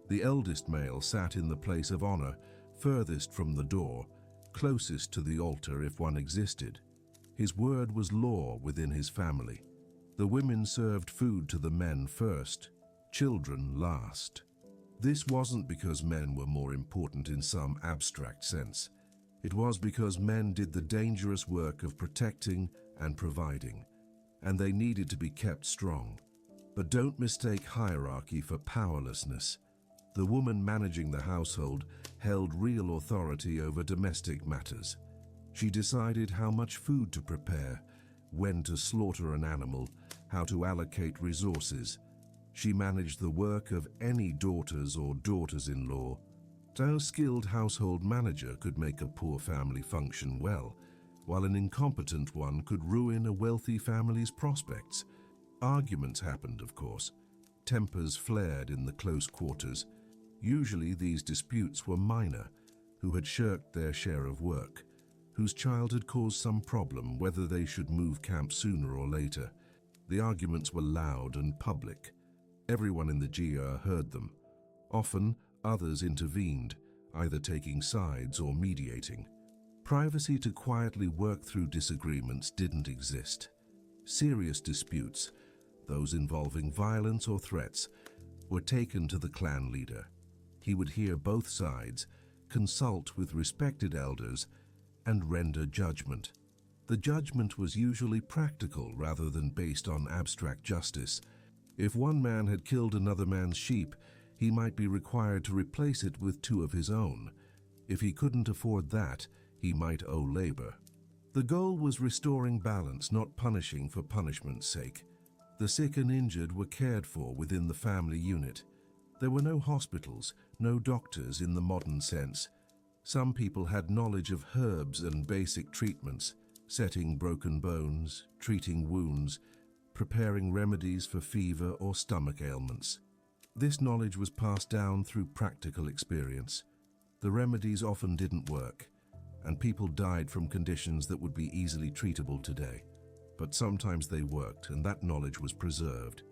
The eldest male sat in the place of honor, furthest from the door, closest to the altar if one existed. His word was law within his family. The women served food to the men first, children last. This wasn't because men were more important in some abstract sense. It was because men did the dangerous work of protecting and providing, and they needed to be kept strong. But don't mistake hierarchy for powerlessness. The woman managing the household held real authority over domestic matters. She decided how much food to prepare, when to slaughter an animal, how to allocate resources. She managed the work of any daughters or daughters-in-law. No skilled household manager could make a poor family function well, while an incompetent one could ruin a wealthy family's prospects. Arguments happened, of course. Tempers flared in the close quarters. Usually these disputes were minor, who had shirked their share of work, whose child had caused some problem, whether they should move camp sooner or later. The arguments were loud and public. Everyone in the jur heard them. Often, others intervened, either taking sides or mediating. Privacy to quietly work through disagreements didn't exist. Serious disputes, those involving violence or threats, were taken to the clan leader. He would hear both sides, consult with respected elders, and render judgment. The judgment was usually practical rather than based on abstract justice. If one man had killed another man's sheep, he might be required to replace it with two of his own. If he couldn't afford that, he might owe labor. The goal was restoring balance, not punishing for punishment's sake. The sick and injured were cared for within the family unit. There were no hospitals, no doctors in the modern sense. Some people had knowledge of herbs and basic treatments, setting broken bones, treating wounds, preparing remedies for fever or stomach ailments. This knowledge was passed down through practical experience. The remedies often didn't work, and people died from conditions that would be easily treatable today. But sometimes they worked, and that knowledge was preserved.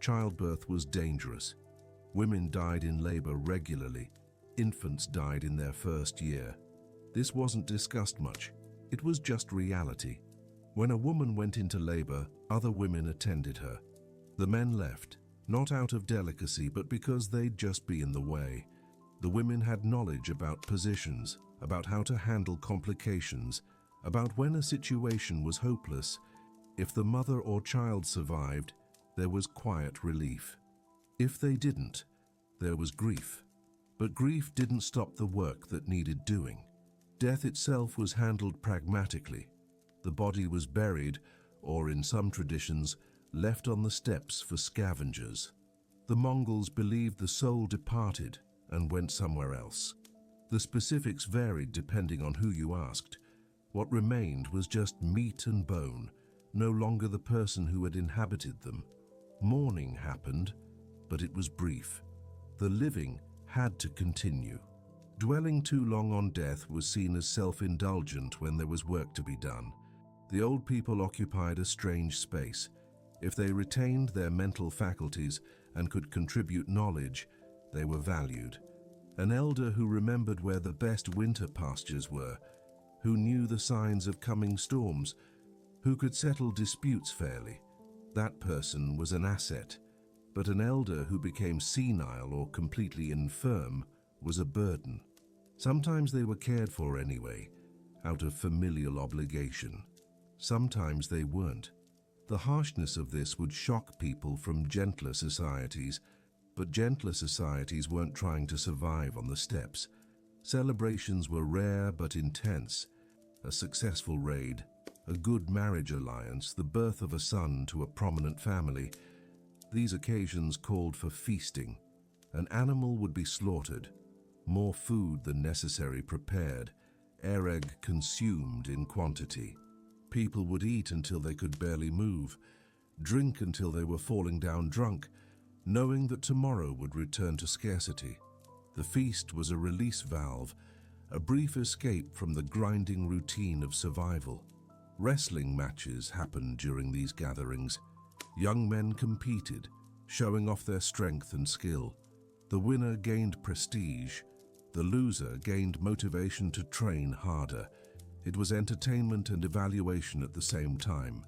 Childbirth was dangerous. Women died in labor regularly. Infants died in their first year. This wasn't discussed much. It was just reality. When a woman went into labor, other women attended her. The men left, not out of delicacy, but because they'd just be in the way. The women had knowledge about positions, about how to handle complications, about when a situation was hopeless. If the mother or child survived, there was quiet relief. If they didn't, There was grief. But grief didn't stop the work that needed doing. Death itself was handled pragmatically. The body was buried, or in some traditions, left on the steppes for scavengers. The Mongols believed the soul departed and went somewhere else. The specifics varied depending on who you asked. What remained was just meat and bone, no longer the person who had inhabited them. Mourning happened, but it was brief. The living had to continue. Dwelling too long on death was seen as self-indulgent when there was work to be done. The old people occupied a strange space. If they retained their mental faculties and could contribute knowledge, they were valued. An elder who remembered where the best winter pastures were, who knew the signs of coming storms, who could settle disputes fairly, that person was an asset. But an elder who became senile or completely infirm was a burden. Sometimes they were cared for anyway, out of familial obligation. Sometimes they weren't. The harshness of this would shock people from gentler societies, but gentler societies weren't trying to survive on the steppes. Celebrations were rare but intense. A successful raid, a good marriage alliance, the birth of a son to a prominent family. These occasions called for feasting. An animal would be slaughtered, more food than necessary prepared, ereg consumed in quantity. People would eat until they could barely move, drink until they were falling down drunk, knowing that tomorrow would return to scarcity. The feast was a release valve, a brief escape from the grinding routine of survival. Wrestling matches happened during these gatherings. Young men competed, showing off their strength and skill. The winner gained prestige. The loser gained motivation to train harder. It was entertainment and evaluation at the same time.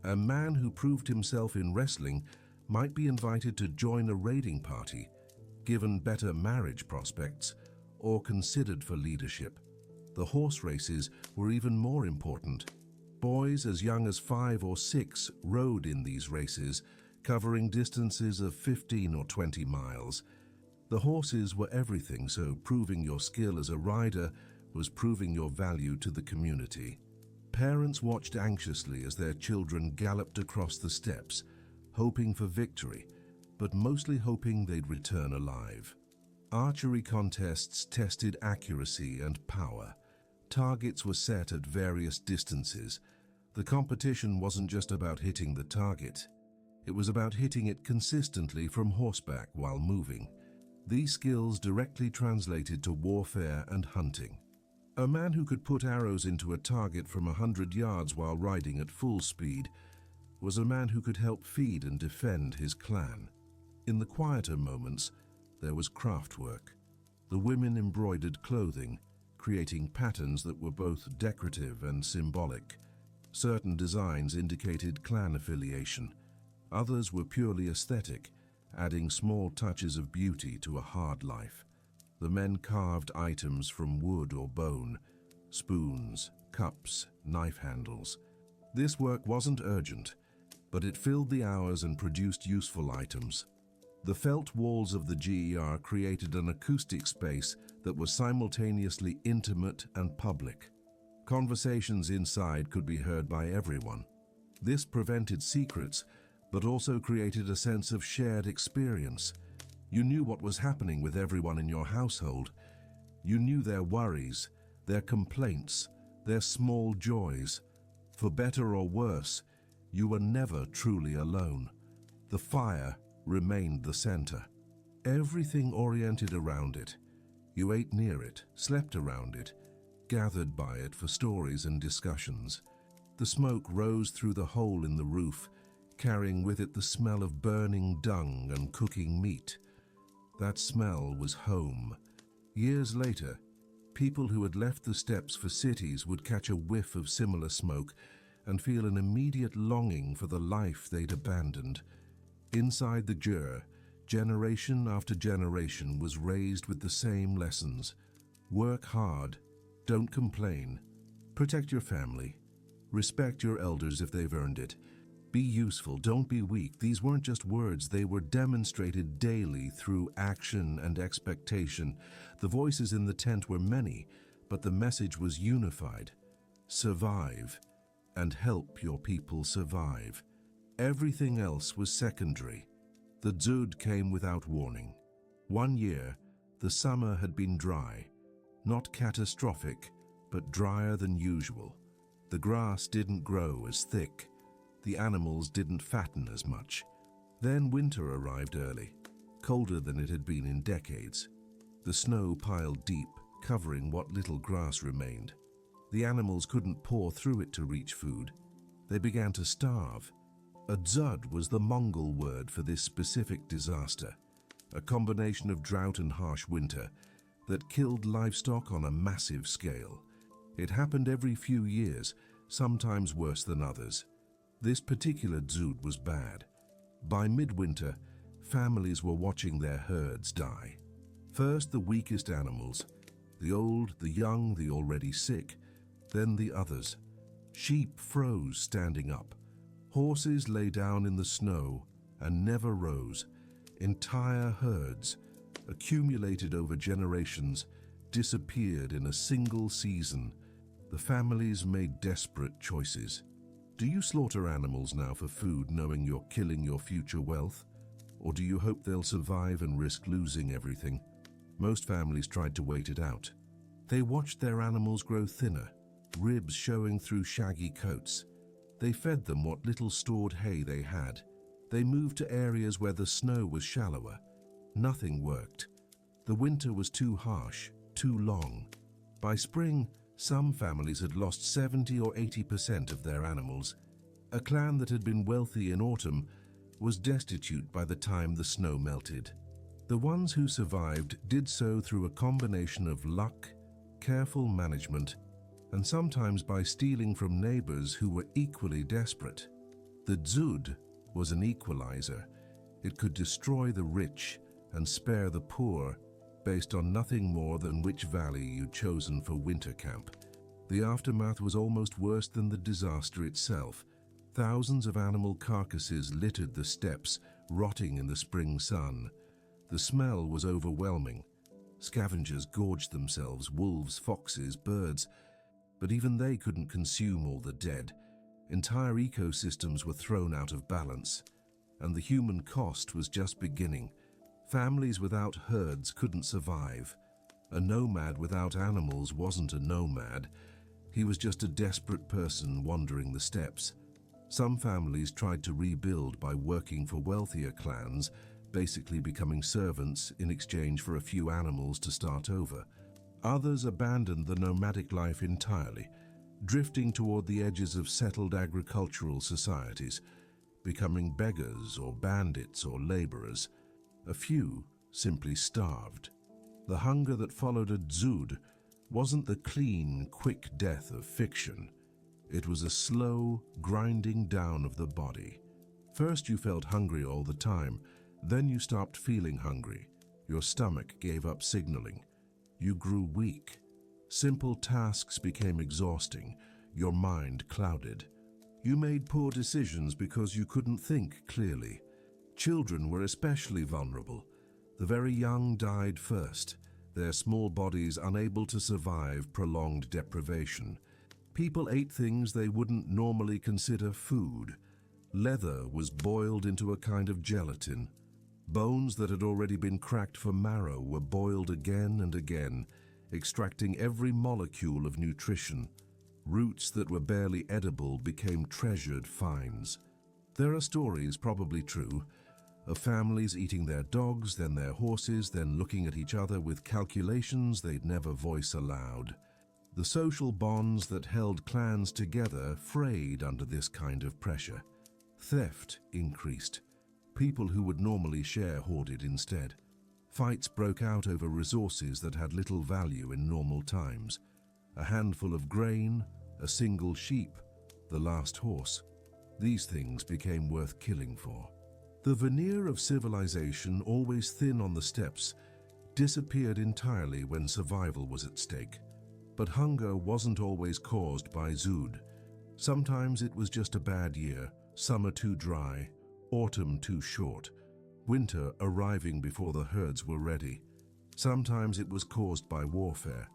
A man who proved himself in wrestling might be invited to join a raiding party, given better marriage prospects, or considered for leadership. The horse races were even more important. Boys as young as 5 or 6 rode in these races, covering distances of 15 or 20 miles. The horses were everything, so proving your skill as a rider was proving your value to the community. Parents watched anxiously as their children galloped across the steppes, hoping for victory, but mostly hoping they'd return alive. Archery contests tested accuracy and power. Targets were set at various distances. The competition wasn't just about hitting the target. It was about hitting it consistently from horseback while moving. These skills directly translated to warfare and hunting. A man who could put arrows into a target from 100 yards while riding at full speed was a man who could help feed and defend his clan. In the quieter moments, there was craft work. The women embroidered clothing, creating patterns that were both decorative and symbolic. Certain designs indicated clan affiliation. Others were purely aesthetic, adding small touches of beauty to a hard life. The men carved items from wood or bone, spoons, cups, knife handles. This work wasn't urgent, but it filled the hours and produced useful items. The felt walls of the GER created an acoustic space that was simultaneously intimate and public. Conversations inside could be heard by everyone. This prevented secrets, but also created a sense of shared experience. You knew what was happening with everyone in your household. You knew their worries, their complaints, their small joys. For better or worse, you were never truly alone. The fire remained the center. Everything oriented around it. You ate near it, slept around it, gathered by it for stories and discussions. The smoke rose through the hole in the roof, carrying with it the smell of burning dung and cooking meat. That smell was home. Years later, people who had left the steppes for cities would catch a whiff of similar smoke and feel an immediate longing for the life they'd abandoned. Inside the GER, generation after generation was raised with the same lessons. Work hard, don't complain, protect your family, respect your elders if they've earned it, Be useful, don't be weak. These weren't just words, they were demonstrated daily through action and expectation. The voices in the tent were many, but the message was unified. Survive, and help your people survive. Everything else was secondary. The Dzud came without warning. One year, the summer had been dry. Not catastrophic, but drier than usual. The grass didn't grow as thick. The animals didn't fatten as much. Then winter arrived early, colder than it had been in decades. The snow piled deep, covering what little grass remained. The animals couldn't paw through it to reach food. They began to starve. A dzud was the Mongol word for this specific disaster, a combination of drought and harsh winter that killed livestock on a massive scale. It happened every few years, sometimes worse than others. This particular dzud was bad. By midwinter, families were watching their herds die. First the weakest animals, the old, the young, the already sick, then the others. Sheep froze standing up. Horses lay down in the snow and never rose. Entire herds, accumulated over generations, disappeared in a single season. The families made desperate choices. Do you slaughter animals now for food, knowing you're killing your future wealth? Or do you hope they'll survive and risk losing everything? Most families tried to wait it out. They watched their animals grow thinner, ribs showing through shaggy coats. They fed them what little stored hay they had. They moved to areas where the snow was shallower. Nothing worked. The winter was too harsh, too long. By spring, some families had lost 70 or 80% of their animals. A clan that had been wealthy in autumn was destitute by the time the snow melted. The ones who survived did so through a combination of luck, careful management, and sometimes by stealing from neighbors who were equally desperate. The dzud was an equalizer. It could destroy the rich and spare the poor, based on nothing more than which valley you'd chosen for winter camp. The aftermath was almost worse than the disaster itself. Thousands of animal carcasses littered the steppes, rotting in the spring sun. The smell was overwhelming. Scavengers gorged themselves, wolves, foxes, birds, but even they couldn't consume all the dead. Entire ecosystems were thrown out of balance, and the human cost was just beginning. Families without herds couldn't survive. A nomad without animals wasn't a nomad. He was just a desperate person wandering the steppes. Some families tried to rebuild by working for wealthier clans, basically becoming servants in exchange for a few animals to start over. Others abandoned the nomadic life entirely, drifting toward the edges of settled agricultural societies, becoming beggars or bandits or laborers. A few simply starved. The hunger that followed a dzud wasn't the clean, quick death of fiction. It was a slow, grinding down of the body. First you felt hungry all the time, then you stopped feeling hungry. Your stomach gave up signaling. You grew weak. Simple tasks became exhausting. Your mind clouded. You made poor decisions because you couldn't think clearly. Children were especially vulnerable. The very young died first, their small bodies unable to survive prolonged deprivation. People ate things they wouldn't normally consider food. Leather was boiled into a kind of gelatin. Bones that had already been cracked for marrow were boiled again and again, extracting every molecule of nutrition. Roots that were barely edible became treasured finds. There are stories, probably true, of families eating their dogs, then their horses, then looking at each other with calculations they'd never voice aloud. The social bonds that held clans together frayed under this kind of pressure. Theft increased. People who would normally share hoarded instead. Fights broke out over resources that had little value in normal times. A handful of grain, a single sheep, the last horse. These things became worth killing for. The veneer of civilization, always thin on the steppes, disappeared entirely when survival was at stake. But hunger wasn't always caused by dzud. Sometimes it was just a bad year, Summer too dry, autumn too short, winter arriving before the herds were ready. Sometimes it was caused by warfare.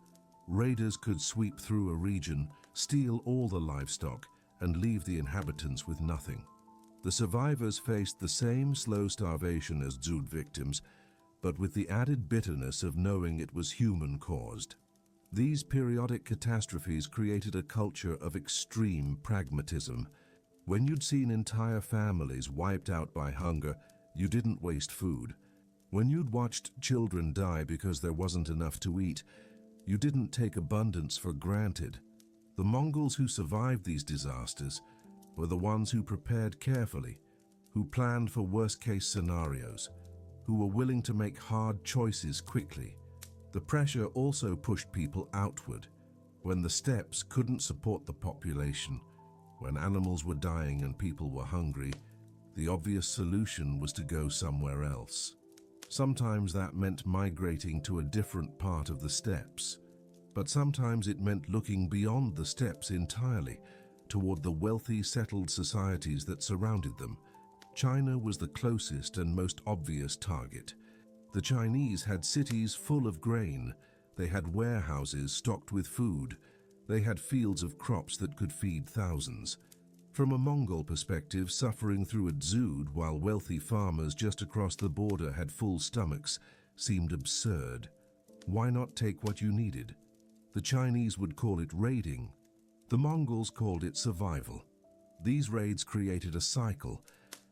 Raiders could sweep through a region, steal all the livestock, and leave the inhabitants with nothing. The survivors faced the same slow starvation as Dzud victims, but with the added bitterness of knowing it was human-caused. These periodic catastrophes created a culture of extreme pragmatism. When you'd seen entire families wiped out by hunger, you didn't waste food. When you'd watched children die because there wasn't enough to eat, you didn't take abundance for granted. The Mongols who survived these disasters were the ones who prepared carefully, who planned for worst-case scenarios, who were willing to make hard choices quickly. The pressure also pushed people outward. When the steppes couldn't support the population, when animals were dying and people were hungry, the obvious solution was to go somewhere else. Sometimes that meant migrating to a different part of the steppes, but sometimes it meant looking beyond the steppes entirely, toward the wealthy, settled societies that surrounded them. China was the closest and most obvious target. The Chinese had cities full of grain. They had warehouses stocked with food. They had fields of crops that could feed thousands. From a Mongol perspective, suffering through a Dzud while wealthy farmers just across the border had full stomachs seemed absurd. Why not take what you needed? The Chinese would call it raiding. The Mongols called it survival. These raids created a cycle.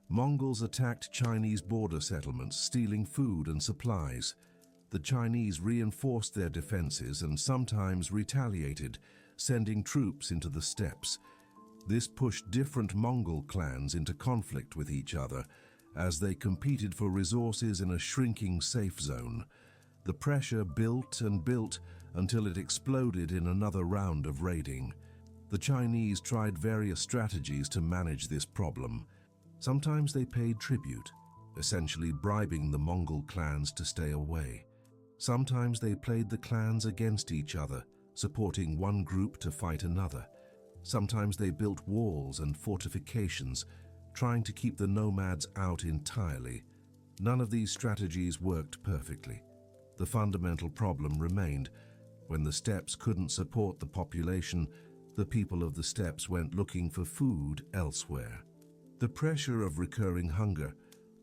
Mongols attacked Chinese border settlements, stealing food and supplies. The Chinese reinforced their defenses and sometimes retaliated, sending troops into the steppes. This pushed different Mongol clans into conflict with each other as they competed for resources in a shrinking safe zone. The pressure built and built until it exploded in another round of raiding. The Chinese tried various strategies to manage this problem. Sometimes they paid tribute, essentially bribing the Mongol clans to stay away. Sometimes they played the clans against each other, supporting one group to fight another. Sometimes they built walls and fortifications, trying to keep the nomads out entirely. None of these strategies worked perfectly. The fundamental problem remained. When the steppes couldn't support the population, the people of the steppes went looking for food elsewhere. The pressure of recurring hunger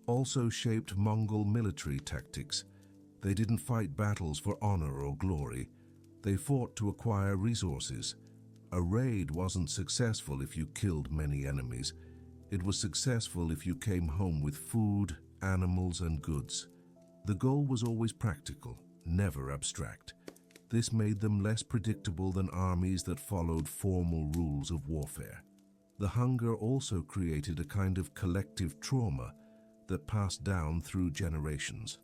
also shaped Mongol military tactics. They didn't fight battles for honor or glory. They fought to acquire resources. A raid wasn't successful if you killed many enemies. It was successful if you came home with food, animals, and goods. The goal was always practical, never abstract. This made them less predictable than armies that followed formal rules of warfare. The hunger also created a kind of collective trauma that passed down through generations.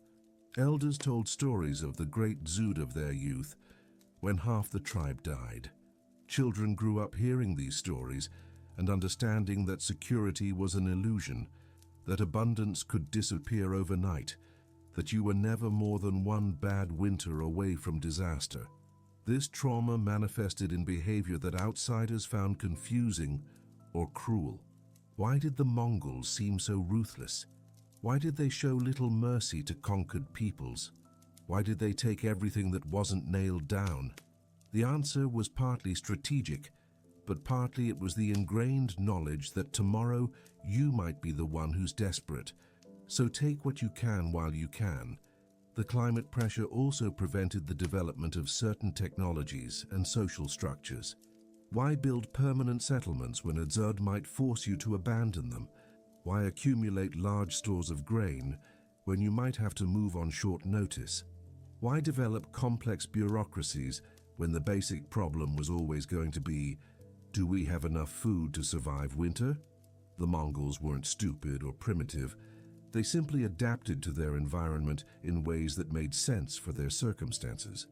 Elders told stories of the great Dzud of their youth, when half the tribe died. Children grew up hearing these stories and understanding that security was an illusion, that abundance could disappear overnight, that you were never more than one bad winter away from disaster. This trauma manifested in behavior that outsiders found confusing or cruel. Why did the Mongols seem so ruthless? Why did they show little mercy to conquered peoples? Why did they take everything that wasn't nailed down? The answer was partly strategic, but partly it was the ingrained knowledge that tomorrow you might be the one who's desperate. So take what you can while you can. The climate pressure also prevented the development of certain technologies and social structures. Why build permanent settlements when a Dzud might force you to abandon them? Why accumulate large stores of grain when you might have to move on short notice? Why develop complex bureaucracies when the basic problem was always going to be, do we have enough food to survive winter? The Mongols weren't stupid or primitive. They simply adapted to their environment in ways that made sense for their circumstances.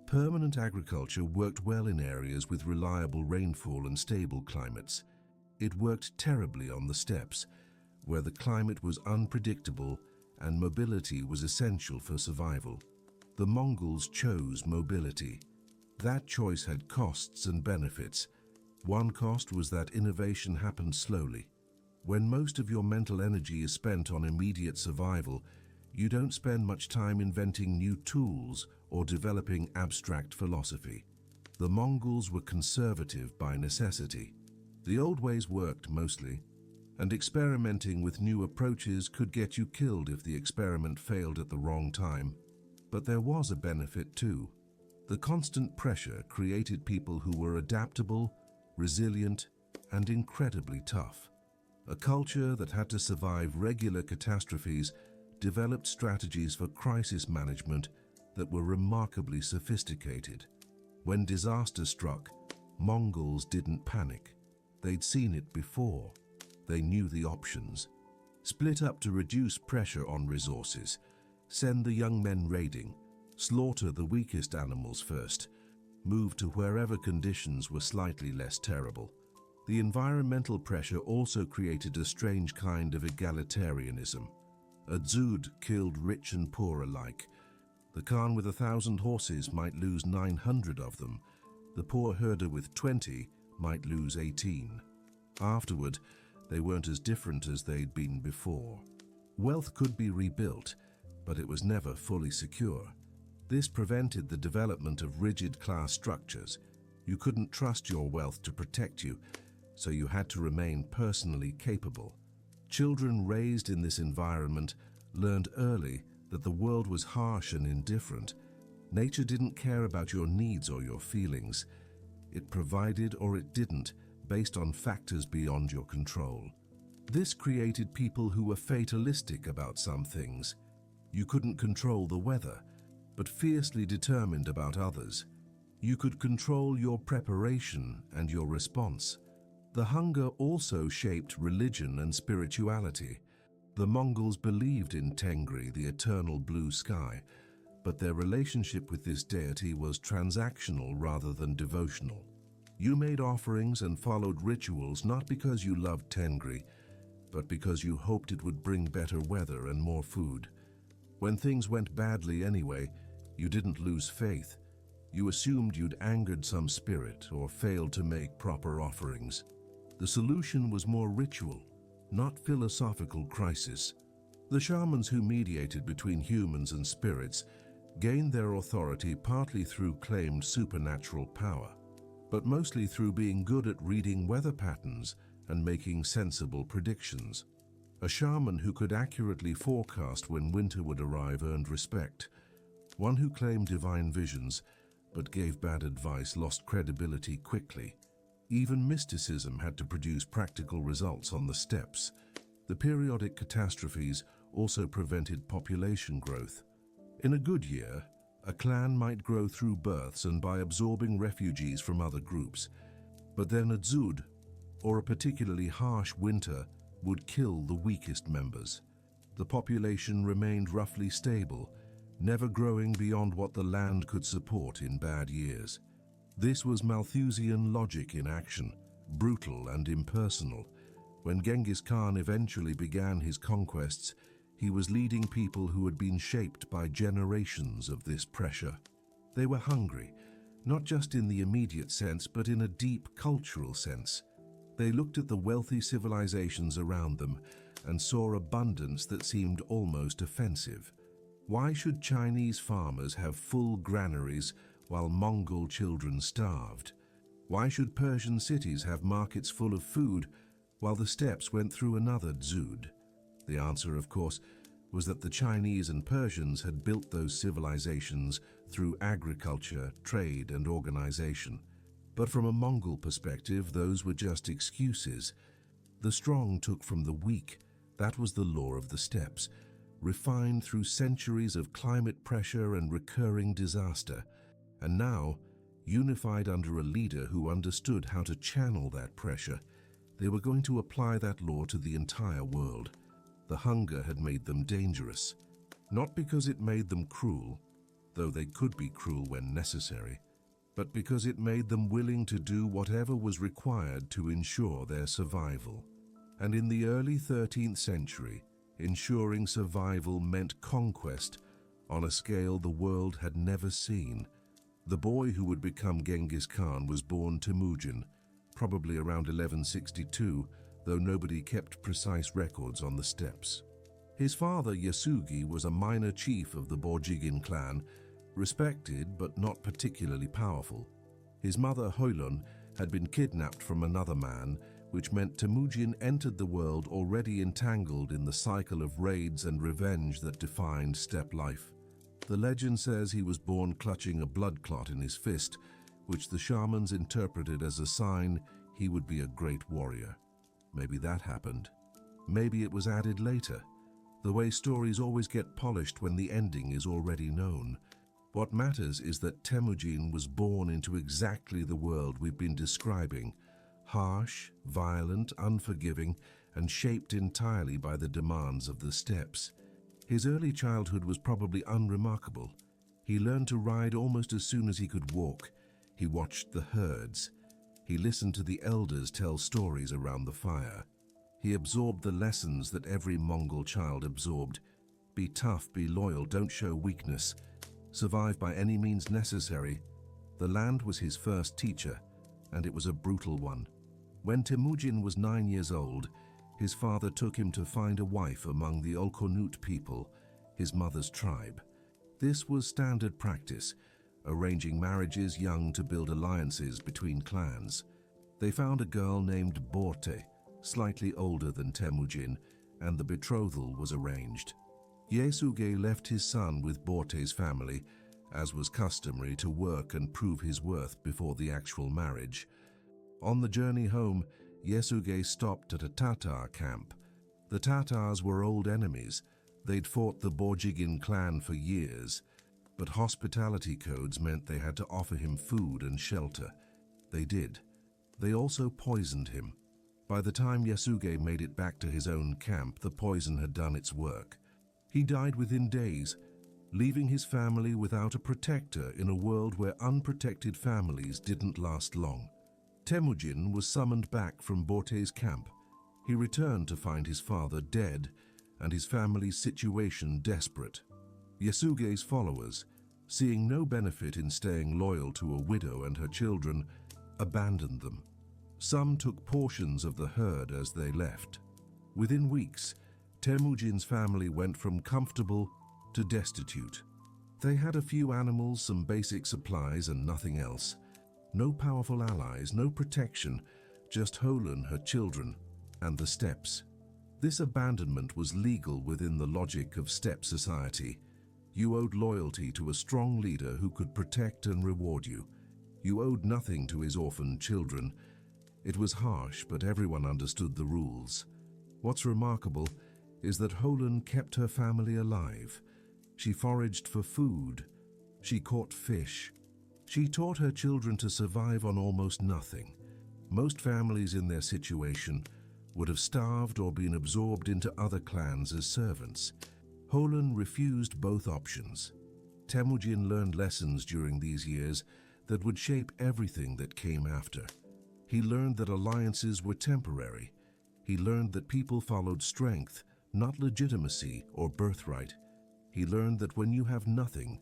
Permanent agriculture worked well in areas with reliable rainfall and stable climates. It worked terribly on the steppes, where the climate was unpredictable and mobility was essential for survival. The Mongols chose mobility. That choice had costs and benefits. One cost was that innovation happened slowly. When most of your mental energy is spent on immediate survival, you don't spend much time inventing new tools or developing abstract philosophy. The Mongols were conservative by necessity. The old ways worked mostly, and experimenting with new approaches could get you killed if the experiment failed at the wrong time. But there was a benefit too. The constant pressure created people who were adaptable, resilient, and incredibly tough. A culture that had to survive regular catastrophes developed strategies for crisis management that were remarkably sophisticated. When disaster struck, Mongols didn't panic. They'd seen it before. They knew the options. Split up to reduce pressure on resources, send the young men raiding, slaughter the weakest animals first, move to wherever conditions were slightly less terrible. The environmental pressure also created a strange kind of egalitarianism. A dzud killed rich and poor alike. The Khan with 1,000 horses might lose 900 of them. The poor herder with 20 might lose 18. Afterward, they weren't as different as they'd been before. Wealth could be rebuilt, but it was never fully secure. This prevented the development of rigid class structures. You couldn't trust your wealth to protect you, so you had to remain personally capable. Children raised in this environment learned early that the world was harsh and indifferent. Nature didn't care about your needs or your feelings. It provided or it didn't, based on factors beyond your control. This created people who were fatalistic about some things. You couldn't control the weather, but fiercely determined about others. You could control your preparation and your response. The hunger also shaped religion and spirituality. The Mongols believed in Tengri, the eternal blue sky, but their relationship with this deity was transactional rather than devotional. You made offerings and followed rituals not because you loved Tengri, but because you hoped it would bring better weather and more food. When things went badly anyway, you didn't lose faith. You assumed you'd angered some spirit or failed to make proper offerings. The solution was more ritual, not philosophical crisis. The shamans who mediated between humans and spirits gained their authority partly through claimed supernatural power, but mostly through being good at reading weather patterns and making sensible predictions. A shaman who could accurately forecast when winter would arrive earned respect. One who claimed divine visions but gave bad advice lost credibility quickly. Even mysticism had to produce practical results on the steppes. The periodic catastrophes also prevented population growth. In a good year, a clan might grow through births and by absorbing refugees from other groups. But then a dzud, or a particularly harsh winter, would kill the weakest members. The population remained roughly stable, never growing beyond what the land could support in bad years. This was Malthusian logic in action, brutal and impersonal. When Genghis Khan eventually began his conquests, he was leading people who had been shaped by generations of this pressure. They were hungry, not just in the immediate sense, but in a deep cultural sense. They looked at the wealthy civilizations around them and saw abundance that seemed almost offensive. Why should Chinese farmers have full granaries while Mongol children starved? Why should Persian cities have markets full of food while the steppes went through another dzud? The answer, of course, was that the Chinese and Persians had built those civilizations through agriculture, trade, and organization. But from a Mongol perspective, those were just excuses. The strong took from the weak. That was the law of the steppes, refined through centuries of climate pressure and recurring disaster. And now, unified under a leader who understood how to channel that pressure, they were going to apply that law to the entire world. The hunger had made them dangerous, not because it made them cruel, though they could be cruel when necessary, but because it made them willing to do whatever was required to ensure their survival. And in the early 13th century, ensuring survival meant conquest on a scale the world had never seen. The boy who would become Genghis Khan was born Temujin, probably around 1162, though nobody kept precise records on the steppes. His father, Yasugi, was a minor chief of the Borjigin clan, respected but not particularly powerful. His mother, Hoylun, had been kidnapped from another man, which meant Temujin entered the world already entangled in the cycle of raids and revenge that defined steppe life. The legend says he was born clutching a blood clot in his fist, which the shamans interpreted as a sign he would be a great warrior. Maybe that happened. Maybe it was added later. The way stories always get polished when the ending is already known. What matters is that Temujin was born into exactly the world we've been describing, harsh, violent, unforgiving, and shaped entirely by the demands of the steppes. His early childhood was probably unremarkable. He learned to ride almost as soon as he could walk. He watched the herds. He listened to the elders tell stories around the fire. He absorbed the lessons that every Mongol child absorbed. Be tough, be loyal, don't show weakness. Survive by any means necessary. The land was his first teacher, and it was a brutal one. When Temujin was 9 years old, his father took him to find a wife among the Olkonut people, his mother's tribe. This was standard practice, arranging marriages young to build alliances between clans. They found a girl named Borte, slightly older than Temujin, and the betrothal was arranged. Yasuge left his son with Borte's family, as was customary, to work and prove his worth before the actual marriage. On the journey home, Yasuge stopped at a Tatar camp. The Tatars were old enemies. They'd fought the Borjigin clan for years, but hospitality codes meant they had to offer him food and shelter. They did. They also poisoned him. By the time Yasuge made it back to his own camp, the poison had done its work. He died within days, leaving his family without a protector in a world where unprotected families didn't last long. Temujin was summoned back from Borte's camp. He returned to find his father dead and his family's situation desperate. Yasuge's followers, seeing no benefit in staying loyal to a widow and her children, abandoned them. Some took portions of the herd as they left. Within weeks, Temujin's family went from comfortable to destitute. They had a few animals, some basic supplies, and nothing else. No powerful allies, no protection, just Hoylun, her children, and the steppes. This abandonment was legal within the logic of steppe society. You owed loyalty to a strong leader who could protect and reward you. You owed nothing to his orphaned children. It was harsh, but everyone understood the rules. What's remarkable is that Hoylun kept her family alive. She foraged for food. She caught fish. She taught her children to survive on almost nothing. Most families in their situation would have starved or been absorbed into other clans as servants. Hoylun refused both options. Temujin learned lessons during these years that would shape everything that came after. He learned that alliances were temporary. He learned that people followed strength, not legitimacy or birthright. He learned that when you have nothing,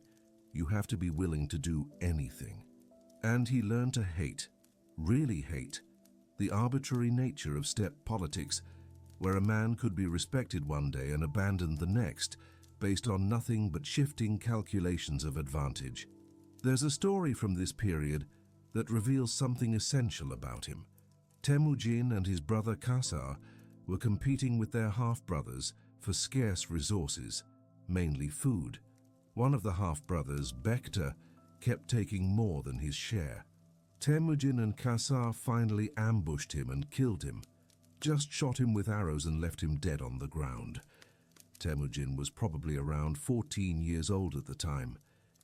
you have to be willing to do anything. And he learned to hate, really hate, the arbitrary nature of steppe politics, where a man could be respected one day and abandoned the next, based on nothing but shifting calculations of advantage. There's a story from this period that reveals something essential about him. Temujin and his brother Kasar were competing with their half-brothers for scarce resources, mainly food. One of the half-brothers, Bekta, kept taking more than his share. Temujin and Kasar finally ambushed him and killed him, just shot him with arrows and left him dead on the ground. Temujin was probably around 14 years old at the time.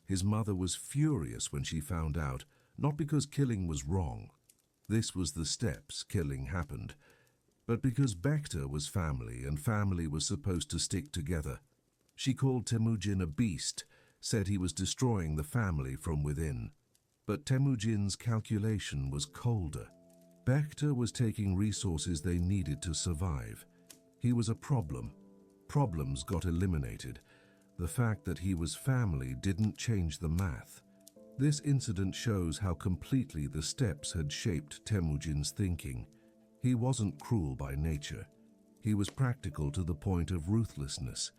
His mother was furious when she found out, not because killing was wrong. This was the steppes, killing happened, but because Bekta was family and family was supposed to stick together. She called Temujin a beast, said he was destroying the family from within. But Temujin's calculation was colder. Bekta was taking resources they needed to survive. He was a problem. Problems got eliminated. The fact that he was family didn't change the math. This incident shows how completely the steppes had shaped Temujin's thinking. He wasn't cruel by nature. He was practical to the point of ruthlessness.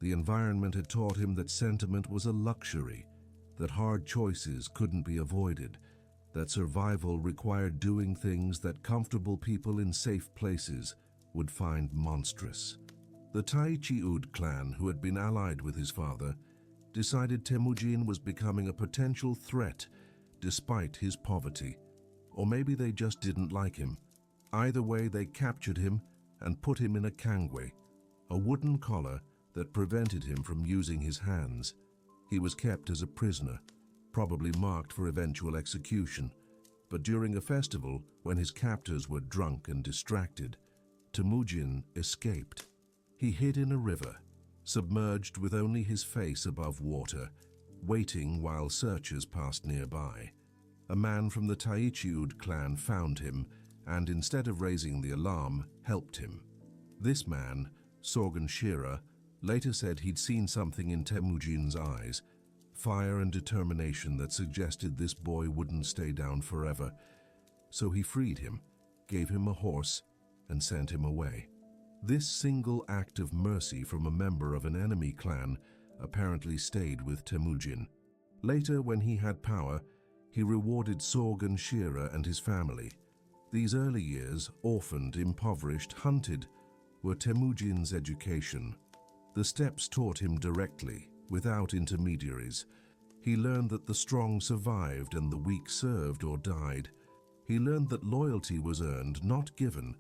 The environment had taught him that sentiment was a luxury, that hard choices couldn't be avoided, that survival required doing things that comfortable people in safe places would find monstrous. The Taichi-ud clan, who had been allied with his father, decided Temujin was becoming a potential threat despite his poverty. Or maybe they just didn't like him. Either way, they captured him and put him in a kangwe, a wooden collar that prevented him from using his hands. He was kept as a prisoner, probably marked for eventual execution. But during a festival, when his captors were drunk and distracted, Temujin escaped. He hid in a river, submerged with only his face above water, waiting while searchers passed nearby. A man from the Taichi-ud clan found him and, instead of raising the alarm, helped him. This man, Sorgan Shira, later said he'd seen something in Temujin's eyes, fire and determination that suggested this boy wouldn't stay down forever. So he freed him, gave him a horse, and sent him away. This single act of mercy from a member of an enemy clan apparently stayed with Temujin. Later, when he had power, he rewarded Sorgan Shira and his family. These early years, orphaned, impoverished, hunted, were Temujin's education. The steppes taught him directly, without intermediaries. He learned that the strong survived and the weak served or died. He learned that loyalty was earned, not given.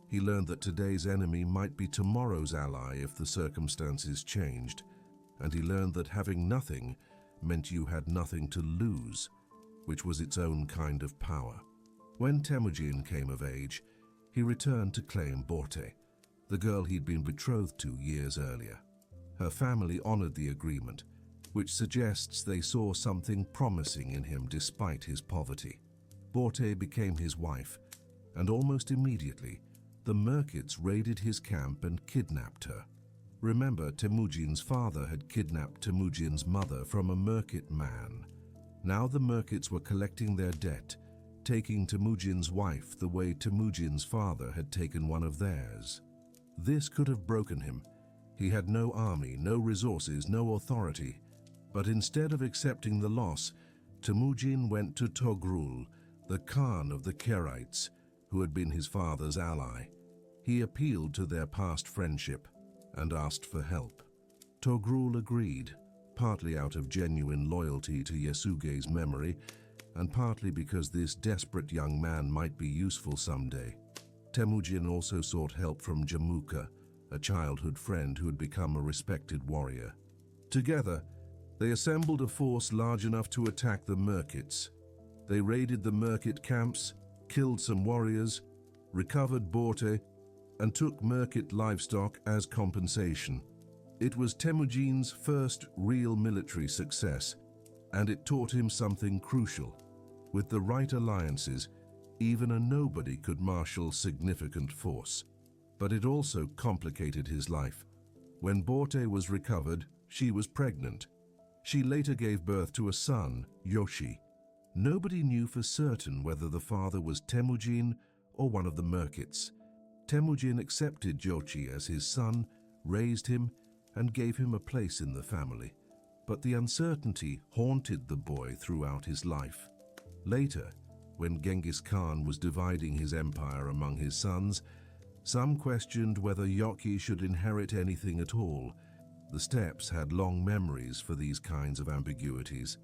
He learned that today's enemy might be tomorrow's ally if the circumstances changed. And he learned that having nothing meant you had nothing to lose, which was its own kind of power. When Temujin came of age, he returned to claim Borte, the girl he'd been betrothed to years earlier. Her family honored the agreement, which suggests they saw something promising in him despite his poverty. Borte became his wife, and almost immediately, the Merkits raided his camp and kidnapped her. Remember, Temujin's father had kidnapped Temujin's mother from a Merkit man. Now the Merkits were collecting their debt, taking Temujin's wife the way Temujin's father had taken one of theirs. This could have broken him. He had no army, no resources, no authority. But instead of accepting the loss, Temujin went to Togrul, the Khan of the Kerites, who had been his father's ally. He appealed to their past friendship and asked for help. Togrul agreed, partly out of genuine loyalty to Yasuge's memory, and partly because this desperate young man might be useful someday. Temujin also sought help from Jamuka, a childhood friend who had become a respected warrior. Together, they assembled a force large enough to attack the Merkits. They raided the Merkit camps, killed some warriors, recovered Borte, and took Merkit livestock as compensation. It was Temujin's first real military success, and it taught him something crucial. With the right alliances, even a nobody could marshal significant force. But it also complicated his life. When Borte was recovered, she was pregnant. She later gave birth to a son, Yoshi. Nobody knew for certain whether the father was Temujin or one of the Merkits. Temujin accepted Yoshi as his son, raised him, and gave him a place in the family. But the uncertainty haunted the boy throughout his life. Later, when Genghis Khan was dividing his empire among his sons, some questioned whether Yoki should inherit anything at all. The steppes had long memories for these kinds of ambiguities.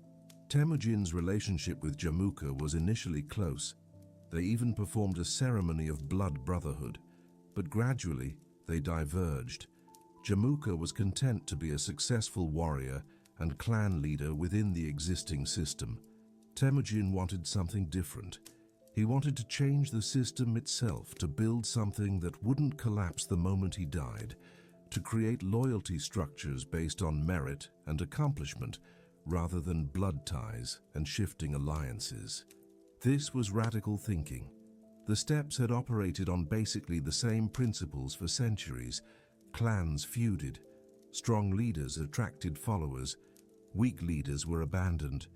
Temujin's relationship with Jamuka was initially close. They even performed a ceremony of blood brotherhood, but gradually they diverged. Jamuka was content to be a successful warrior and clan leader within the existing system. Temujin wanted something different. He wanted to change the system itself, to build something that wouldn't collapse the moment he died, to create loyalty structures based on merit and accomplishment rather than blood ties and shifting alliances. This was radical thinking. The steppes had operated on basically the same principles for centuries. Clans feuded, strong leaders attracted followers, weak leaders were abandoned,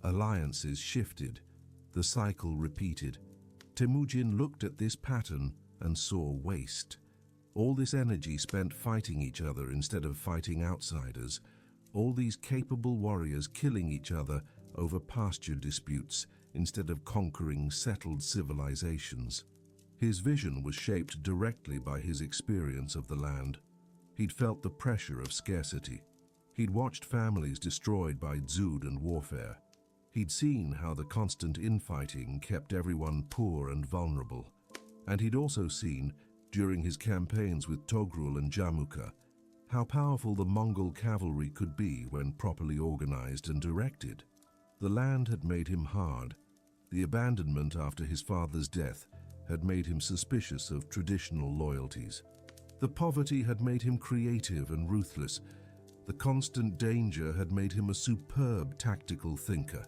alliances shifted, the cycle repeated. Temujin looked at this pattern and saw waste. All this energy spent fighting each other instead of fighting outsiders. All these capable warriors killing each other over pasture disputes instead of conquering settled civilizations. His vision was shaped directly by his experience of the land. He'd felt the pressure of scarcity. He'd watched families destroyed by dzud and warfare. He'd seen how the constant infighting kept everyone poor and vulnerable. And he'd also seen, during his campaigns with Togrul and Jamukha, how powerful the Mongol cavalry could be when properly organized and directed. The land had made him hard. The abandonment after his father's death had made him suspicious of traditional loyalties. The poverty had made him creative and ruthless. The constant danger had made him a superb tactical thinker.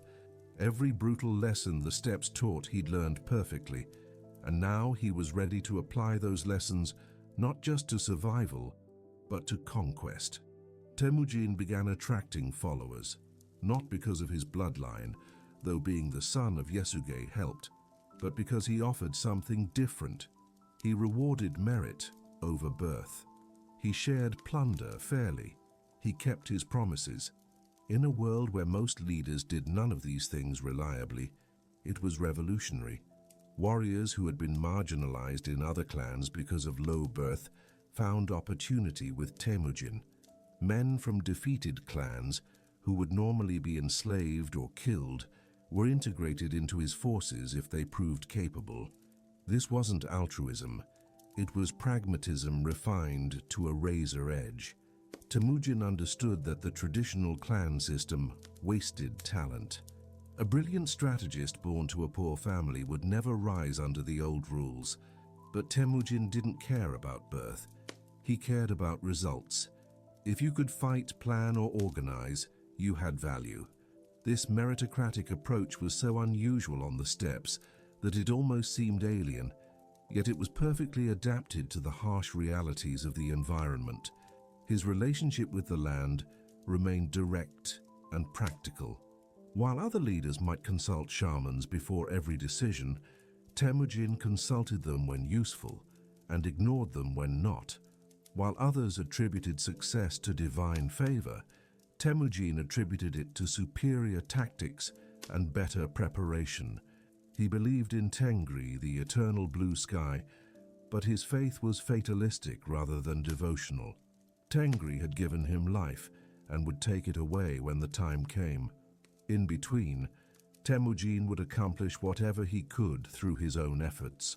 Every brutal lesson the Steppes taught he'd learned perfectly, and now he was ready to apply those lessons not just to survival, but to conquest. Temujin began attracting followers, not because of his bloodline, though being the son of Yasuge helped, but because he offered something different. He rewarded merit over birth. He shared plunder fairly. He kept his promises. In a world where most leaders did none of these things reliably, it was revolutionary. Warriors who had been marginalized in other clans because of low birth found opportunity with Temujin. Men from defeated clans, who would normally be enslaved or killed, were integrated into his forces if they proved capable. This wasn't altruism. It was pragmatism refined to a razor edge. Temujin understood that the traditional clan system wasted talent. A brilliant strategist born to a poor family would never rise under the old rules. But Temujin didn't care about birth. He cared about results. If you could fight, plan, or organize, you had value. This meritocratic approach was so unusual on the steppes that it almost seemed alien, yet it was perfectly adapted to the harsh realities of the environment. His relationship with the land remained direct and practical. While other leaders might consult shamans before every decision, Temujin consulted them when useful and ignored them when not. While others attributed success to divine favor, Temujin attributed it to superior tactics and better preparation. He believed in Tengri, the eternal blue sky, but his faith was fatalistic rather than devotional. Tengri had given him life and would take it away when the time came. In between, Temujin would accomplish whatever he could through his own efforts.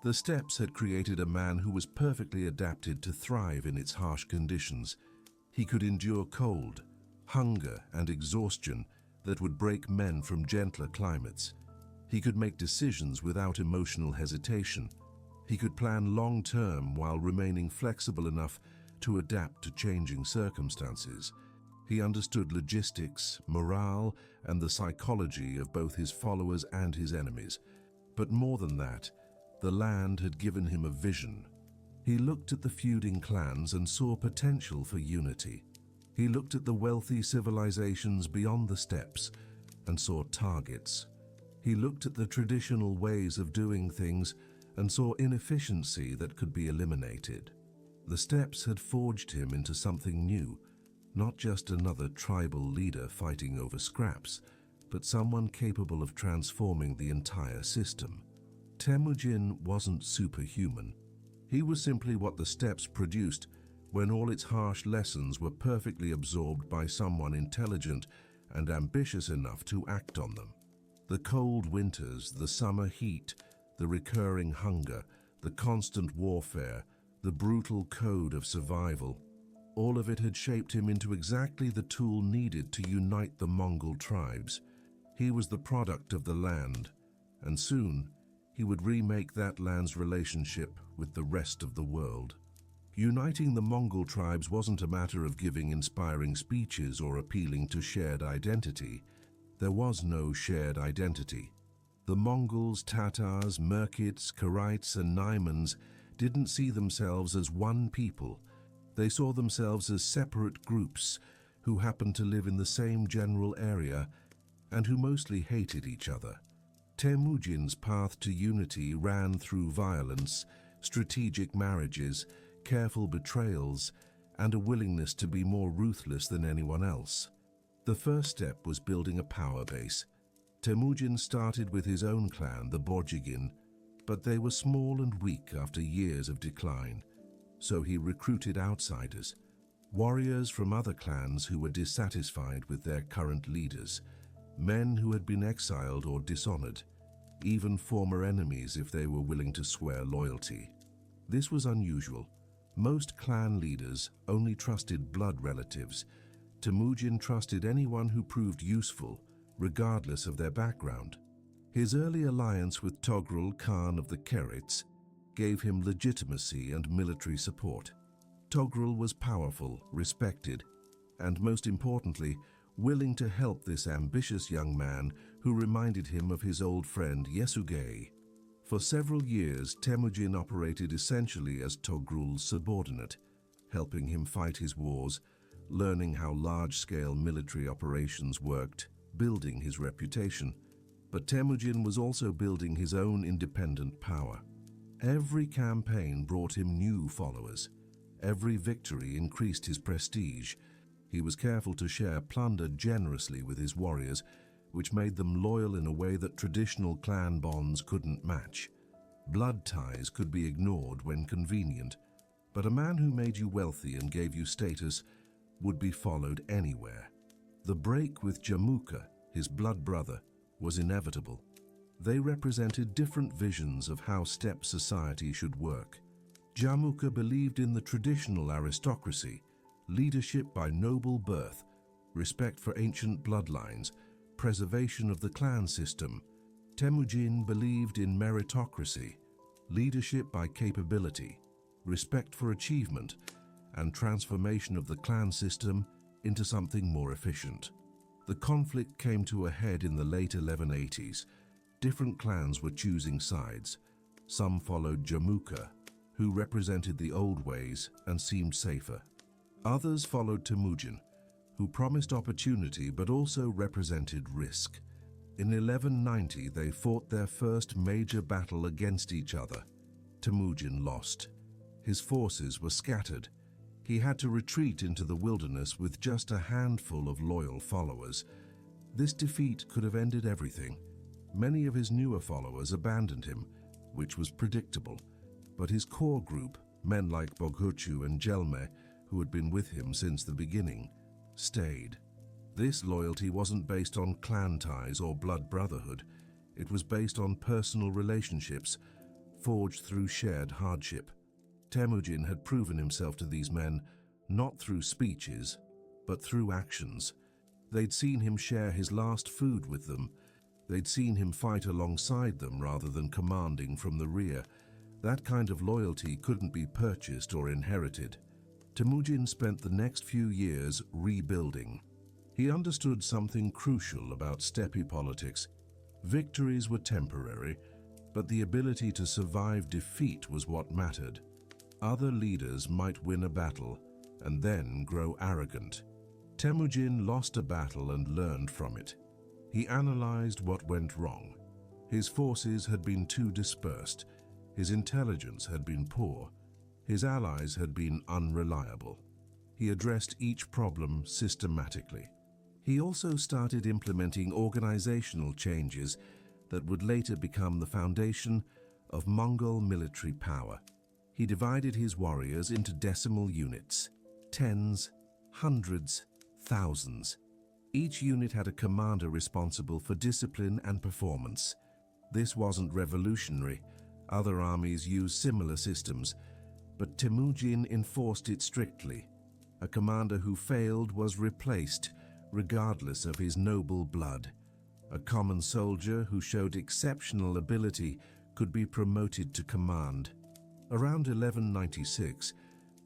The steppes had created a man who was perfectly adapted to thrive in its harsh conditions. He could endure cold, hunger, and exhaustion that would break men from gentler climates. He could make decisions without emotional hesitation. He could plan long-term while remaining flexible enough to adapt to changing circumstances. He understood logistics, morale, and the psychology of both his followers and his enemies. But more than that, the land had given him a vision. He looked at the feuding clans and saw potential for unity. He looked at the wealthy civilizations beyond the steppes and saw targets. He looked at the traditional ways of doing things and saw inefficiency that could be eliminated. The steppes had forged him into something new, not just another tribal leader fighting over scraps, but someone capable of transforming the entire system. Temujin wasn't superhuman. He was simply what the steppes produced when all its harsh lessons were perfectly absorbed by someone intelligent and ambitious enough to act on them. The cold winters, the summer heat, the recurring hunger, the constant warfare, the brutal code of survival, all of it had shaped him into exactly the tool needed to unite the Mongol tribes. He was the product of the land, and soon he would remake that land's relationship with the rest of the world. Uniting the Mongol tribes wasn't a matter of giving inspiring speeches or appealing to shared identity. There was no shared identity. The Mongols, Tatars, Merkits, Karites, and Naimans didn't see themselves as one people. They saw themselves as separate groups who happened to live in the same general area and who mostly hated each other. Temujin's path to unity ran through violence, strategic marriages, careful betrayals, and a willingness to be more ruthless than anyone else. The first step was building a power base. Temujin started with his own clan, the Borjigin, but they were small and weak after years of decline, so he recruited outsiders, warriors from other clans who were dissatisfied with their current leaders, men who had been exiled or dishonored, even former enemies if they were willing to swear loyalty. This was unusual. Most clan leaders only trusted blood relatives. Temujin trusted anyone who proved useful, regardless of their background. His early alliance with Togrul Khan of the Kerets gave him legitimacy and military support. Togrul was powerful, respected, and most importantly, willing to help this ambitious young man who reminded him of his old friend Yesugei. For several years, Temujin operated essentially as Togrul's subordinate, helping him fight his wars, learning how large-scale military operations worked, building his reputation. But Temujin was also building his own independent power. Every campaign brought him new followers. Every victory increased his prestige. He was careful to share plunder generously with his warriors, which made them loyal in a way that traditional clan bonds couldn't match. Blood ties could be ignored when convenient, but a man who made you wealthy and gave you status would be followed anywhere. The break with Jamuka, his blood brother, was inevitable. They represented different visions of how steppe society should work. Jamuka believed in the traditional aristocracy, leadership by noble birth, respect for ancient bloodlines, preservation of the clan system. Temujin believed in meritocracy, leadership by capability, respect for achievement, and transformation of the clan system into something more efficient. The conflict came to a head in the late 1180s. Different clans were choosing sides. Some followed Jamuka, who represented the old ways and seemed safer. Others followed Temujin, who promised opportunity but also represented risk. In 1190, they fought their first major battle against each other. Temujin lost. His forces were scattered. He had to retreat into the wilderness with just a handful of loyal followers. This defeat could have ended everything. Many of his newer followers abandoned him, which was predictable, but his core group, men like Boghuchu and Jelme, who had been with him since the beginning, stayed. This loyalty wasn't based on clan ties or blood brotherhood. It was based on personal relationships, forged through shared hardship. Temujin had proven himself to these men, not through speeches, but through actions. They'd seen him share his last food with them. They'd seen him fight alongside them rather than commanding from the rear. That kind of loyalty couldn't be purchased or inherited. Temujin spent the next few years rebuilding. He understood something crucial about steppe politics. Victories were temporary, but the ability to survive defeat was what mattered. Other leaders might win a battle and then grow arrogant. Temujin lost a battle and learned from it. He analyzed what went wrong. His forces had been too dispersed. His intelligence had been poor. His allies had been unreliable. He addressed each problem systematically. He also started implementing organizational changes that would later become the foundation of Mongol military power. He divided his warriors into decimal units, tens, hundreds, thousands. Each unit had a commander responsible for discipline and performance. This wasn't revolutionary. Other armies used similar systems, but Temujin enforced it strictly. A commander who failed was replaced, regardless of his noble blood. A common soldier who showed exceptional ability could be promoted to command. Around 1196,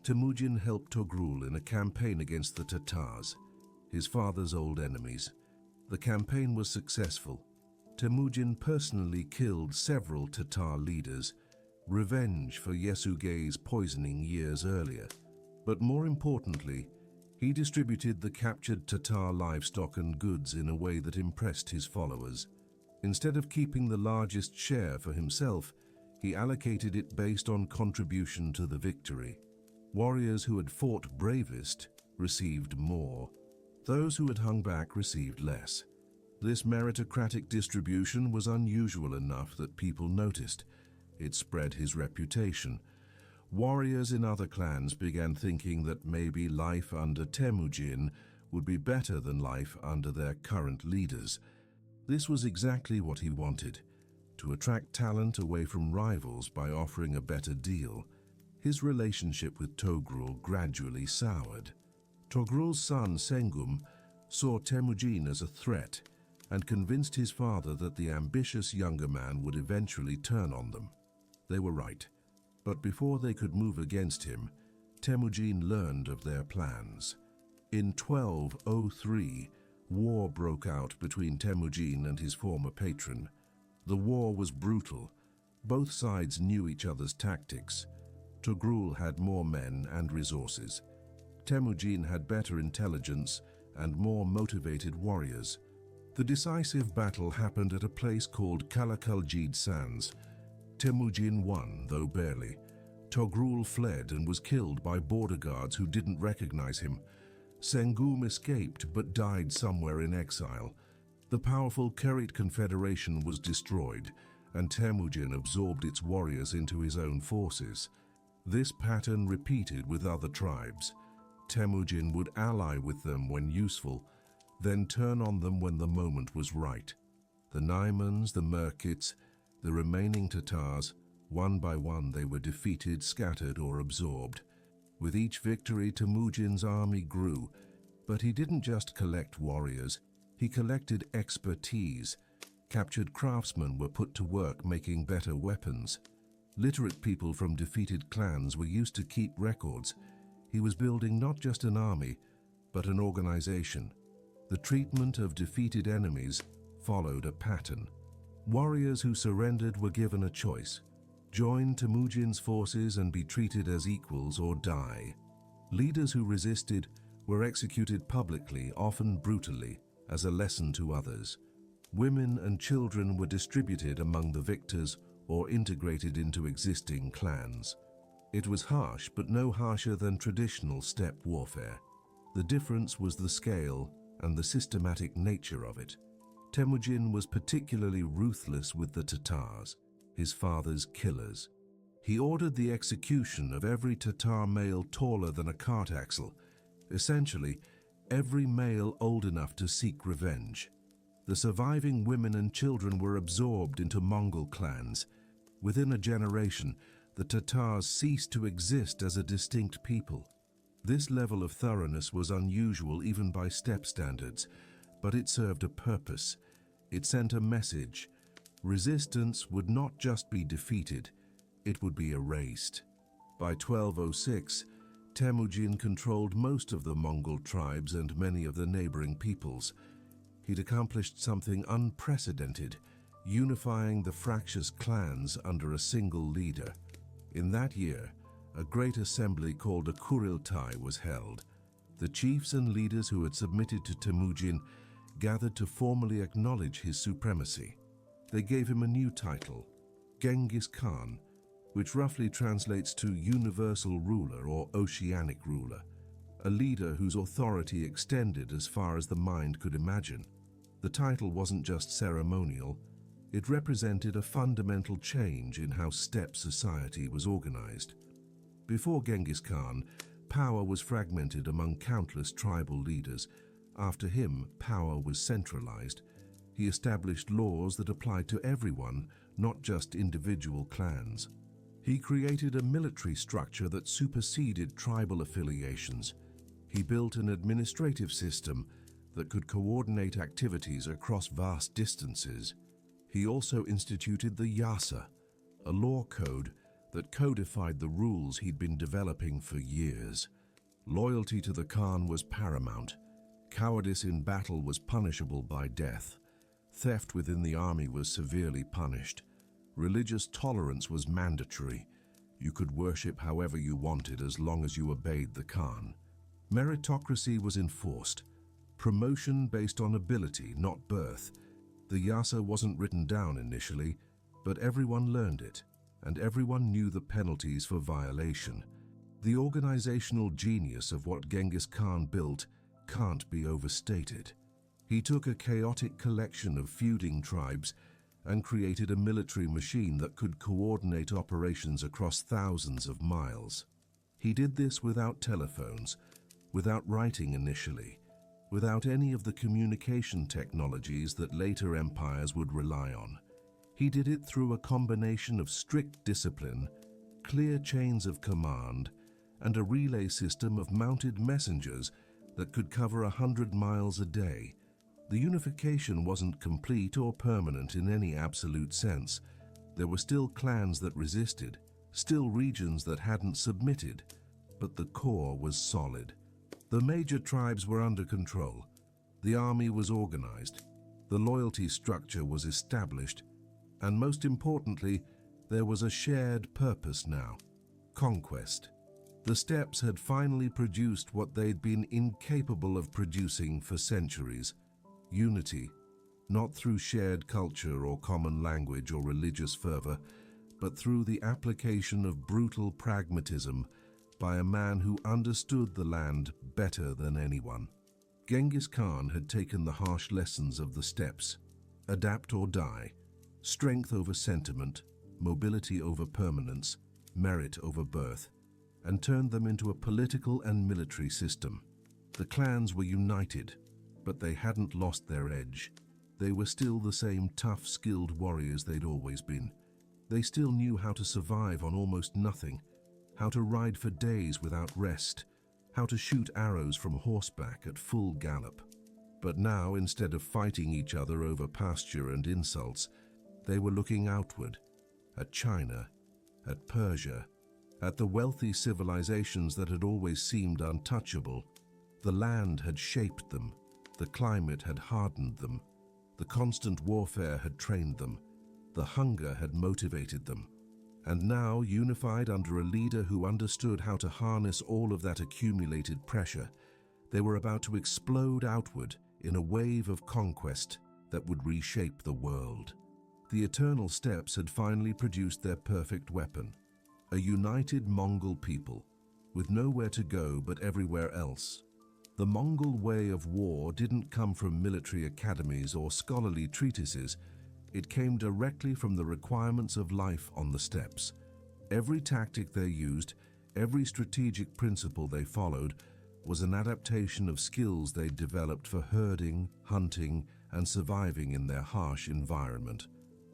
Temujin helped Togrul in a campaign against the Tatars, his father's old enemies. The campaign was successful. Temujin personally killed several Tatar leaders, revenge for Yesugei's poisoning years earlier. But more importantly, he distributed the captured Tatar livestock and goods in a way that impressed his followers. Instead of keeping the largest share for himself, He allocated it based on contribution to the victory. Warriors who had fought bravest received more. Those who had hung back received less. This meritocratic distribution was unusual enough that people noticed. It spread his reputation. Warriors in other clans began thinking that maybe life under Temujin would be better than life under their current leaders. This was exactly what he wanted, to attract talent away from rivals by offering a better deal. His relationship with Togrul gradually soured. Togrul's son Sengum saw Temujin as a threat and convinced his father that the ambitious younger man would eventually turn on them. They were right, but before they could move against him, Temujin learned of their plans. In 1203, war broke out between Temujin and his former patron. The war was brutal. Both sides knew each other's tactics. Togrul had more men and resources. Temujin had better intelligence and more motivated warriors. The decisive battle happened at a place called Kalakaljid Sands. Temujin won, though barely. Togrul fled and was killed by border guards who didn't recognize him. Sengum escaped but died somewhere in exile. The powerful Kerit Confederation was destroyed, and Temujin absorbed its warriors into his own forces. This pattern repeated with other tribes. Temujin would ally with them when useful, then turn on them when the moment was right. The Naimans, the Merkits, the remaining Tatars, one by one they were defeated, scattered, or absorbed. With each victory, Temujin's army grew, but he didn't just collect warriors, he collected expertise. Captured craftsmen were put to work making better weapons. Literate people from defeated clans were used to keep records. He was building not just an army, but an organization. The treatment of defeated enemies followed a pattern. Warriors who surrendered were given a choice: join Temujin's forces and be treated as equals or die. Leaders who resisted were executed publicly, often brutally, as a lesson to others. Women and children were distributed among the victors or integrated into existing clans. It was harsh, but no harsher than traditional steppe warfare. The difference was the scale and the systematic nature of it. Temujin was particularly ruthless with the Tatars, his father's killers. He ordered the execution of every Tatar male taller than a cart axle, essentially every male old enough to seek revenge. The surviving women and children were absorbed into Mongol clans. Within a generation, the Tatars ceased to exist as a distinct people. This level of thoroughness was unusual even by steppe standards, but it served a purpose. It sent a message. Resistance would not just be defeated, it would be erased. By 1206, Temujin controlled most of the Mongol tribes and many of the neighboring peoples. He'd accomplished something unprecedented, unifying the fractious clans under a single leader. In that year, a great assembly called a Kuriltai was held. The chiefs and leaders who had submitted to Temujin gathered to formally acknowledge his supremacy. They gave him a new title, Genghis Khan, which roughly translates to universal ruler or oceanic ruler, a leader whose authority extended as far as the mind could imagine. The title wasn't just ceremonial, it represented a fundamental change in how steppe society was organized. Before Genghis Khan, power was fragmented among countless tribal leaders. After him, power was centralized. He established laws that applied to everyone, not just individual clans. He created a military structure that superseded tribal affiliations. He built an administrative system that could coordinate activities across vast distances. He also instituted the Yasa, a law code that codified the rules he'd been developing for years. Loyalty to the Khan was paramount. Cowardice in battle was punishable by death. Theft within the army was severely punished. Religious tolerance was mandatory. You could worship however you wanted as long as you obeyed the Khan. Meritocracy was enforced. Promotion based on ability, not birth. The Yasa wasn't written down initially, but everyone learned it. and everyone knew the penalties for violation. The organizational genius of what Genghis Khan built can't be overstated. He took a chaotic collection of feuding tribes and created a military machine that could coordinate operations across thousands of miles. He did this without telephones, without writing initially, without any of the communication technologies that later empires would rely on. He did it through a combination of strict discipline, clear chains of command, and a relay system of mounted messengers that could cover 100 miles a day. The unification wasn't complete or permanent in any absolute sense. There were still clans that resisted, still regions that hadn't submitted, but the core was solid. The major tribes were under control. The army was organized. The loyalty structure was established. And most importantly, there was a shared purpose now: conquest. The steppes had finally produced what they'd been incapable of producing for centuries: unity, not through shared culture or common language or religious fervor, but through the application of brutal pragmatism by a man who understood the land better than anyone. Genghis Khan had taken the harsh lessons of the steppes: adapt or die, strength over sentiment, mobility over permanence, merit over birth, and turned them into a political and military system. The clans were united, but they hadn't lost their edge. They were still the same tough, skilled warriors they'd always been. They still knew how to survive on almost nothing, how to ride for days without rest, how to shoot arrows from horseback at full gallop. But now, instead of fighting each other over pasture and insults, they were looking outward, at China, at Persia, at the wealthy civilizations that had always seemed untouchable. The land had shaped them, the climate had hardened them, the constant warfare had trained them, the hunger had motivated them. And now, unified under a leader who understood how to harness all of that accumulated pressure, they were about to explode outward in a wave of conquest that would reshape the world. The eternal steppes had finally produced their perfect weapon: a united Mongol people, with nowhere to go but everywhere else. The Mongol way of war didn't come from military academies or scholarly treatises. It came directly from the requirements of life on the steppes. Every tactic they used, every strategic principle they followed, was an adaptation of skills they'd developed for herding, hunting, and surviving in their harsh environment.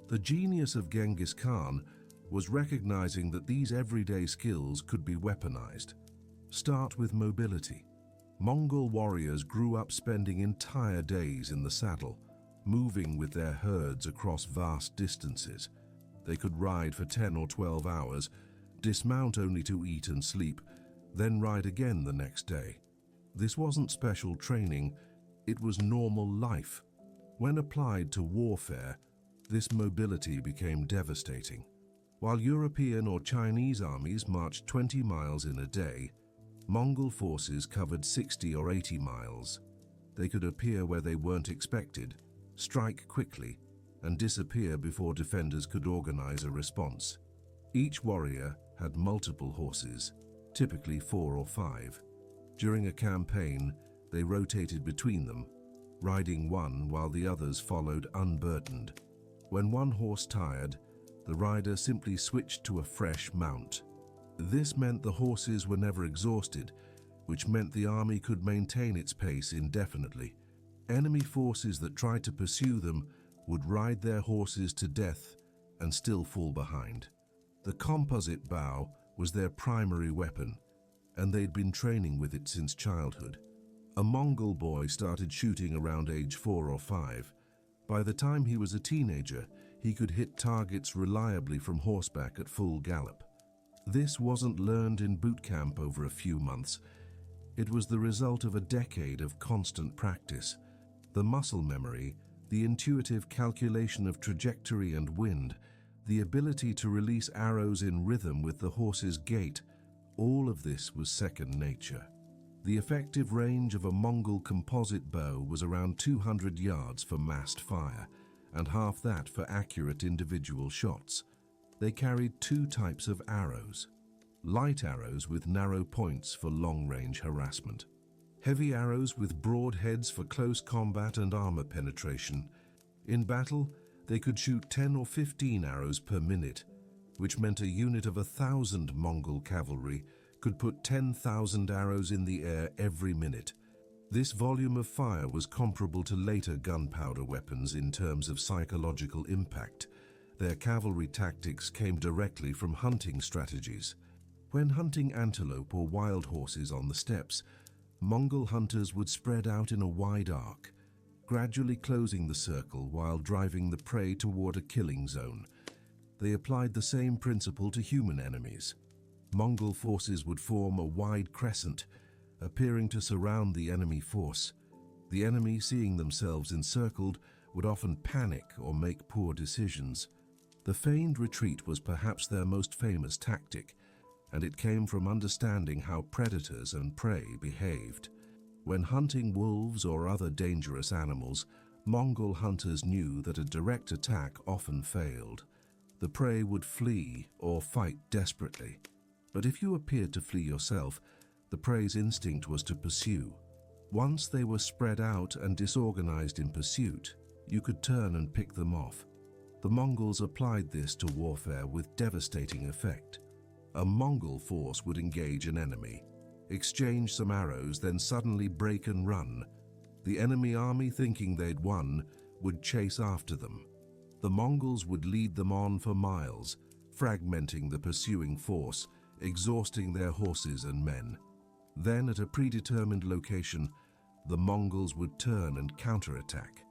The genius of Genghis Khan was recognizing that these everyday skills could be weaponized. Start with mobility. Mongol warriors grew up spending entire days in the saddle, moving with their herds across vast distances. They could ride for 10 or 12 hours, dismount only to eat and sleep, then ride again the next day. This wasn't special training, it was normal life. When applied to warfare, this mobility became devastating. While European or Chinese armies marched 20 miles in a day, Mongol forces covered 60 or 80 miles. They could appear where they weren't expected, strike quickly, and disappear before defenders could organize a response. Each warrior had multiple horses, typically 4 or 5. During a campaign, they rotated between them, riding one while the others followed unburdened. When one horse tired, the rider simply switched to a fresh mount. This meant the horses were never exhausted, which meant the army could maintain its pace indefinitely. Enemy forces that tried to pursue them would ride their horses to death and still fall behind. The composite bow was their primary weapon, and they'd been training with it since childhood. A Mongol boy started shooting around age 4 or 5. By the time he was a teenager, he could hit targets reliably from horseback at full gallop. This wasn't learned in boot camp over a few months. It was the result of a decade of constant practice. The muscle memory, the intuitive calculation of trajectory and wind, the ability to release arrows in rhythm with the horse's gait, all of this was second nature. The effective range of a Mongol composite bow was around 200 yards for massed fire, and half that for accurate individual shots. They carried two types of arrows: light arrows with narrow points for long-range harassment, heavy arrows with broad heads for close combat and armor penetration. In battle, they could shoot 10 or 15 arrows per minute, which meant a unit of 1,000 Mongol cavalry could put 10,000 arrows in the air every minute. This volume of fire was comparable to later gunpowder weapons in terms of psychological impact. Their cavalry tactics came directly from hunting strategies. When hunting antelope or wild horses on the steppes, Mongol hunters would spread out in a wide arc, gradually closing the circle while driving the prey toward a killing zone. They applied the same principle to human enemies. Mongol forces would form a wide crescent, appearing to surround the enemy force. The enemy, seeing themselves encircled, would often panic or make poor decisions. The feigned retreat was perhaps their most famous tactic, and it came from understanding how predators and prey behaved. When hunting wolves or other dangerous animals, Mongol hunters knew that a direct attack often failed. The prey would flee or fight desperately. But if you appeared to flee yourself, the prey's instinct was to pursue. Once they were spread out and disorganized in pursuit, you could turn and pick them off. The Mongols applied this to warfare with devastating effect. A Mongol force would engage an enemy, exchange some arrows, then suddenly break and run. The enemy army, thinking they'd won, would chase after them. The Mongols would lead them on for miles, fragmenting the pursuing force, exhausting their horses and men. Then, at a predetermined location, the Mongols would turn and counterattack,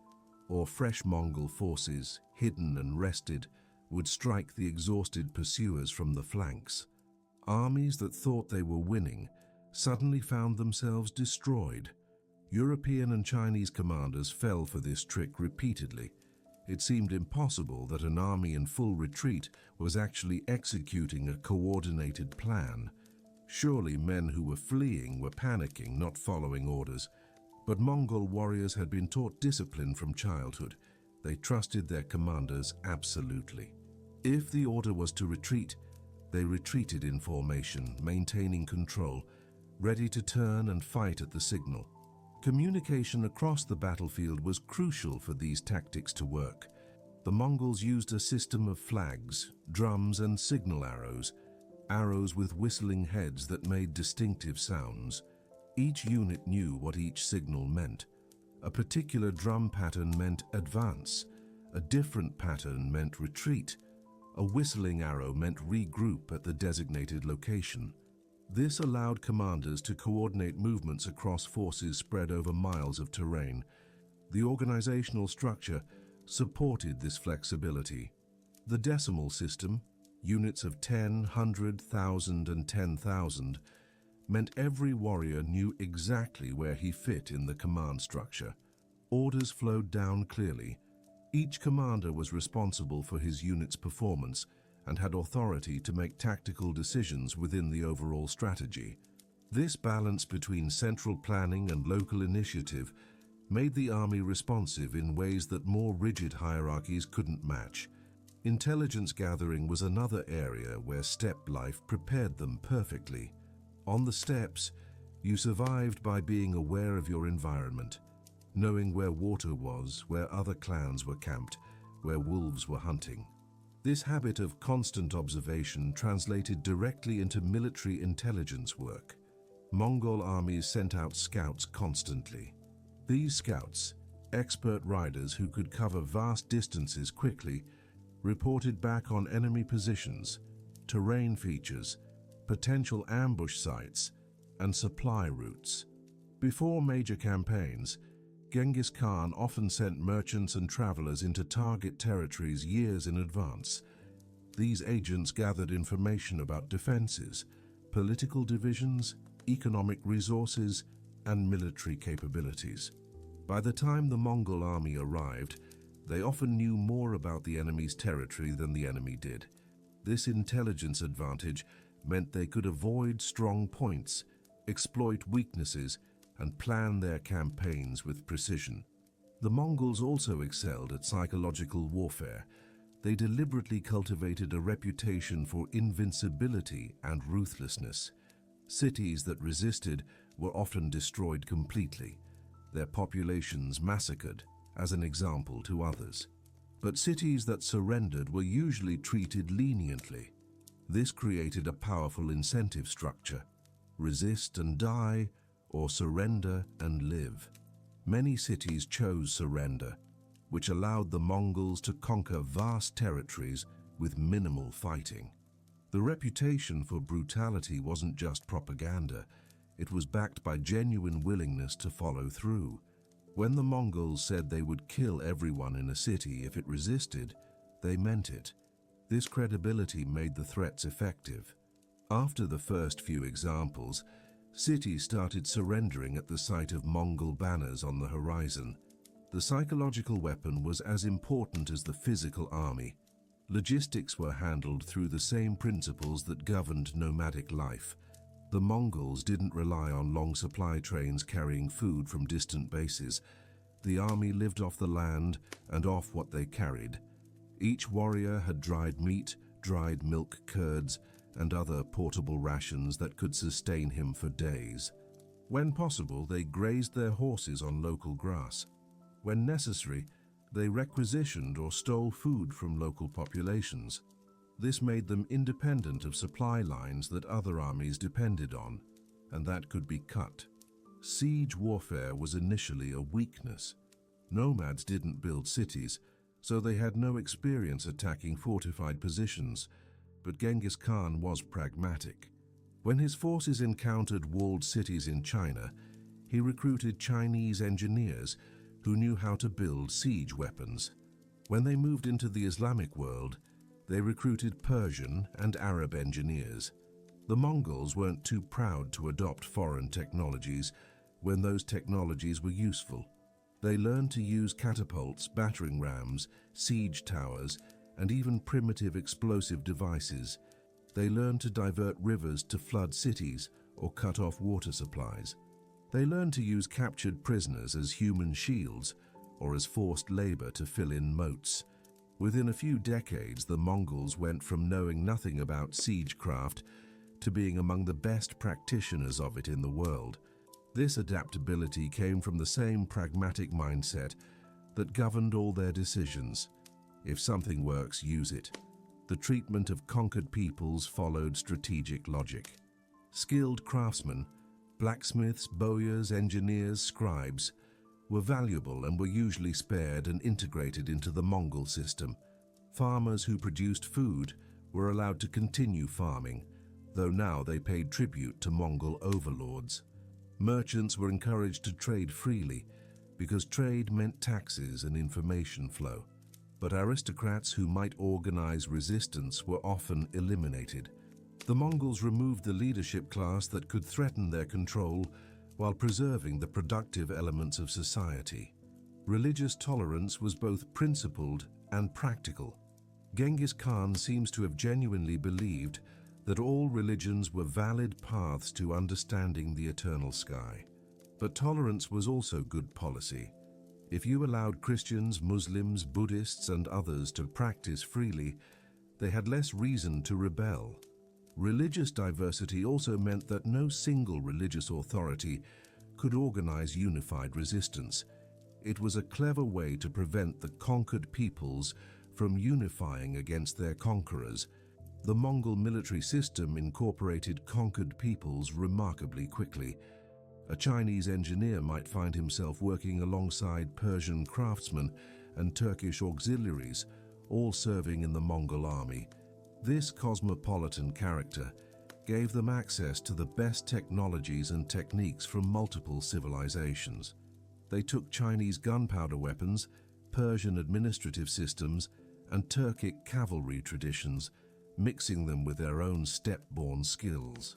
or fresh Mongol forces, hidden and rested, would strike the exhausted pursuers from the flanks. Armies that thought they were winning suddenly found themselves destroyed. European and Chinese commanders fell for this trick repeatedly. It seemed impossible that an army in full retreat was actually executing a coordinated plan. Surely men who were fleeing were panicking, not following orders. But Mongol warriors had been taught discipline from childhood. They trusted their commanders absolutely. If the order was to retreat, they retreated in formation, maintaining control, ready to turn and fight at the signal. Communication across the battlefield was crucial for these tactics to work. The Mongols used a system of flags, drums, and signal arrows, arrows with whistling heads that made distinctive sounds. Each unit knew what each signal meant. A particular drum pattern meant advance, a different pattern meant retreat, a whistling arrow meant regroup at the designated location. This allowed commanders to coordinate movements across forces spread over miles of terrain. The organizational structure supported this flexibility. The decimal system, units of 10, 100, 1,000, and 10,000, meant every warrior knew exactly where he fit in the command structure. Orders flowed down clearly. Each commander was responsible for his unit's performance and had authority to make tactical decisions within the overall strategy. This balance between central planning and local initiative made the army responsive in ways that more rigid hierarchies couldn't match. Intelligence gathering was another area where steppe life prepared them perfectly. On the steppes, you survived by being aware of your environment, knowing where water was, where other clans were camped, where wolves were hunting. This habit of constant observation translated directly into military intelligence work. Mongol armies sent out scouts constantly. These scouts, expert riders who could cover vast distances quickly, reported back on enemy positions, terrain features, potential ambush sites, and supply routes. Before major campaigns, Genghis Khan often sent merchants and travelers into target territories years in advance. These agents gathered information about defenses, political divisions, economic resources, and military capabilities. By the time the Mongol army arrived, they often knew more about the enemy's territory than the enemy did. This intelligence advantage meant they could avoid strong points, exploit weaknesses, and plan their campaigns with precision. The Mongols also excelled at psychological warfare. They deliberately cultivated a reputation for invincibility and ruthlessness. Cities that resisted were often destroyed completely, their populations massacred as an example to others. But cities that surrendered were usually treated leniently. This created a powerful incentive structure: resist and die, or surrender and live. Many cities chose surrender, which allowed the Mongols to conquer vast territories with minimal fighting. The reputation for brutality wasn't just propaganda, it was backed by genuine willingness to follow through. When the Mongols said they would kill everyone in a city if it resisted, they meant it. This credibility made the threats effective. After the first few examples, cities started surrendering at the sight of Mongol banners on the horizon. The psychological weapon was as important as the physical army. Logistics were handled through the same principles that governed nomadic life. The Mongols didn't rely on long supply trains carrying food from distant bases. The army lived off the land and off what they carried. Each warrior had dried meat, dried milk curds, and other portable rations that could sustain him for days. When possible, they grazed their horses on local grass. When necessary, they requisitioned or stole food from local populations. This made them independent of supply lines that other armies depended on, and that could be cut. Siege warfare was initially a weakness. Nomads didn't build cities, so they had no experience attacking fortified positions, but Genghis Khan was pragmatic. When his forces encountered walled cities in China, he recruited Chinese engineers who knew how to build siege weapons. When they moved into the Islamic world, they recruited Persian and Arab engineers. The Mongols weren't too proud to adopt foreign technologies when those technologies were useful. They learned to use catapults, battering rams, siege towers, and even primitive explosive devices. They learned to divert rivers to flood cities or cut off water supplies. They learned to use captured prisoners as human shields or as forced labor to fill in moats. Within a few decades, the Mongols went from knowing nothing about siegecraft to being among the best practitioners of it in the world. This adaptability came from the same pragmatic mindset that governed all their decisions. If something works, use it. The treatment of conquered peoples followed strategic logic. Skilled craftsmen, blacksmiths, bowyers, engineers, scribes, were valuable and were usually spared and integrated into the Mongol system. Farmers who produced food were allowed to continue farming, though now they paid tribute to Mongol overlords. Merchants were encouraged to trade freely because trade meant taxes and information flow. But aristocrats who might organize resistance were often eliminated. The Mongols removed the leadership class that could threaten their control while preserving the productive elements of society. Religious tolerance was both principled and practical. Genghis Khan seems to have genuinely believed that all religions were valid paths to understanding the eternal sky. But tolerance was also good policy. If you allowed Christians, Muslims, Buddhists, and others to practice freely, they had less reason to rebel. Religious diversity also meant that no single religious authority could organize unified resistance. It was a clever way to prevent the conquered peoples from unifying against their conquerors. The Mongol military system incorporated conquered peoples remarkably quickly. A Chinese engineer might find himself working alongside Persian craftsmen and Turkish auxiliaries, all serving in the Mongol army. This cosmopolitan character gave them access to the best technologies and techniques from multiple civilizations. They took Chinese gunpowder weapons, Persian administrative systems, and Turkic cavalry traditions, mixing them with their own steppe-born skills.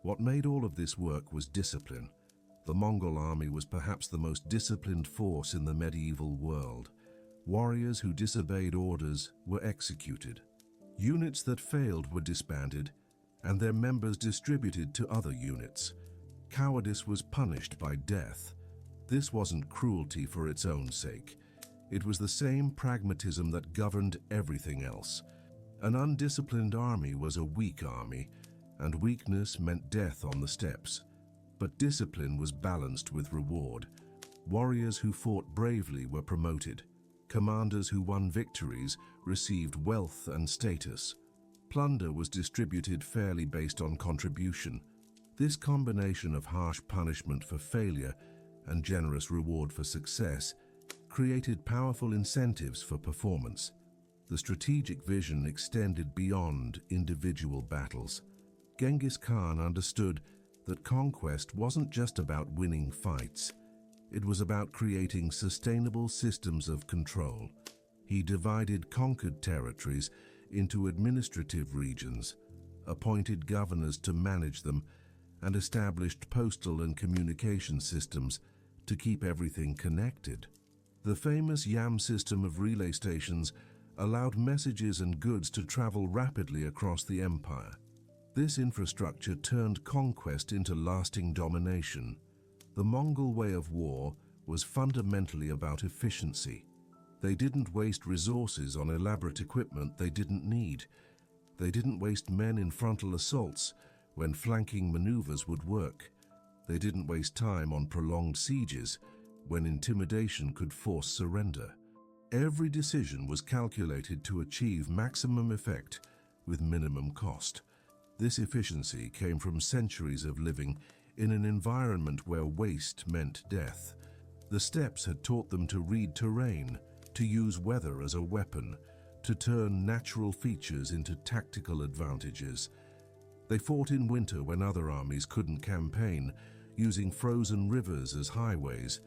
What made all of this work was discipline. The Mongol army was perhaps the most disciplined force in the medieval world. Warriors who disobeyed orders were executed. Units that failed were disbanded, and their members distributed to other units. Cowardice was punished by death. This wasn't cruelty for its own sake. It was the same pragmatism that governed everything else. An undisciplined army was a weak army, and weakness meant death on the steppes. But discipline was balanced with reward. Warriors who fought bravely were promoted. Commanders who won victories received wealth and status. Plunder was distributed fairly based on contribution. This combination of harsh punishment for failure and generous reward for success created powerful incentives for performance. The strategic vision extended beyond individual battles. Genghis Khan understood that conquest wasn't just about winning fights. It was about creating sustainable systems of control. He divided conquered territories into administrative regions, appointed governors to manage them, and established postal and communication systems to keep everything connected. The famous Yam system of relay stations allowed messages and goods to travel rapidly across the empire. This infrastructure turned conquest into lasting domination. The Mongol way of war was fundamentally about efficiency. They didn't waste resources on elaborate equipment they didn't need. They didn't waste men in frontal assaults when flanking maneuvers would work. They didn't waste time on prolonged sieges when intimidation could force surrender. Every decision was calculated to achieve maximum effect with minimum cost. This efficiency came from centuries of living in an environment where waste meant death. The steppes had taught them to read terrain, to use weather as a weapon, to turn natural features into tactical advantages. They fought in winter when other armies couldn't campaign, using frozen rivers as highways.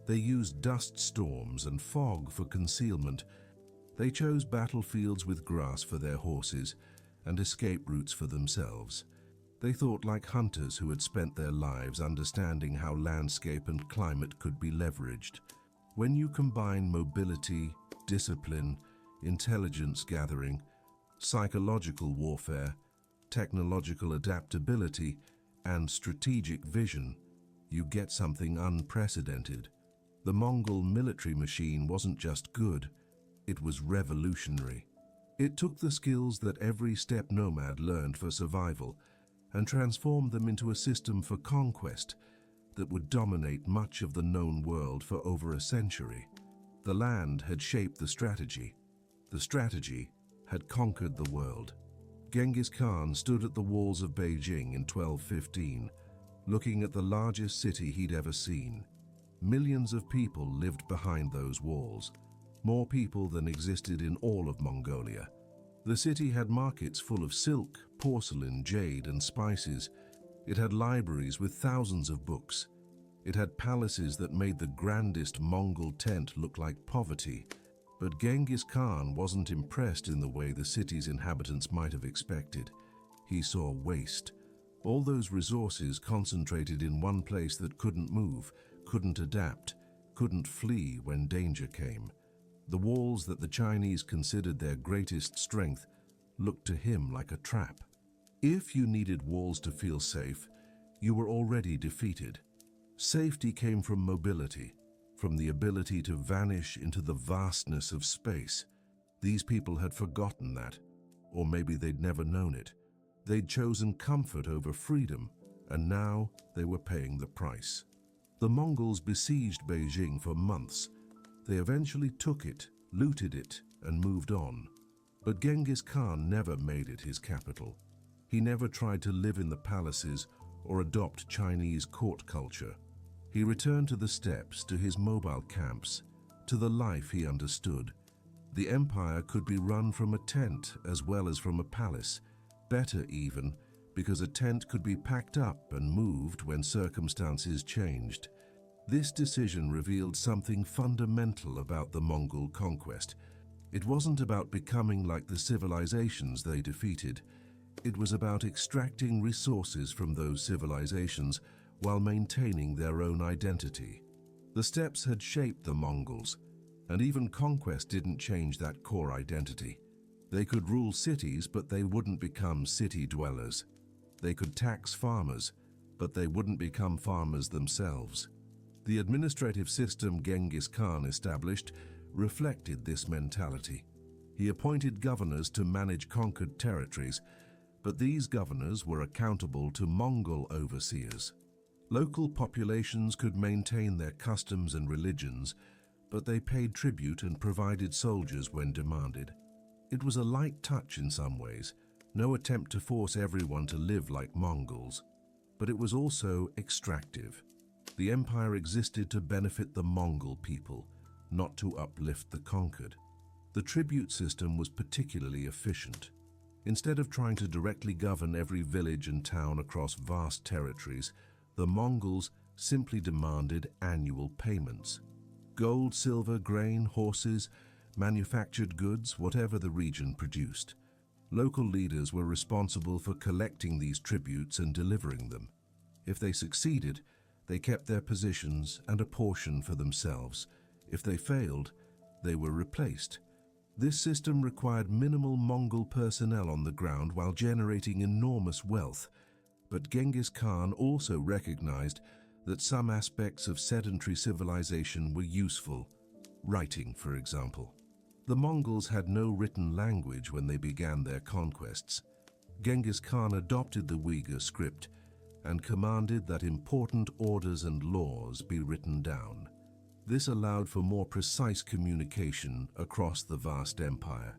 They used dust storms and fog for concealment. They chose battlefields with grass for their horses and escape routes for themselves. They thought like hunters who had spent their lives understanding how landscape and climate could be leveraged. When you combine mobility, discipline, intelligence gathering, psychological warfare, technological adaptability, and strategic vision, you get something unprecedented. The Mongol military machine wasn't just good, it was revolutionary. It took the skills that every steppe nomad learned for survival and transformed them into a system for conquest that would dominate much of the known world for over a century. The land had shaped the strategy. The strategy had conquered the world. Genghis Khan stood at the walls of Beijing in 1215, looking at the largest city he'd ever seen. Millions of people lived behind those walls, more people than existed in all of Mongolia. The city had markets full of silk, porcelain, jade, and spices. It had libraries with thousands of books. It had palaces that made the grandest Mongol tent look like poverty. But Genghis Khan wasn't impressed in the way the city's inhabitants might have expected. He saw waste. All those resources concentrated in one place that couldn't move, couldn't adapt, couldn't flee when danger came. The walls that the Chinese considered their greatest strength looked to him like a trap. If you needed walls to feel safe, you were already defeated. Safety came from mobility, from the ability to vanish into the vastness of space. These people had forgotten that, or maybe they'd never known it. They'd chosen comfort over freedom, and now they were paying the price. The Mongols besieged Beijing for months. They eventually took it, looted it, and moved on. But Genghis Khan never made it his capital. He never tried to live in the palaces or adopt Chinese court culture. He returned to the steppes, to his mobile camps, to the life he understood. The empire could be run from a tent as well as from a palace, better even, because a tent could be packed up and moved when circumstances changed. This decision revealed something fundamental about the Mongol conquest. It wasn't about becoming like the civilizations they defeated. It was about extracting resources from those civilizations while maintaining their own identity. The steppes had shaped the Mongols, and even conquest didn't change that core identity. They could rule cities, but they wouldn't become city dwellers. They could tax farmers, but they wouldn't become farmers themselves. The administrative system Genghis Khan established reflected this mentality. He appointed governors to manage conquered territories, but these governors were accountable to Mongol overseers. Local populations could maintain their customs and religions, but they paid tribute and provided soldiers when demanded. It was a light touch in some ways, no attempt to force everyone to live like Mongols, but it was also extractive. The empire existed to benefit the Mongol people, not to uplift the conquered. The tribute system was particularly efficient. Instead of trying to directly govern every village and town across vast territories, the Mongols simply demanded annual payments. Gold, silver, grain, horses, manufactured goods, whatever the region produced. Local leaders were responsible for collecting these tributes and delivering them. If they succeeded, they kept their positions and a portion for themselves. If they failed, they were replaced. This system required minimal Mongol personnel on the ground while generating enormous wealth. But Genghis Khan also recognized that some aspects of sedentary civilization were useful. Writing, for example. The Mongols had no written language when they began their conquests. Genghis Khan adopted the Uyghur script and commanded that important orders and laws be written down. This allowed for more precise communication across the vast empire.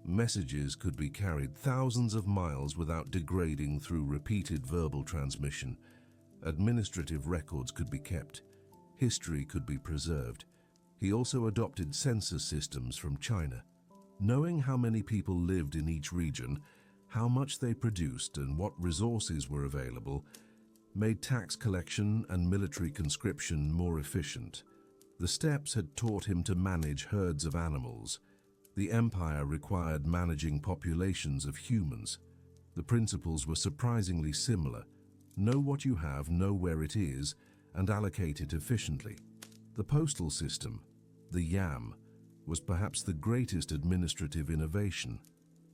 Messages could be carried thousands of miles without degrading through repeated verbal transmission. Administrative records could be kept. History could be preserved. He also adopted census systems from China. Knowing how many people lived in each region, how much they produced, and what resources were available, made tax collection and military conscription more efficient. The steppes had taught him to manage herds of animals. The empire required managing populations of humans. The principles were surprisingly similar. Know what you have, know where it is, and allocate it efficiently. The postal system, the yam, was perhaps the greatest administrative innovation.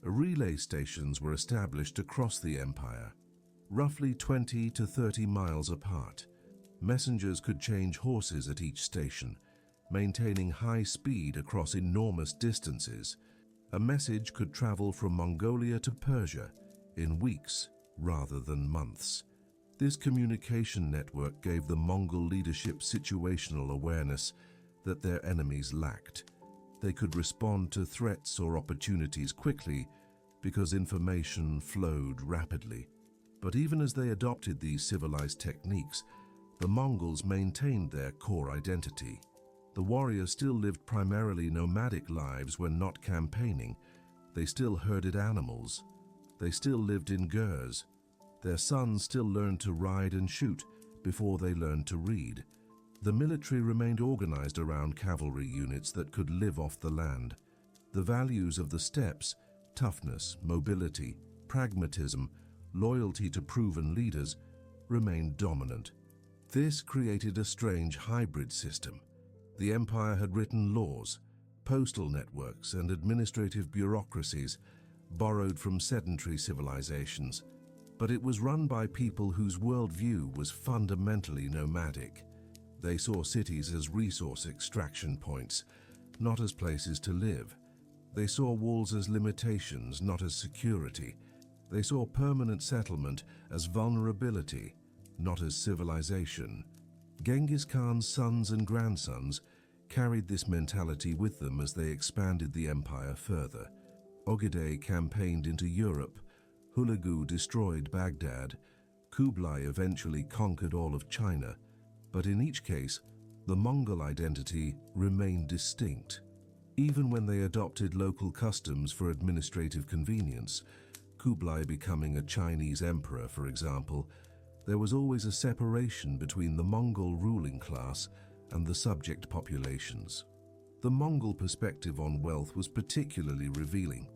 Relay stations were established across the empire, roughly 20 to 30 miles apart. Messengers could change horses at each station, maintaining high speed across enormous distances. A message could travel from Mongolia to Persia in weeks rather than months. This communication network gave the Mongol leadership situational awareness that their enemies lacked. They could respond to threats or opportunities quickly because information flowed rapidly. But even as they adopted these civilized techniques, the Mongols maintained their core identity. The warriors still lived primarily nomadic lives when not campaigning. They still herded animals. They still lived in gurs. Their sons still learned to ride and shoot before they learned to read. The military remained organized around cavalry units that could live off the land. The values of the steppes, toughness, mobility, pragmatism, loyalty to proven leaders, remained dominant. This created a strange hybrid system. The empire had written laws, postal networks, and administrative bureaucracies borrowed from sedentary civilizations, but it was run by people whose worldview was fundamentally nomadic. They saw cities as resource extraction points, not as places to live. They saw walls as limitations, not as security. They saw permanent settlement as vulnerability, not as civilization. Genghis Khan's sons and grandsons carried this mentality with them as they expanded the empire further. Ogedei campaigned into Europe, Hulagu destroyed Baghdad, Kublai eventually conquered all of China, but in each case, the Mongol identity remained distinct. Even when they adopted local customs for administrative convenience, Kublai becoming a Chinese emperor, for example, there was always a separation between the Mongol ruling class and the subject populations. The Mongol perspective on wealth was particularly revealing.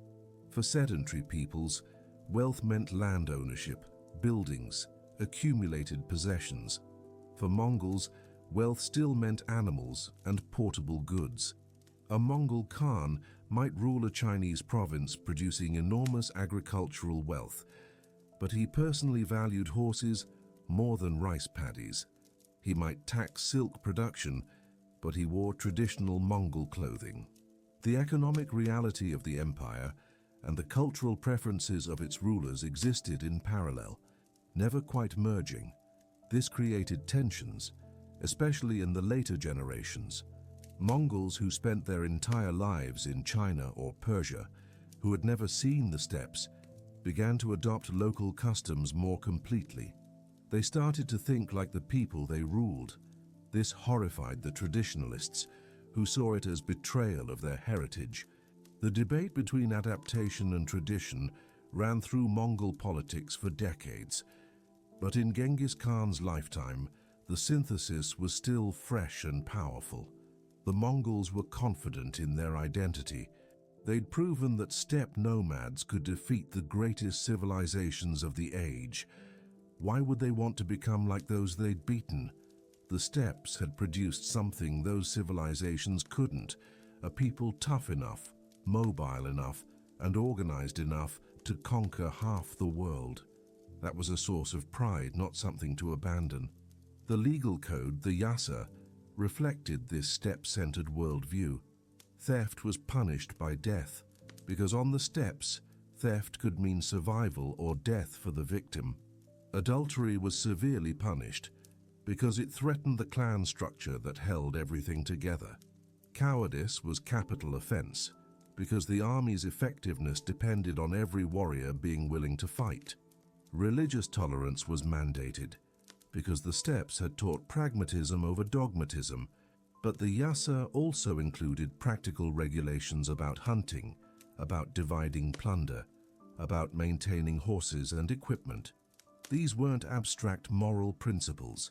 For sedentary peoples, wealth meant land ownership, buildings, accumulated possessions. For Mongols, wealth still meant animals and portable goods. A Mongol Khan might rule a Chinese province producing enormous agricultural wealth, but he personally valued horses more than rice paddies. He might tax silk production, but he wore traditional Mongol clothing. The economic reality of the empire and the cultural preferences of its rulers existed in parallel, never quite merging. This created tensions, especially in the later generations. Mongols who spent their entire lives in China or Persia, who had never seen the steppes, began to adopt local customs more completely. They started to think like the people they ruled. This horrified the traditionalists, who saw it as betrayal of their heritage. The debate between adaptation and tradition ran through Mongol politics for decades. But in Genghis Khan's lifetime, the synthesis was still fresh and powerful. The Mongols were confident in their identity. They'd proven that steppe nomads could defeat the greatest civilizations of the age. Why would they want to become like those they'd beaten? The steppes had produced something those civilizations couldn't, a people tough enough, mobile enough, and organized enough to conquer half the world. That was a source of pride, not something to abandon. The legal code, the yasa, reflected this steppe-centered worldview. Theft was punished by death, because on the steppes, theft could mean survival or death for the victim. Adultery was severely punished, because it threatened the clan structure that held everything together. Cowardice was capital offense, because the army's effectiveness depended on every warrior being willing to fight. Religious tolerance was mandated, because the steppes had taught pragmatism over dogmatism, but the yasa also included practical regulations about hunting, about dividing plunder, about maintaining horses and equipment. These weren't abstract moral principles.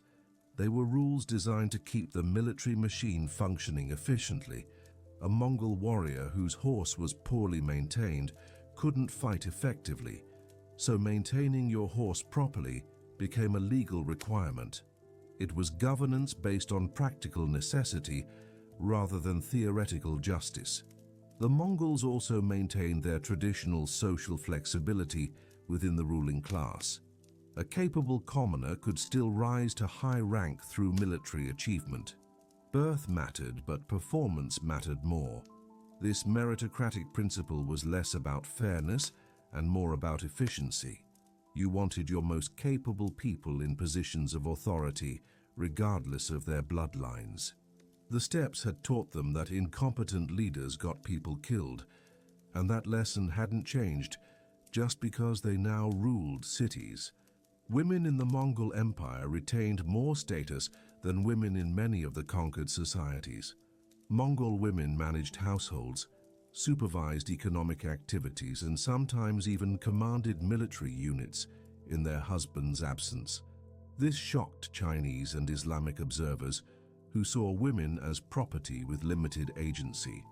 They were rules designed to keep the military machine functioning efficiently. A Mongol warrior whose horse was poorly maintained couldn't fight effectively, so maintaining your horse properly became a legal requirement. It was governance based on practical necessity rather than theoretical justice. The Mongols also maintained their traditional social flexibility within the ruling class. A capable commoner could still rise to high rank through military achievement. Birth mattered, but performance mattered more. This meritocratic principle was less about fairness and more about efficiency. You wanted your most capable people in positions of authority, regardless of their bloodlines. The steppes had taught them that incompetent leaders got people killed, and that lesson hadn't changed just because they now ruled cities. Women in the Mongol Empire retained more status than women in many of the conquered societies. Mongol women managed households, supervised economic activities, and sometimes even commanded military units in their husbands' absence. This shocked Chinese and Islamic observers who saw women as property with limited agency.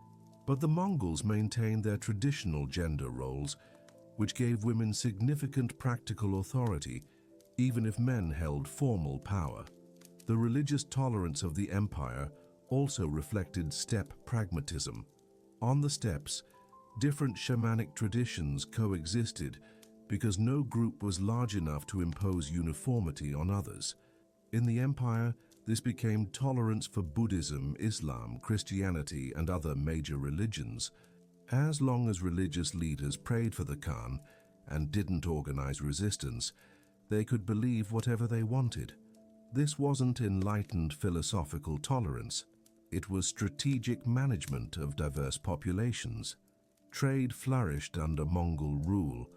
But the Mongols maintained their traditional gender roles, which gave women significant practical authority, even if men held formal power. The religious tolerance of the empire also reflected steppe pragmatism. On the steppes, different shamanic traditions coexisted because no group was large enough to impose uniformity on others. In the empire, this became tolerance for Buddhism, Islam, Christianity, and other major religions. As long as religious leaders prayed for the Khan and didn't organize resistance, they could believe whatever they wanted. This wasn't enlightened philosophical tolerance. It was strategic management of diverse populations. Trade flourished under Mongol rule,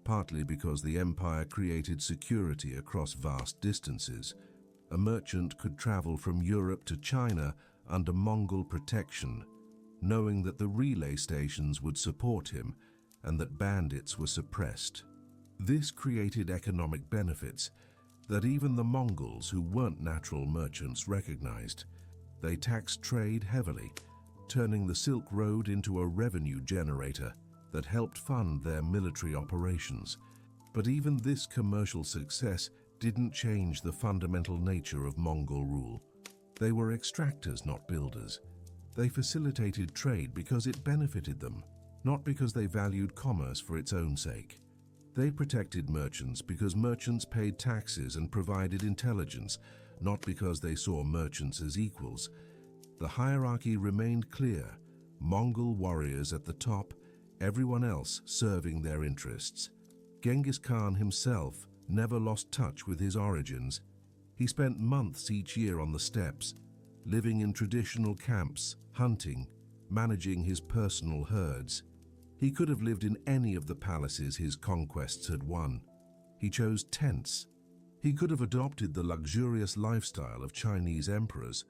partly because the empire created security across vast distances. A merchant could travel from Europe to China under Mongol protection, knowing that the relay stations would support him and that bandits were suppressed. This created economic benefits that even the Mongols, who weren't natural merchants, recognized. They taxed trade heavily, turning the Silk Road into a revenue generator that helped fund their military operations. But even this commercial success didn't change the fundamental nature of Mongol rule. They were extractors, not builders. They facilitated trade because it benefited them, not because they valued commerce for its own sake. They protected merchants because merchants paid taxes and provided intelligence, not because they saw merchants as equals. The hierarchy remained clear: Mongol warriors at the top, everyone else serving their interests. Genghis Khan himself never lost touch with his origins. He spent months each year on the steppes, living in traditional camps, hunting, managing his personal herds. He could have lived in any of the palaces his conquests had won. He chose tents. He could have adopted the luxurious lifestyle of Chinese emperors.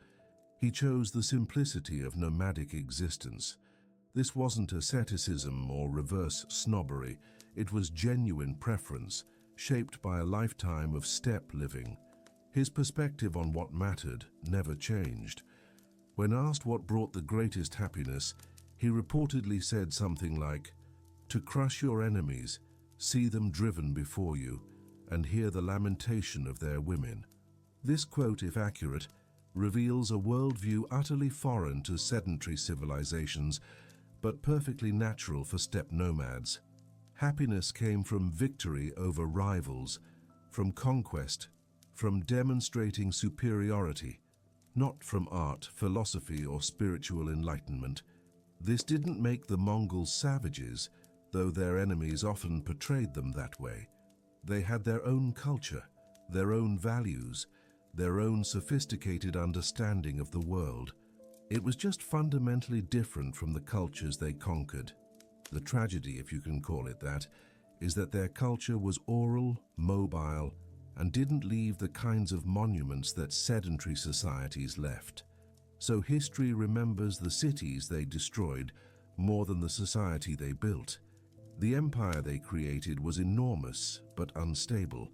He chose the simplicity of nomadic existence. This wasn't asceticism or reverse snobbery. It was genuine preference, shaped by a lifetime of steppe living. His perspective on what mattered never changed. When asked what brought the greatest happiness, he reportedly said something like, "To crush your enemies, see them driven before you, and hear the lamentation of their women." This quote, if accurate, reveals a worldview utterly foreign to sedentary civilizations, but perfectly natural for steppe nomads. Happiness came from victory over rivals, from conquest, from demonstrating superiority, not from art, philosophy, or spiritual enlightenment. This didn't make the Mongols savages, though their enemies often portrayed them that way. They had their own culture, their own values, their own sophisticated understanding of the world. It was just fundamentally different from the cultures they conquered. The tragedy, if you can call it that, is that their culture was oral, mobile, and didn't leave the kinds of monuments that sedentary societies left. So history remembers the cities they destroyed more than the society they built. The empire they created was enormous but unstable.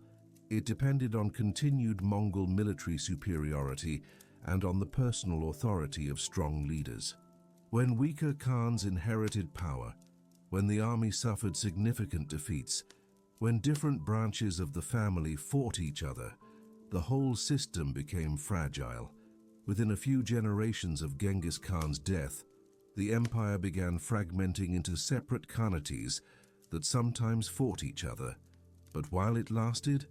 It depended on continued Mongol military superiority and on the personal authority of strong leaders. When weaker Khans inherited power, when the army suffered significant defeats, when different branches of the family fought each other, the whole system became fragile. Within a few generations of Genghis Khan's death, the empire began fragmenting into separate khanates that sometimes fought each other. But while it lasted,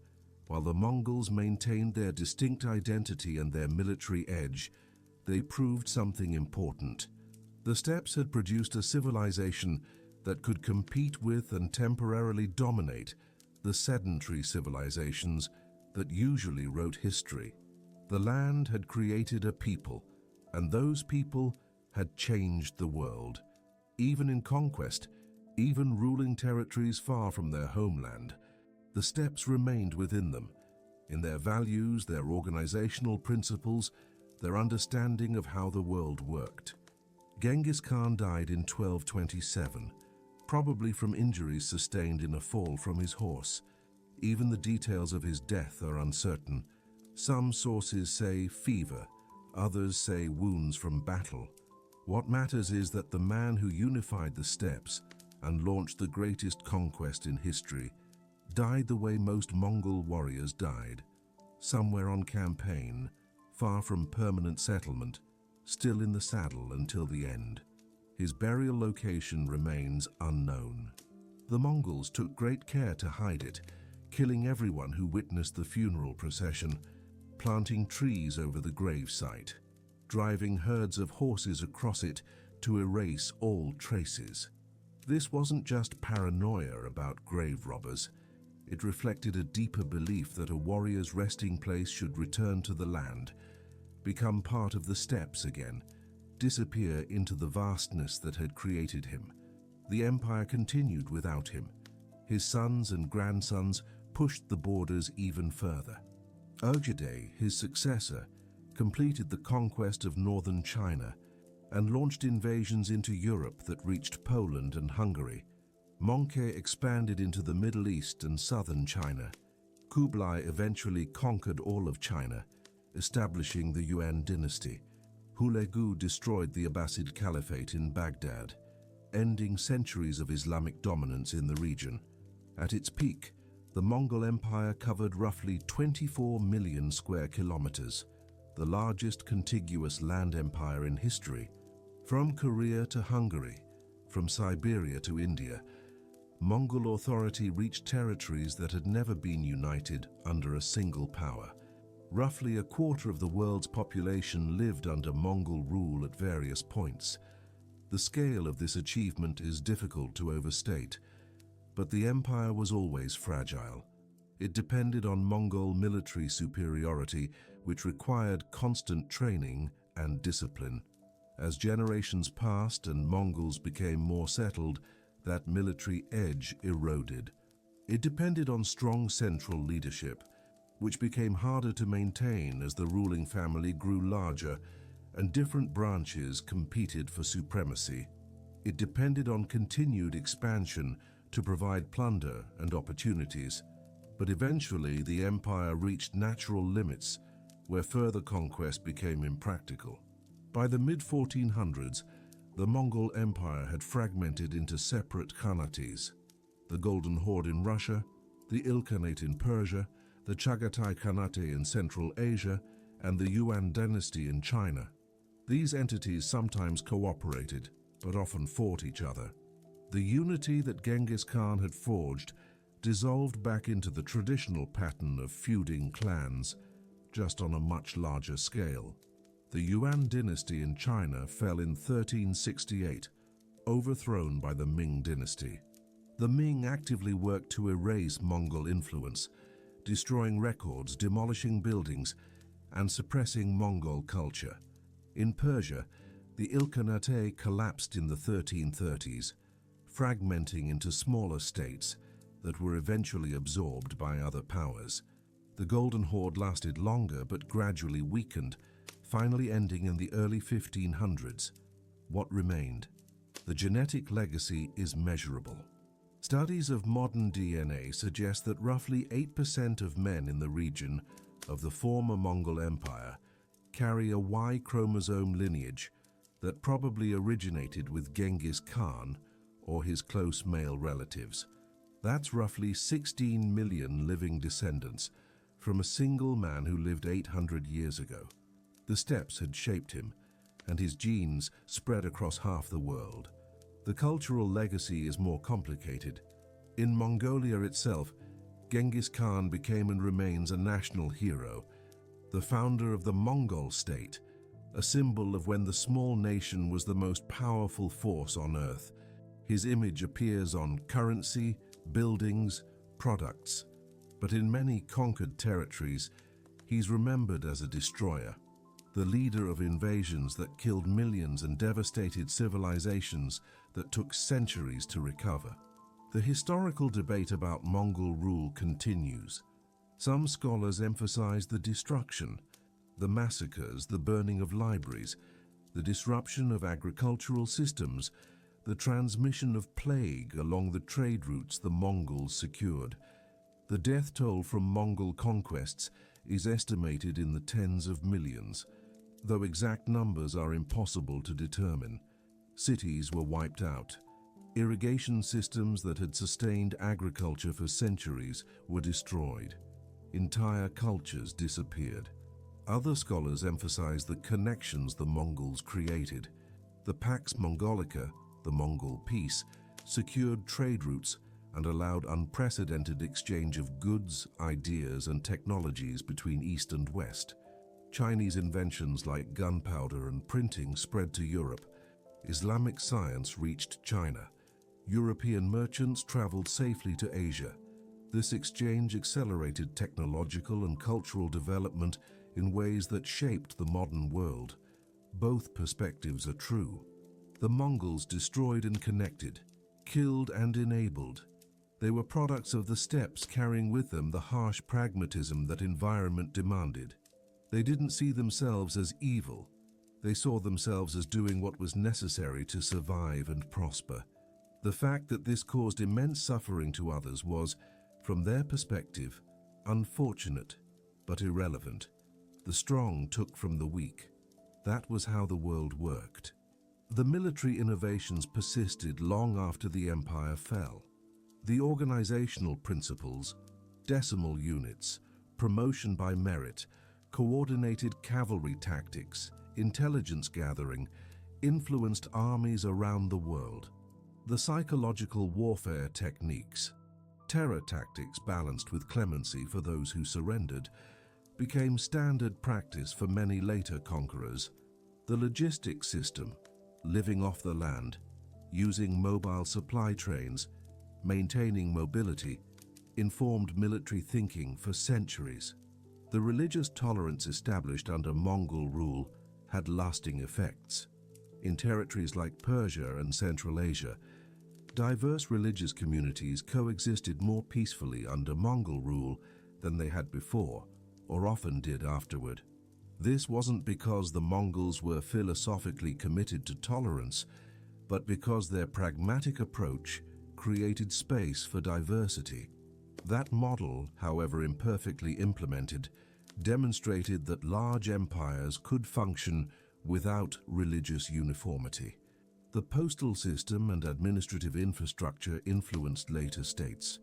while the Mongols maintained their distinct identity and their military edge, they proved something important. The steppes had produced a civilization that could compete with and temporarily dominate the sedentary civilizations that usually wrote history. The land had created a people, and those people had changed the world. Even in conquest, even ruling territories far from their homeland, the steppes remained within them, in their values, their organizational principles, their understanding of how the world worked. Genghis Khan died in 1227, probably from injuries sustained in a fall from his horse. Even the details of his death are uncertain. Some sources say fever, others say wounds from battle. What matters is that the man who unified the steppes and launched the greatest conquest in history died the way most Mongol warriors died, somewhere on campaign, far from permanent settlement, still in the saddle until the end. His burial location remains unknown. The Mongols took great care to hide it, killing everyone who witnessed the funeral procession, planting trees over the grave site, driving herds of horses across it to erase all traces. This wasn't just paranoia about grave robbers. It reflected a deeper belief that a warrior's resting place should return to the land, become part of the steppes again, disappear into the vastness that had created him. The empire continued without him. His sons and grandsons pushed the borders even further. Ogedei, his successor, completed the conquest of northern China and launched invasions into Europe that reached Poland and Hungary. Mongke expanded into the Middle East and southern China. Kublai eventually conquered all of China, establishing the Yuan dynasty. Hulegu destroyed the Abbasid Caliphate in Baghdad, ending centuries of Islamic dominance in the region. At its peak, the Mongol Empire covered roughly 24 million square kilometers, the largest contiguous land empire in history. From Korea to Hungary, from Siberia to India, Mongol authority reached territories that had never been united under a single power. Roughly a quarter of the world's population lived under Mongol rule at various points. The scale of this achievement is difficult to overstate, but the empire was always fragile. It depended on Mongol military superiority, which required constant training and discipline. As generations passed and Mongols became more settled, that military edge eroded. It depended on strong central leadership, which became harder to maintain as the ruling family grew larger and different branches competed for supremacy. It depended on continued expansion to provide plunder and opportunities. But eventually the empire reached natural limits where further conquest became impractical. By the mid-1400s, the Mongol Empire had fragmented into separate khanates: the Golden Horde in Russia, the Ilkhanate in Persia, the Chagatai Khanate in Central Asia, and the Yuan dynasty in China. These entities sometimes cooperated, but often fought each other. The unity that Genghis Khan had forged dissolved back into the traditional pattern of feuding clans, just on a much larger scale. The Yuan dynasty in China fell in 1368, overthrown by the Ming dynasty. The Ming actively worked to erase Mongol influence, destroying records, demolishing buildings, and suppressing Mongol culture. In Persia, the Ilkhanate collapsed in the 1330s, fragmenting into smaller states that were eventually absorbed by other powers. The Golden Horde lasted longer but gradually weakened, finally ending in the early 1500s. What remained? The genetic legacy is measurable. Studies of modern DNA suggest that roughly 8% of men in the region of the former Mongol Empire carry a Y chromosome lineage that probably originated with Genghis Khan or his close male relatives. That's roughly 16 million living descendants from a single man who lived 800 years ago. The steppes had shaped him, and his genes spread across half the world. The cultural legacy is more complicated. In Mongolia itself, Genghis Khan became and remains a national hero, the founder of the Mongol state, a symbol of when the small nation was the most powerful force on earth. His image appears on currency, buildings, products. But in many conquered territories, he's remembered as a destroyer, the leader of invasions that killed millions and devastated civilizations that took centuries to recover. The historical debate about Mongol rule continues. Some scholars emphasize the destruction, the massacres, the burning of libraries, the disruption of agricultural systems, the transmission of plague along the trade routes the Mongols secured. The death toll from Mongol conquests is estimated in the tens of millions, though exact numbers are impossible to determine. Cities were wiped out. Irrigation systems that had sustained agriculture for centuries were destroyed. Entire cultures disappeared. Other scholars emphasize the connections the Mongols created. The Pax Mongolica, the Mongol peace, secured trade routes and allowed unprecedented exchange of goods, ideas, and technologies between East and West. Chinese inventions like gunpowder and printing spread to Europe. Islamic science reached China. European merchants traveled safely to Asia. This exchange accelerated technological and cultural development in ways that shaped the modern world. Both perspectives are true. The Mongols destroyed and connected, killed and enabled. They were products of the steppes, carrying with them the harsh pragmatism that environment demanded. They didn't see themselves as evil. They saw themselves as doing what was necessary to survive and prosper. The fact that this caused immense suffering to others was, from their perspective, unfortunate but irrelevant. The strong took from the weak. That was how the world worked. The military innovations persisted long after the empire fell. The organizational principles, decimal units, promotion by merit, coordinated cavalry tactics, intelligence gathering, influenced armies around the world. The psychological warfare techniques, terror tactics balanced with clemency for those who surrendered, became standard practice for many later conquerors. The logistics system, living off the land, using mobile supply trains, maintaining mobility, informed military thinking for centuries. The religious tolerance established under Mongol rule had lasting effects. In territories like Persia and Central Asia, diverse religious communities coexisted more peacefully under Mongol rule than they had before, or often did afterward. This wasn't because the Mongols were philosophically committed to tolerance, but because their pragmatic approach created space for diversity. That model, however imperfectly implemented, demonstrated that large empires could function without religious uniformity. The postal system and administrative infrastructure influenced later states.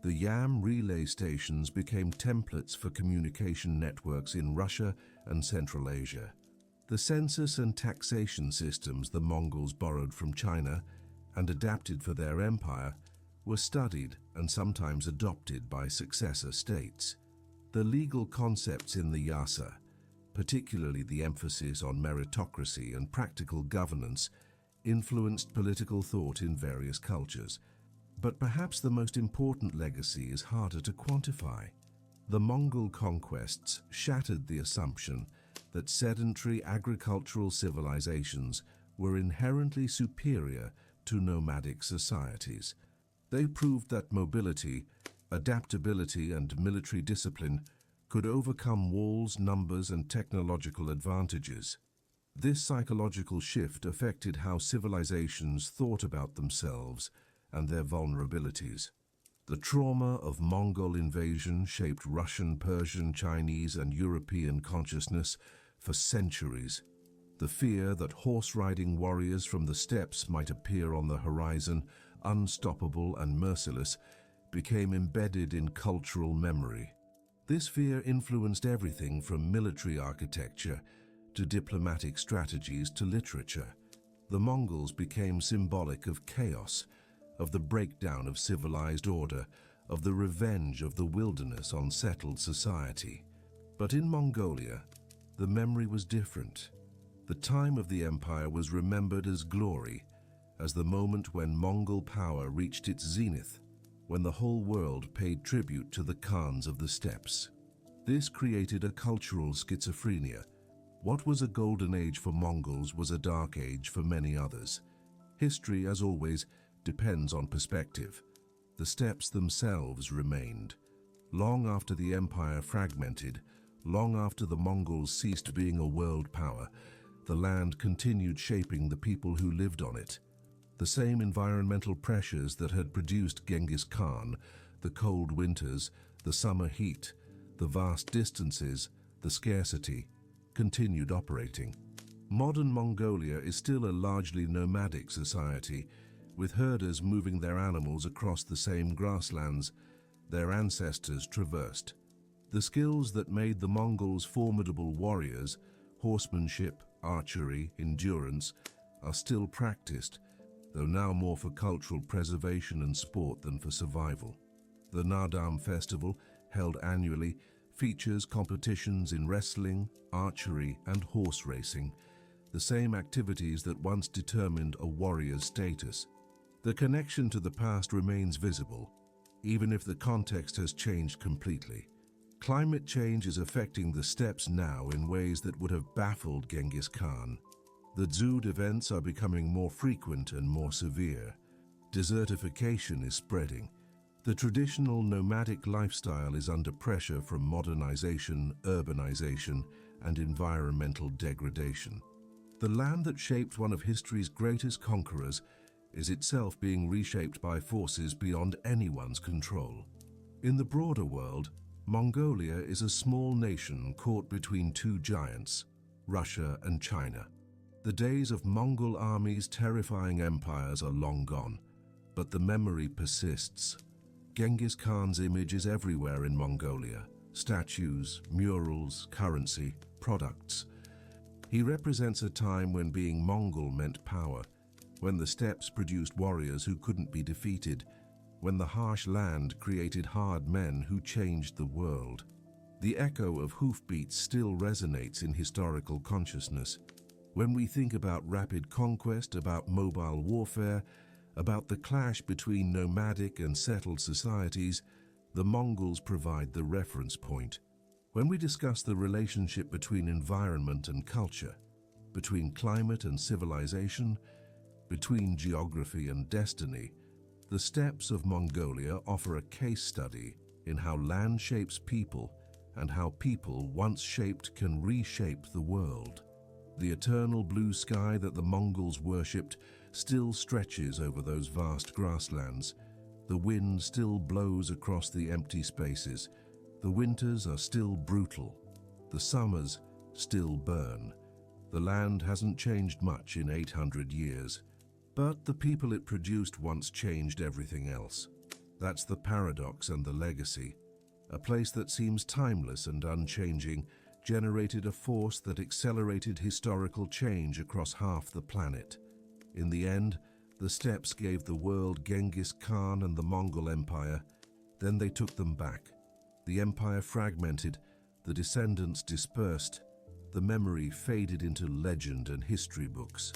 The yam relay stations became templates for communication networks in Russia and Central Asia. The census and taxation systems the Mongols borrowed from China and adapted for their empire were studied and sometimes adopted by successor states. The legal concepts in the yasa, particularly the emphasis on meritocracy and practical governance, influenced political thought in various cultures. But perhaps the most important legacy is harder to quantify. The Mongol conquests shattered the assumption that sedentary agricultural civilizations were inherently superior to nomadic societies. They proved that mobility, adaptability, and military discipline could overcome walls, numbers, and technological advantages. This psychological shift affected how civilizations thought about themselves and their vulnerabilities. The trauma of Mongol invasion shaped Russian, Persian, Chinese, and European consciousness for centuries. The fear that horse-riding warriors from the steppes might appear on the horizon, unstoppable and merciless, became embedded in cultural memory. This fear influenced everything from military architecture to diplomatic strategies to literature. The Mongols became symbolic of chaos, of the breakdown of civilized order, of the revenge of the wilderness on settled society. But in Mongolia, the memory was different. The time of the empire was remembered as glory, as the moment when Mongol power reached its zenith, when the whole world paid tribute to the Khans of the steppes. This created a cultural schizophrenia. What was a golden age for Mongols was a dark age for many others. History, as always, depends on perspective. The steppes themselves remained. Long after the empire fragmented, long after the Mongols ceased being a world power, the land continued shaping the people who lived on it. The same environmental pressures that had produced Genghis Khan, the cold winters, the summer heat, the vast distances, the scarcity, continued operating. Modern Mongolia is still a largely nomadic society, with herders moving their animals across the same grasslands their ancestors traversed. The skills that made the Mongols formidable warriors, horsemanship, archery, endurance, are still practiced, though now more for cultural preservation and sport than for survival. The Naadam festival, held annually, features competitions in wrestling, archery, and horse racing, the same activities that once determined a warrior's status. The connection to the past remains visible, even if the context has changed completely. Climate change is affecting the steppes now in ways that would have baffled Genghis Khan. The Dzud events are becoming more frequent and more severe. Desertification is spreading. The traditional nomadic lifestyle is under pressure from modernization, urbanization, and environmental degradation. The land that shaped one of history's greatest conquerors is itself being reshaped by forces beyond anyone's control. In the broader world, Mongolia is a small nation caught between two giants, Russia and China. The days of Mongol armies terrifying empires are long gone, but the memory persists. Genghis Khan's image is everywhere in Mongolia: statues, murals, currency, products. He represents a time when being Mongol meant power, when the steppes produced warriors who couldn't be defeated, when the harsh land created hard men who changed the world. The echo of hoofbeats still resonates in historical consciousness. When we think about rapid conquest, about mobile warfare, about the clash between nomadic and settled societies, the Mongols provide the reference point. When we discuss the relationship between environment and culture, between climate and civilization, between geography and destiny, the steppes of Mongolia offer a case study in how land shapes people and how people, once shaped, can reshape the world. The eternal blue sky that the Mongols worshipped still stretches over those vast grasslands. The wind still blows across the empty spaces. The winters are still brutal. The summers still burn. The land hasn't changed much in 800 years. But the people it produced once changed everything else. That's the paradox and the legacy. A place that seems timeless and unchanging generated a force that accelerated historical change across half the planet. In the end, the steppes gave the world Genghis Khan and the Mongol Empire. Then they took them back. The empire fragmented, the descendants dispersed, the memory faded into legend and history books.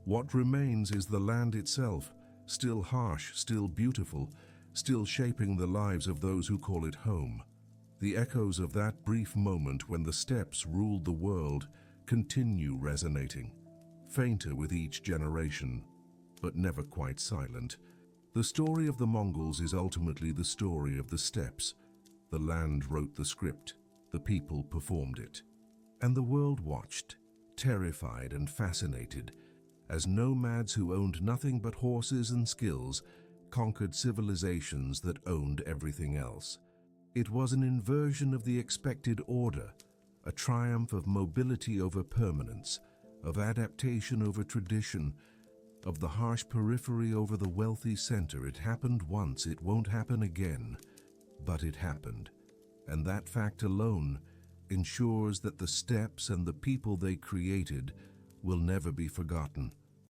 What remains is the land itself, still harsh, still beautiful, still shaping the lives of those who call it home. The echoes of that brief moment when the steppes ruled the world continue resonating, fainter with each generation, but never quite silent. The story of the Mongols is ultimately the story of the steppes. The land wrote the script, the people performed it, and the world watched, terrified and fascinated, as nomads who owned nothing but horses and skills conquered civilizations that owned everything else. It was an inversion of the expected order, a triumph of mobility over permanence, of adaptation over tradition, of the harsh periphery over the wealthy center. It happened once, it won't happen again, but it happened. And that fact alone ensures that the steppes and the people they created will never be forgotten.